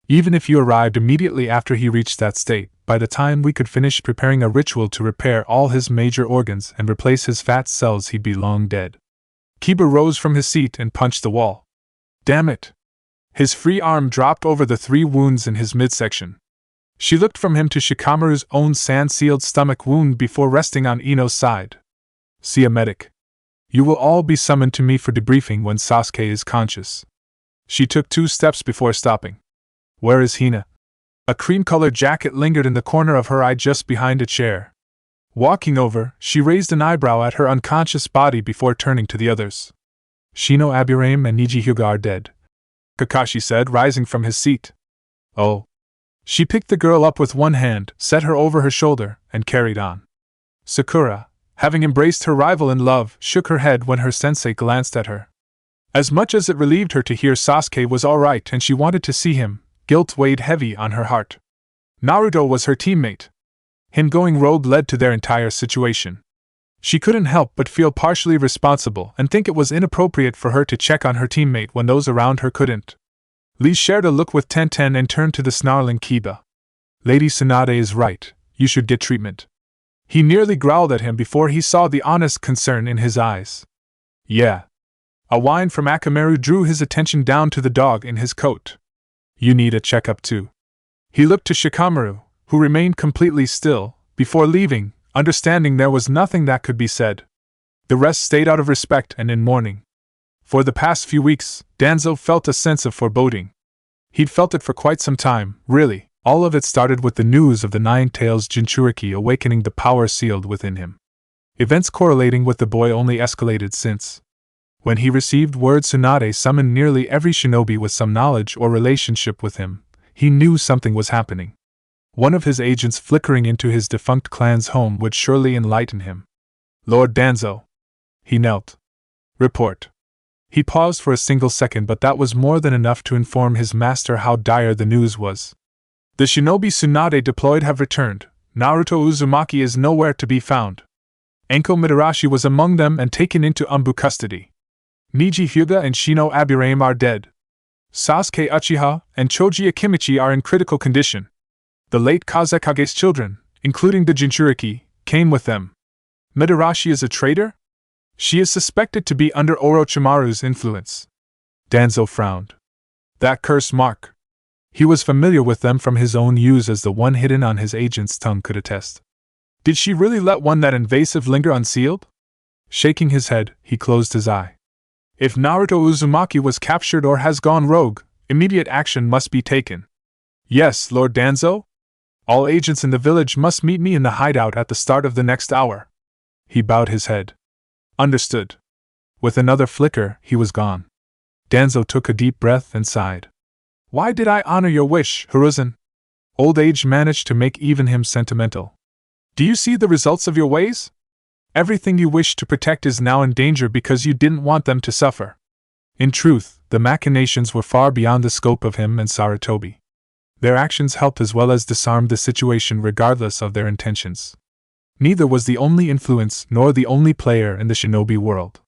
Even if you arrived immediately after he reached that state, by the time we could finish preparing a ritual to repair all his major organs and replace his fat cells, he'd be long dead. Kiba rose from his seat and punched the wall. Damn it! His free arm dropped over the 3 wounds in his midsection. She looked from him to Shikamaru's own sand-sealed stomach wound before resting on Ino's side. See a medic. You will all be summoned to me for debriefing when Sasuke is conscious. She took 2 steps before stopping. Where is Hina? A cream-colored jacket lingered in the corner of her eye just behind a chair. Walking over, she raised an eyebrow at her unconscious body before turning to the others. Shino Aburame and Niji Hyuga are dead, Kakashi said, rising from his seat. Oh. She picked the girl up with one hand, set her over her shoulder, and carried on. Sakura, having embraced her rival in love, shook her head when her sensei glanced at her. As much as it relieved her to hear Sasuke was alright and she wanted to see him, guilt weighed heavy on her heart. Naruto was her teammate. Him going rogue led to their entire situation. She couldn't help but feel partially responsible and think it was inappropriate for her to check on her teammate when those around her couldn't. Lee shared a look with Tenten and turned to the snarling Kiba. Lady Tsunade is right, you should get treatment. He nearly growled at him before he saw the honest concern in his eyes. Yeah. A whine from Akamaru drew his attention down to the dog in his coat. You need a checkup too. He looked to Shikamaru, who remained completely still, before leaving, understanding there was nothing that could be said. The rest stayed out of respect and in mourning. For the past few weeks, Danzo felt a sense of foreboding. He'd felt it for quite some time, really. All of it started with the news of the Nine-Tails Jinchuriki awakening the power sealed within him. Events correlating with the boy only escalated since. When he received word Tsunade summoned nearly every shinobi with some knowledge or relationship with him, he knew something was happening. One of his agents flickering into his defunct clan's home would surely enlighten him. Lord Danzo. He knelt. Report. He paused for a single second, but that was more than enough to inform his master how dire the news was. The shinobi Tsunade deployed have returned. Naruto Uzumaki is nowhere to be found. Enko Mitarashi was among them and taken into Umbu custody. Niji Hyuga and Shino Aburame are dead. Sasuke Uchiha and Choji Akimichi are in critical condition. The late Kazekage's children, including the Jinchuriki, came with them. Mitarashi is a traitor? She is suspected to be under Orochimaru's influence. Danzo frowned. That curse mark. He was familiar with them from his own use, as the one hidden on his agent's tongue could attest. Did she really let one that invasive linger unsealed? Shaking his head, he closed his eye. If Naruto Uzumaki was captured or has gone rogue, immediate action must be taken. Yes, Lord Danzo? All agents in the village must meet me in the hideout at the start of the next hour. He bowed his head. Understood. With another flicker, he was gone. Danzo took a deep breath and sighed. Why did I honor your wish, Hiruzen? Old age managed to make even him sentimental. Do you see the results of your ways? Everything you wished to protect is now in danger because you didn't want them to suffer. In truth, the machinations were far beyond the scope of him and Sarutobi. Their actions helped as well as disarmed the situation regardless of their intentions. Neither was the only influence nor the only player in the shinobi world.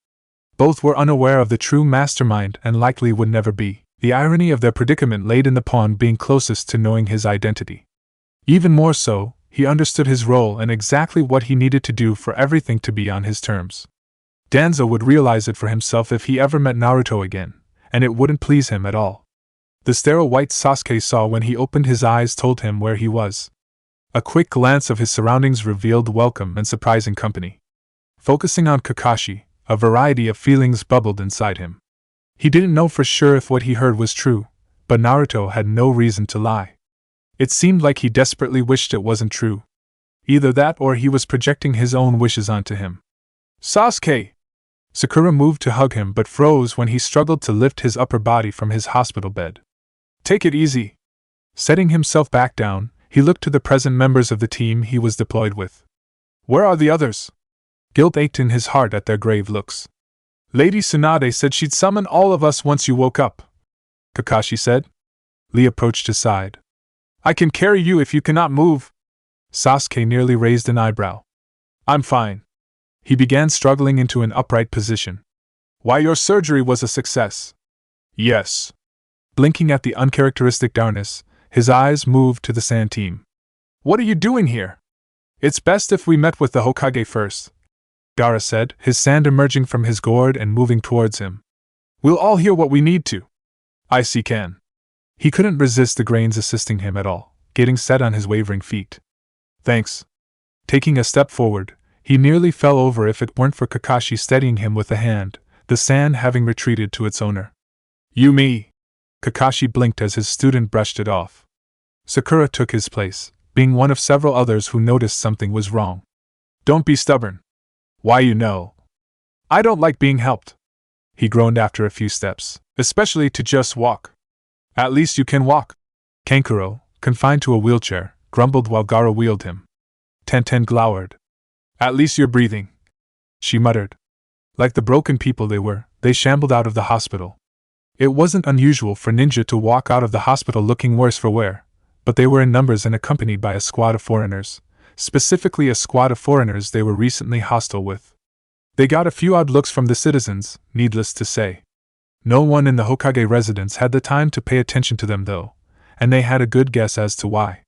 Both were unaware of the true mastermind and likely would never be. The irony of their predicament laid in the pawn being closest to knowing his identity. Even more so, he understood his role and exactly what he needed to do for everything to be on his terms. Danzo would realize it for himself if he ever met Naruto again, and it wouldn't please him at all. The sterile white Sasuke saw when he opened his eyes told him where he was. A quick glance of his surroundings revealed welcome and surprising company. Focusing on Kakashi, a variety of feelings bubbled inside him. He didn't know for sure if what he heard was true, but Naruto had no reason to lie. It seemed like he desperately wished it wasn't true. Either that or he was projecting his own wishes onto him. Sasuke! Sakura moved to hug him but froze when he struggled to lift his upper body from his hospital bed. Take it easy. Setting himself back down, he looked to the present members of the team he was deployed with. Where are the others? Guilt ached in his heart at their grave looks. Lady Tsunade said she'd summon all of us once you woke up, Kakashi said. Lee approached his side. I can carry you if you cannot move. Sasuke nearly raised an eyebrow. I'm fine. He began struggling into an upright position. Why, your surgery was a success. Yes. Blinking at the uncharacteristic darkness, his eyes moved to the sand team. What are you doing here? It's best if we met with the Hokage first, Gaara said, his sand emerging from his gourd and moving towards him. We'll all hear what we need to. I see can. He couldn't resist the grains assisting him at all, getting set on his wavering feet. Thanks. Taking a step forward, he nearly fell over if it weren't for Kakashi steadying him with a hand, the sand having retreated to its owner. You me. Kakashi blinked as his student brushed it off. Sakura took his place, being one of several others who noticed something was wrong. Don't be stubborn. Why, you know. I don't like being helped. he groaned after a few steps. Especially to just walk. At least you can walk. Kankuro, confined to a wheelchair, grumbled while Gaara wheeled him. Tenten glowered. At least you're breathing, she muttered. Like the broken people they were, they shambled out of the hospital. It wasn't unusual for ninja to walk out of the hospital looking worse for wear, but they were in numbers and accompanied by a squad of foreigners, specifically a squad of foreigners they were recently hostile with. They got a few odd looks from the citizens, needless to say. No one in the Hokage residence had the time to pay attention to them though, and they had a good guess as to why.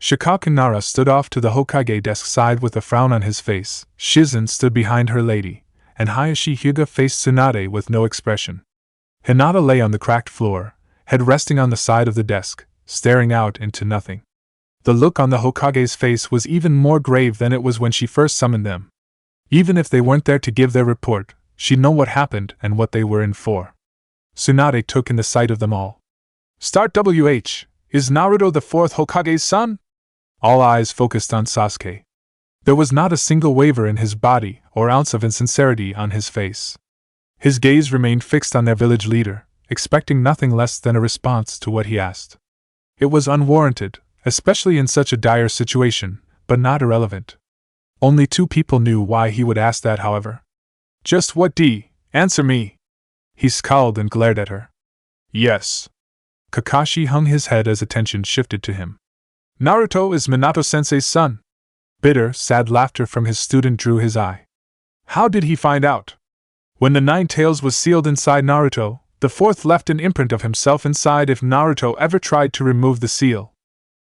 Shikaku Nara stood off to the Hokage desk side with a frown on his face, Shizen stood behind her lady, and Hayashi Hyuga faced Tsunade with no expression. Hinata lay on the cracked floor, head resting on the side of the desk, staring out into nothing. The look on the Hokage's face was even more grave than it was when she first summoned them. Even if they weren't there to give their report, she'd know what happened and what they were in for. Tsunade took in the sight of them all. Start WH, is Naruto the fourth Hokage's son? All eyes focused on Sasuke. There was not a single waver in his body or ounce of insincerity on his face. His gaze remained fixed on their village leader, expecting nothing less than a response to what he asked. It was unwarranted, especially in such a dire situation, but not irrelevant. Only two people knew why he would ask that, however. Just what answer me. He scowled and glared at her. Yes. Kakashi hung his head as attention shifted to him. Naruto is Minato-sensei's son. Bitter, sad laughter from his student drew his eye. How did he find out? When the Nine Tails was sealed inside Naruto, the fourth left an imprint of himself inside if Naruto ever tried to remove the seal.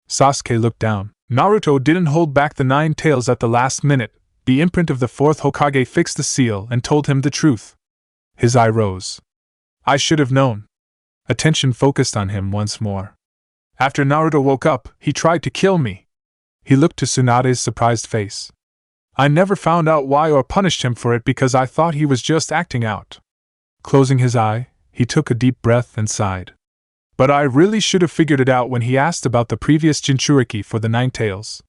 Sasuke looked down. Naruto didn't hold back the Nine Tails at the last minute. The imprint of the fourth Hokage fixed the seal and told him the truth. His eye rose. I should have known. Attention focused on him once more. After Naruto woke up, he tried to kill me. He looked to Tsunade's surprised face. I never found out why or punished him for it because I thought he was just acting out. Closing his eye, he took a deep breath and sighed. But I really should have figured it out when he asked about the previous Jinchuriki for the Nine Tails.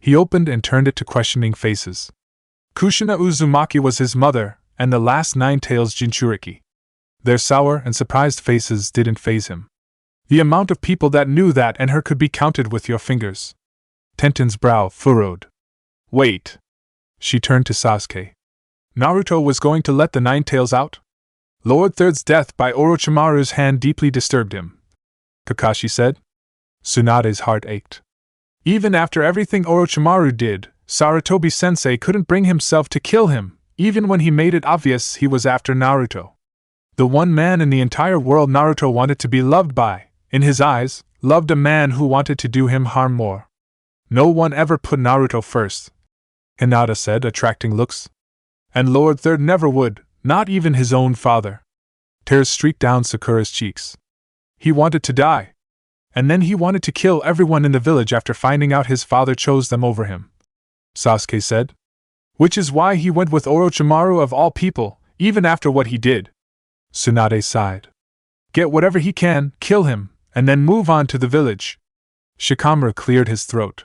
He opened and turned it to questioning faces. Kushina Uzumaki was his mother, and the last Nine Tails Jinchuriki. Their sour and surprised faces didn't faze him. The amount of people that knew that and her could be counted with your fingers. Tenten's brow furrowed. Wait. She turned to Sasuke. Naruto was going to let the Nine Tails out? Lord Third's death by Orochimaru's hand deeply disturbed him, Kakashi said. Tsunade's heart ached. Even after everything Orochimaru did, Sarutobi-sensei couldn't bring himself to kill him, even when he made it obvious he was after Naruto. The one man in the entire world Naruto wanted to be loved by, in his eyes, loved a man who wanted to do him harm more. No one ever put Naruto first, Hinata said, attracting looks. And Lord Third never would, not even his own father. Tears streaked down Sakura's cheeks. He wanted to die. And then he wanted to kill everyone in the village after finding out his father chose them over him, Sasuke said. Which is why he went with Orochimaru of all people, even after what he did. Tsunade sighed. Get whatever he can, kill him, and then move on to the village. Shikamaru cleared his throat.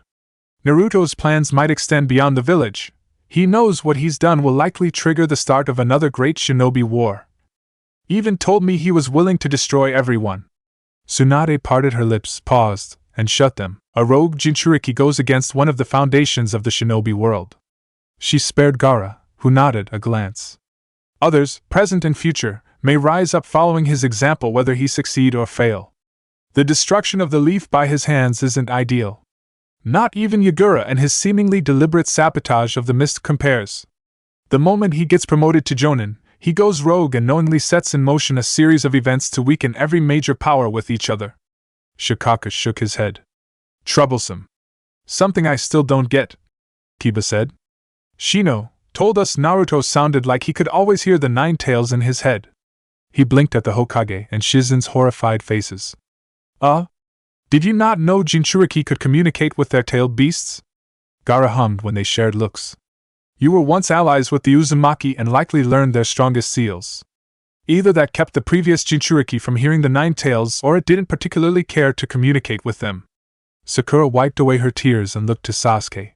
Naruto's plans might extend beyond the village. He knows what he's done will likely trigger the start of another great shinobi war. Even told me he was willing to destroy everyone. Tsunade parted her lips, paused, and shut them. A rogue Jinchuriki goes against one of the foundations of the shinobi world. She spared Gaara, who nodded a glance. Others, present and future, may rise up following his example whether he succeed or fail. The destruction of the leaf by his hands isn't ideal. Not even Yagura and his seemingly deliberate sabotage of the mist compares. The moment he gets promoted to Jonin, he goes rogue and knowingly sets in motion a series of events to weaken every major power with each other. Shikaka shook his head. Troublesome. Something I still don't get, Kiba said. Shino told us Naruto sounded like he could always hear the Nine Tails in his head. He blinked at the Hokage and Shizen's horrified faces. Did you not know Jinchuriki could communicate with their tailed beasts? Gaara hummed when they shared looks. You were once allies with the Uzumaki and likely learned their strongest seals. Either that kept the previous Jinchuriki from hearing the Nine Tails or it didn't particularly care to communicate with them. Sakura wiped away her tears and looked to Sasuke.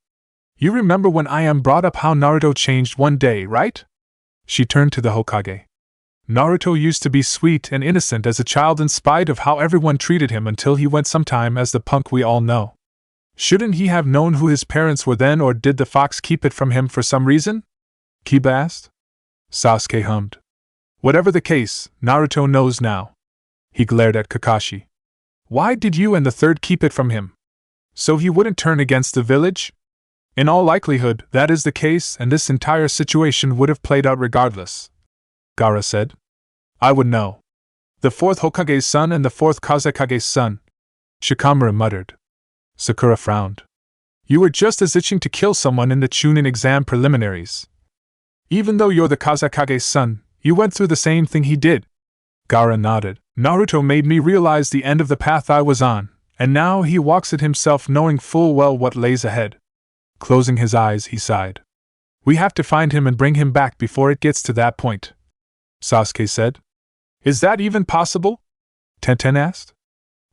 You remember when I brought up how Naruto changed one day, right? She turned to the Hokage. Naruto used to be sweet and innocent as a child in spite of how everyone treated him until he went sometime as the punk we all know. Shouldn't he have known who his parents were then, or did the fox keep it from him for some reason? Kiba asked. Sasuke hummed. Whatever the case, Naruto knows now. He glared at Kakashi. Why did you and the third keep it from him? So he wouldn't turn against the village? In all likelihood, that is the case, and this entire situation would have played out regardless, Gaara said. I would know. The fourth Hokage's son and the fourth Kazekage's son, Shikamaru muttered. Sakura frowned. You were just as itching to kill someone in the Chunin exam preliminaries. Even though you're the Kazekage's son, you went through the same thing he did. Gaara nodded. Naruto made me realize the end of the path I was on, and now he walks it himself knowing full well what lays ahead. Closing his eyes, he sighed. We have to find him and bring him back before it gets to that point, Sasuke said. Is that even possible? Tenten asked.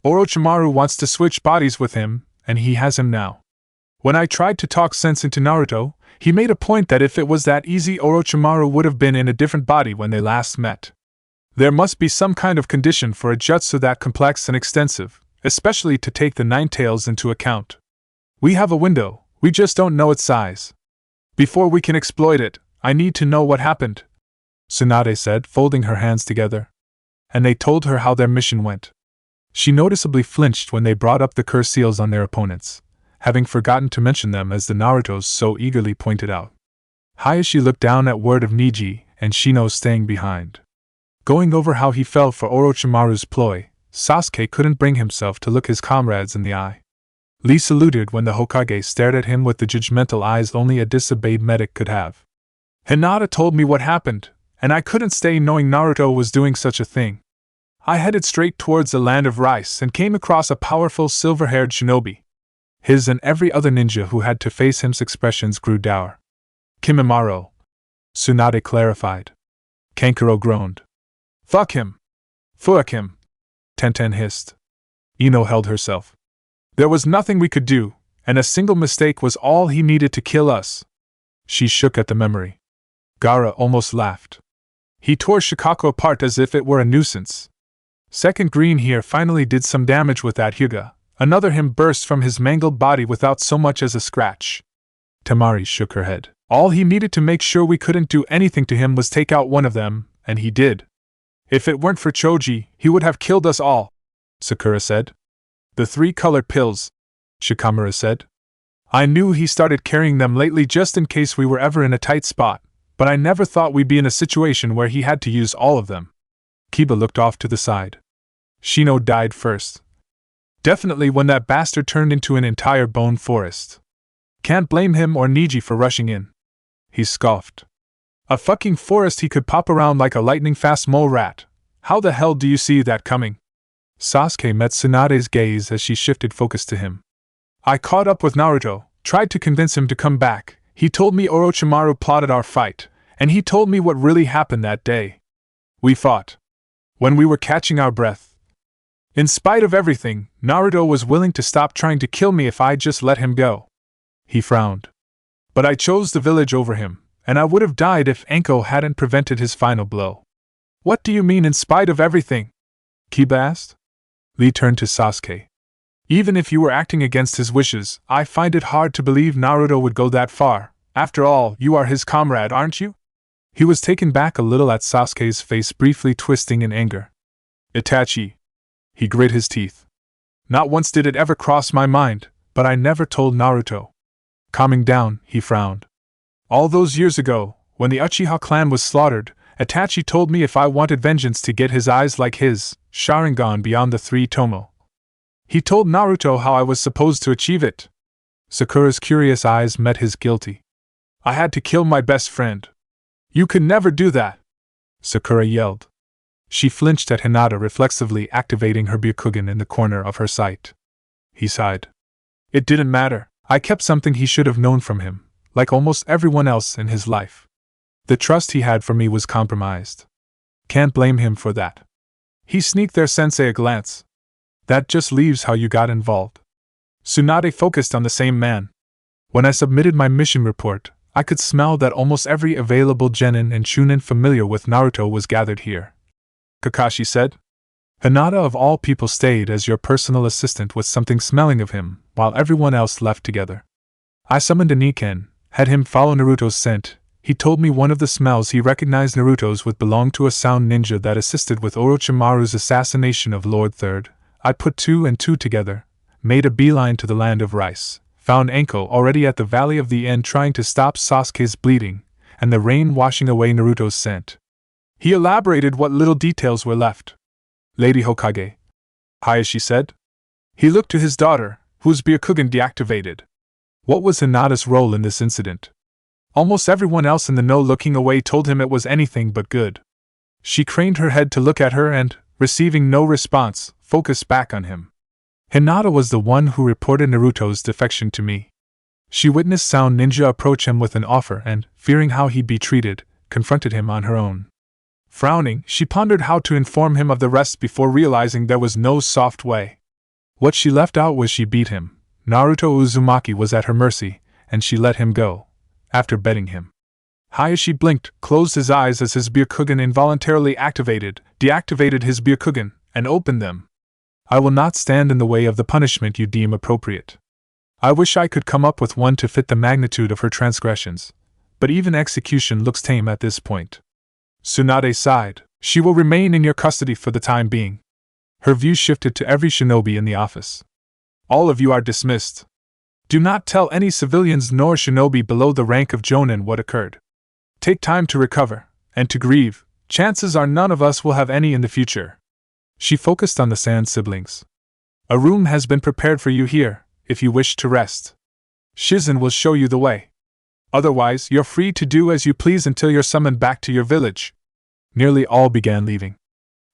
Orochimaru wants to switch bodies with him, and he has him now. When I tried to talk sense into Naruto, he made a point that if it was that easy, Orochimaru would have been in a different body when they last met. There must be some kind of condition for a jutsu that complex and extensive, especially to take the Nine Tails into account. We have a window, we just don't know its size. Before we can exploit it, I need to know what happened, Tsunade said, folding her hands together. And they told her how their mission went. She noticeably flinched when they brought up the curse seals on their opponents, having forgotten to mention them as the Narutos so eagerly pointed out. High as she looked down at word of Niji and Shino staying behind. Going over how he fell for Orochimaru's ploy, Sasuke couldn't bring himself to look his comrades in the eye. Lee saluted when the Hokage stared at him with the judgmental eyes only a disobeyed medic could have. Hinata told me what happened, and I couldn't stay knowing Naruto was doing such a thing. I headed straight towards the land of rice and came across a powerful silver-haired shinobi. His and every other ninja who had to face him's expressions grew dour. Kimimaro, Tsunade clarified. Kankuro groaned. Fuck him! Fuck him! Tenten hissed. Ino held herself. There was nothing we could do, and a single mistake was all he needed to kill us. She shook at the memory. Gaara almost laughed. He tore Shikaku apart as if it were a nuisance. Second Green here finally did some damage with that Hyuga. Another him burst from his mangled body without so much as a scratch. Temari shook her head. All he needed to make sure we couldn't do anything to him was take out one of them, and he did. If it weren't for Choji, he would have killed us all, Sakura said. The 3 colored pills, Shikamaru said. I knew he started carrying them lately just in case we were ever in a tight spot, but I never thought we'd be in a situation where he had to use all of them. Kiba looked off to the side. Shino died first. Definitely when that bastard turned into an entire bone forest. Can't blame him or Niji for rushing in. He scoffed. A fucking forest he could pop around like a lightning-fast mole rat. How the hell do you see that coming? Sasuke met Tsunade's gaze as she shifted focus to him. I caught up with Naruto, tried to convince him to come back. He told me Orochimaru plotted our fight, and he told me what really happened that day. We fought. When we were catching our breath. In spite of everything, Naruto was willing to stop trying to kill me if I just let him go. He frowned. But I chose the village over him, and I would have died if Anko hadn't prevented his final blow. What do you mean in spite of everything? Kiba asked. Lee turned to Sasuke. Even if you were acting against his wishes, I find it hard to believe Naruto would go that far. After all, you are his comrade, aren't you? He was taken back a little at Sasuke's face briefly twisting in anger. Itachi. He grit his teeth. Not once did it ever cross my mind, but I never told Naruto. Calming down, he frowned. All those years ago, when the Uchiha clan was slaughtered, Itachi told me if I wanted vengeance to get his eyes like his Sharingan beyond the 3 Tomo. He told Naruto how I was supposed to achieve it. Sakura's curious eyes met his guilty. I had to kill my best friend. You could never do that, Sakura yelled. She flinched at Hinata reflexively activating her Byakugan in the corner of her sight. He sighed. It didn't matter. I kept something he should have known from him, like almost everyone else in his life. The trust he had for me was compromised. Can't blame him for that. He sneaked their sensei a glance. That just leaves how you got involved. Tsunade focused on the same man. When I submitted my mission report, I could smell that almost every available genin and chunin familiar with Naruto was gathered here. Kakashi said. Hinata of all people stayed as your personal assistant with something smelling of him, while everyone else left together. I summoned a Niken, had him follow Naruto's scent. He told me one of the smells he recognized Naruto's with belonged to a sound ninja that assisted with Orochimaru's assassination of Lord Third. I put two and two together, made a beeline to the land of rice, found Anko already at the Valley of the End trying to stop Sasuke's bleeding, and the rain washing away Naruto's scent. He elaborated what little details were left. Lady Hokage, Hayashi said. He looked to his daughter, whose Byakugan deactivated. What was Hinata's role in this incident? Almost everyone else in the know looking away told him it was anything but good. She craned her head to look at her and, receiving no response, focused back on him. Hinata was the one who reported Naruto's defection to me. She witnessed Sound Ninja approach him with an offer and, fearing how he'd be treated, confronted him on her own. Frowning, she pondered how to inform him of the rest before realizing there was no soft way. What she left out was she beat him. Naruto Uzumaki was at her mercy, and she let him go, after betting him. Hayashi blinked, closed his eyes as his Byakugan involuntarily deactivated his Byakugan, and opened them. I will not stand in the way of the punishment you deem appropriate. I wish I could come up with one to fit the magnitude of her transgressions, but even execution looks tame at this point. Tsunade sighed. She will remain in your custody for the time being. Her view shifted to every shinobi in the office. All of you are dismissed. Do not tell any civilians nor shinobi below the rank of jonin what occurred. Take time to recover, and to grieve. Chances are none of us will have any in the future. She focused on the Sand siblings. A room has been prepared for you here, if you wish to rest. Shizen will show you the way. Otherwise, you're free to do as you please until you're summoned back to your village. Nearly all began leaving.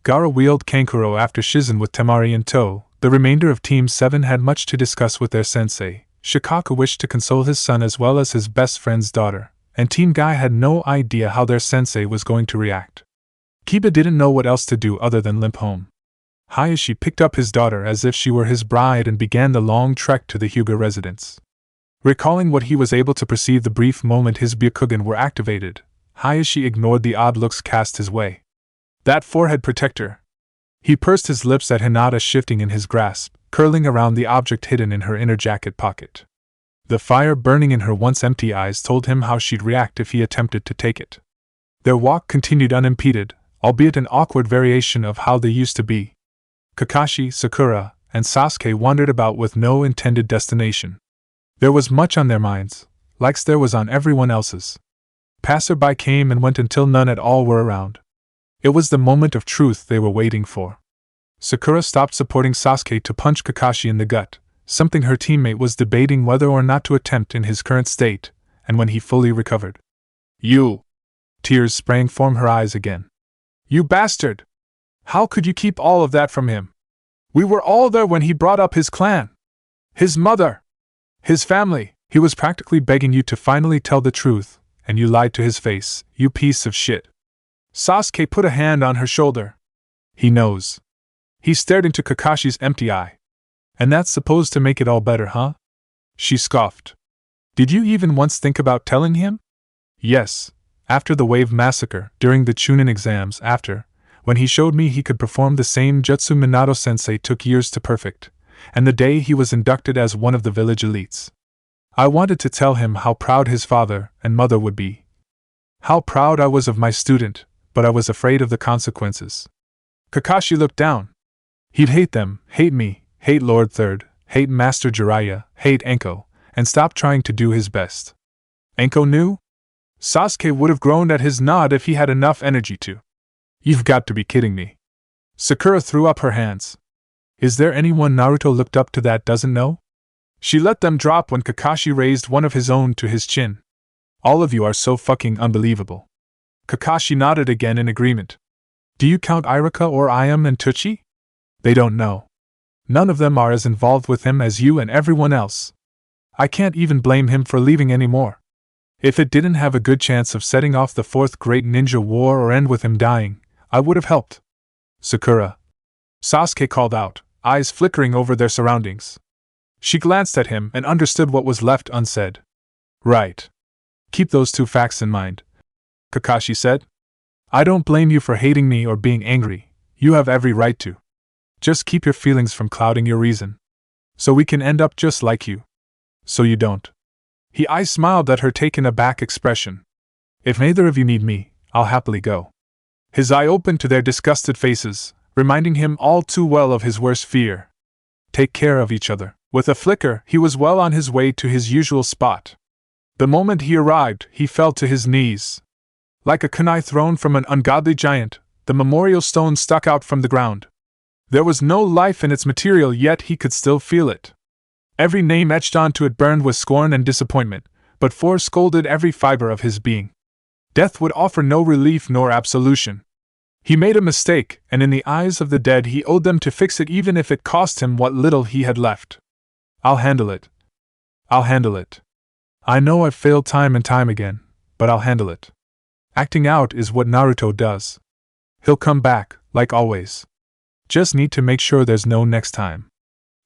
Gaara wheeled Kankuro after Shizen with Temari in tow. The remainder of Team 7 had much to discuss with their sensei. Shikaka wished to console his son as well as his best friend's daughter, and Team Guy had no idea how their sensei was going to react. Kiba didn't know what else to do other than limp home. Hayashi picked up his daughter as if she were his bride and began the long trek to the Hyuga residence. Recalling what he was able to perceive the brief moment his Byakugan were activated, Hayashi ignored the odd looks cast his way. That forehead protector. He pursed his lips at Hinata shifting in his grasp, curling around the object hidden in her inner jacket pocket. The fire burning in her once empty eyes told him how she'd react if he attempted to take it. Their walk continued unimpeded, albeit an awkward variation of how they used to be. Kakashi, Sakura, and Sasuke wandered about with no intended destination. There was much on their minds, like there was on everyone else's. Passerby came and went until none at all were around. It was the moment of truth they were waiting for. Sakura stopped supporting Sasuke to punch Kakashi in the gut, something her teammate was debating whether or not to attempt in his current state, and when he fully recovered. You! Tears sprang from her eyes again. You bastard! How could you keep all of that from him? We were all there when he brought up his clan. His mother. His family. He was practically begging you to finally tell the truth, and you lied to his face, you piece of shit. Sasuke put a hand on her shoulder. He knows. He stared into Kakashi's empty eye. And that's supposed to make it all better, huh? She scoffed. Did you even once think about telling him? Yes, after the Wave Massacre, during the Chunin exams when he showed me he could perform the same jutsu Minato-sensei took years to perfect, and the day he was inducted as one of the village elites. I wanted to tell him how proud his father and mother would be. How proud I was of my student, but I was afraid of the consequences. Kakashi looked down. He'd hate them, hate me, hate Lord Third, hate Master Jiraiya, hate Anko, and stop trying to do his best. Anko knew? Sasuke would have groaned at his nod if he had enough energy to. You've got to be kidding me. Sakura threw up her hands. Is there anyone Naruto looked up to that doesn't know? She let them drop when Kakashi raised one of his own to his chin. All of you are so fucking unbelievable. Kakashi nodded again in agreement. Do you count Iruka or Ayam and Tucci? They don't know. None of them are as involved with him as you and everyone else. I can't even blame him for leaving anymore. If it didn't have a good chance of setting off the fourth great ninja war or end with him dying, I would have helped. Sakura. Sasuke called out, eyes flickering over their surroundings. She glanced at him and understood what was left unsaid. Right. Keep those two facts in mind, Kakashi said. I don't blame you for hating me or being angry, you have every right to. Just keep your feelings from clouding your reason. So we can end up just like you. So you don't. I smiled at her taken aback expression. If neither of you need me, I'll happily go. His eye opened to their disgusted faces, reminding him all too well of his worst fear. Take care of each other. With a flicker, he was well on his way to his usual spot. The moment he arrived, he fell to his knees. Like a kunai thrown from an ungodly giant, the memorial stone stuck out from the ground. There was no life in its material, yet he could still feel it. Every name etched onto it burned with scorn and disappointment, but force scolded every fiber of his being. Death would offer no relief nor absolution. He made a mistake, and in the eyes of the dead he owed them to fix it even if it cost him what little he had left. I'll handle it. I'll handle it. I know I've failed time and time again, but I'll handle it. Acting out is what Naruto does. He'll come back, like always. Just need to make sure there's no next time.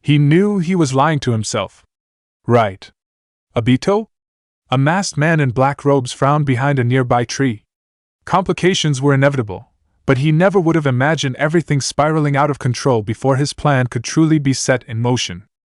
He knew he was lying to himself. Right. Obito? A masked man in black robes frowned behind a nearby tree. Complications were inevitable, but he never would have imagined everything spiraling out of control before his plan could truly be set in motion.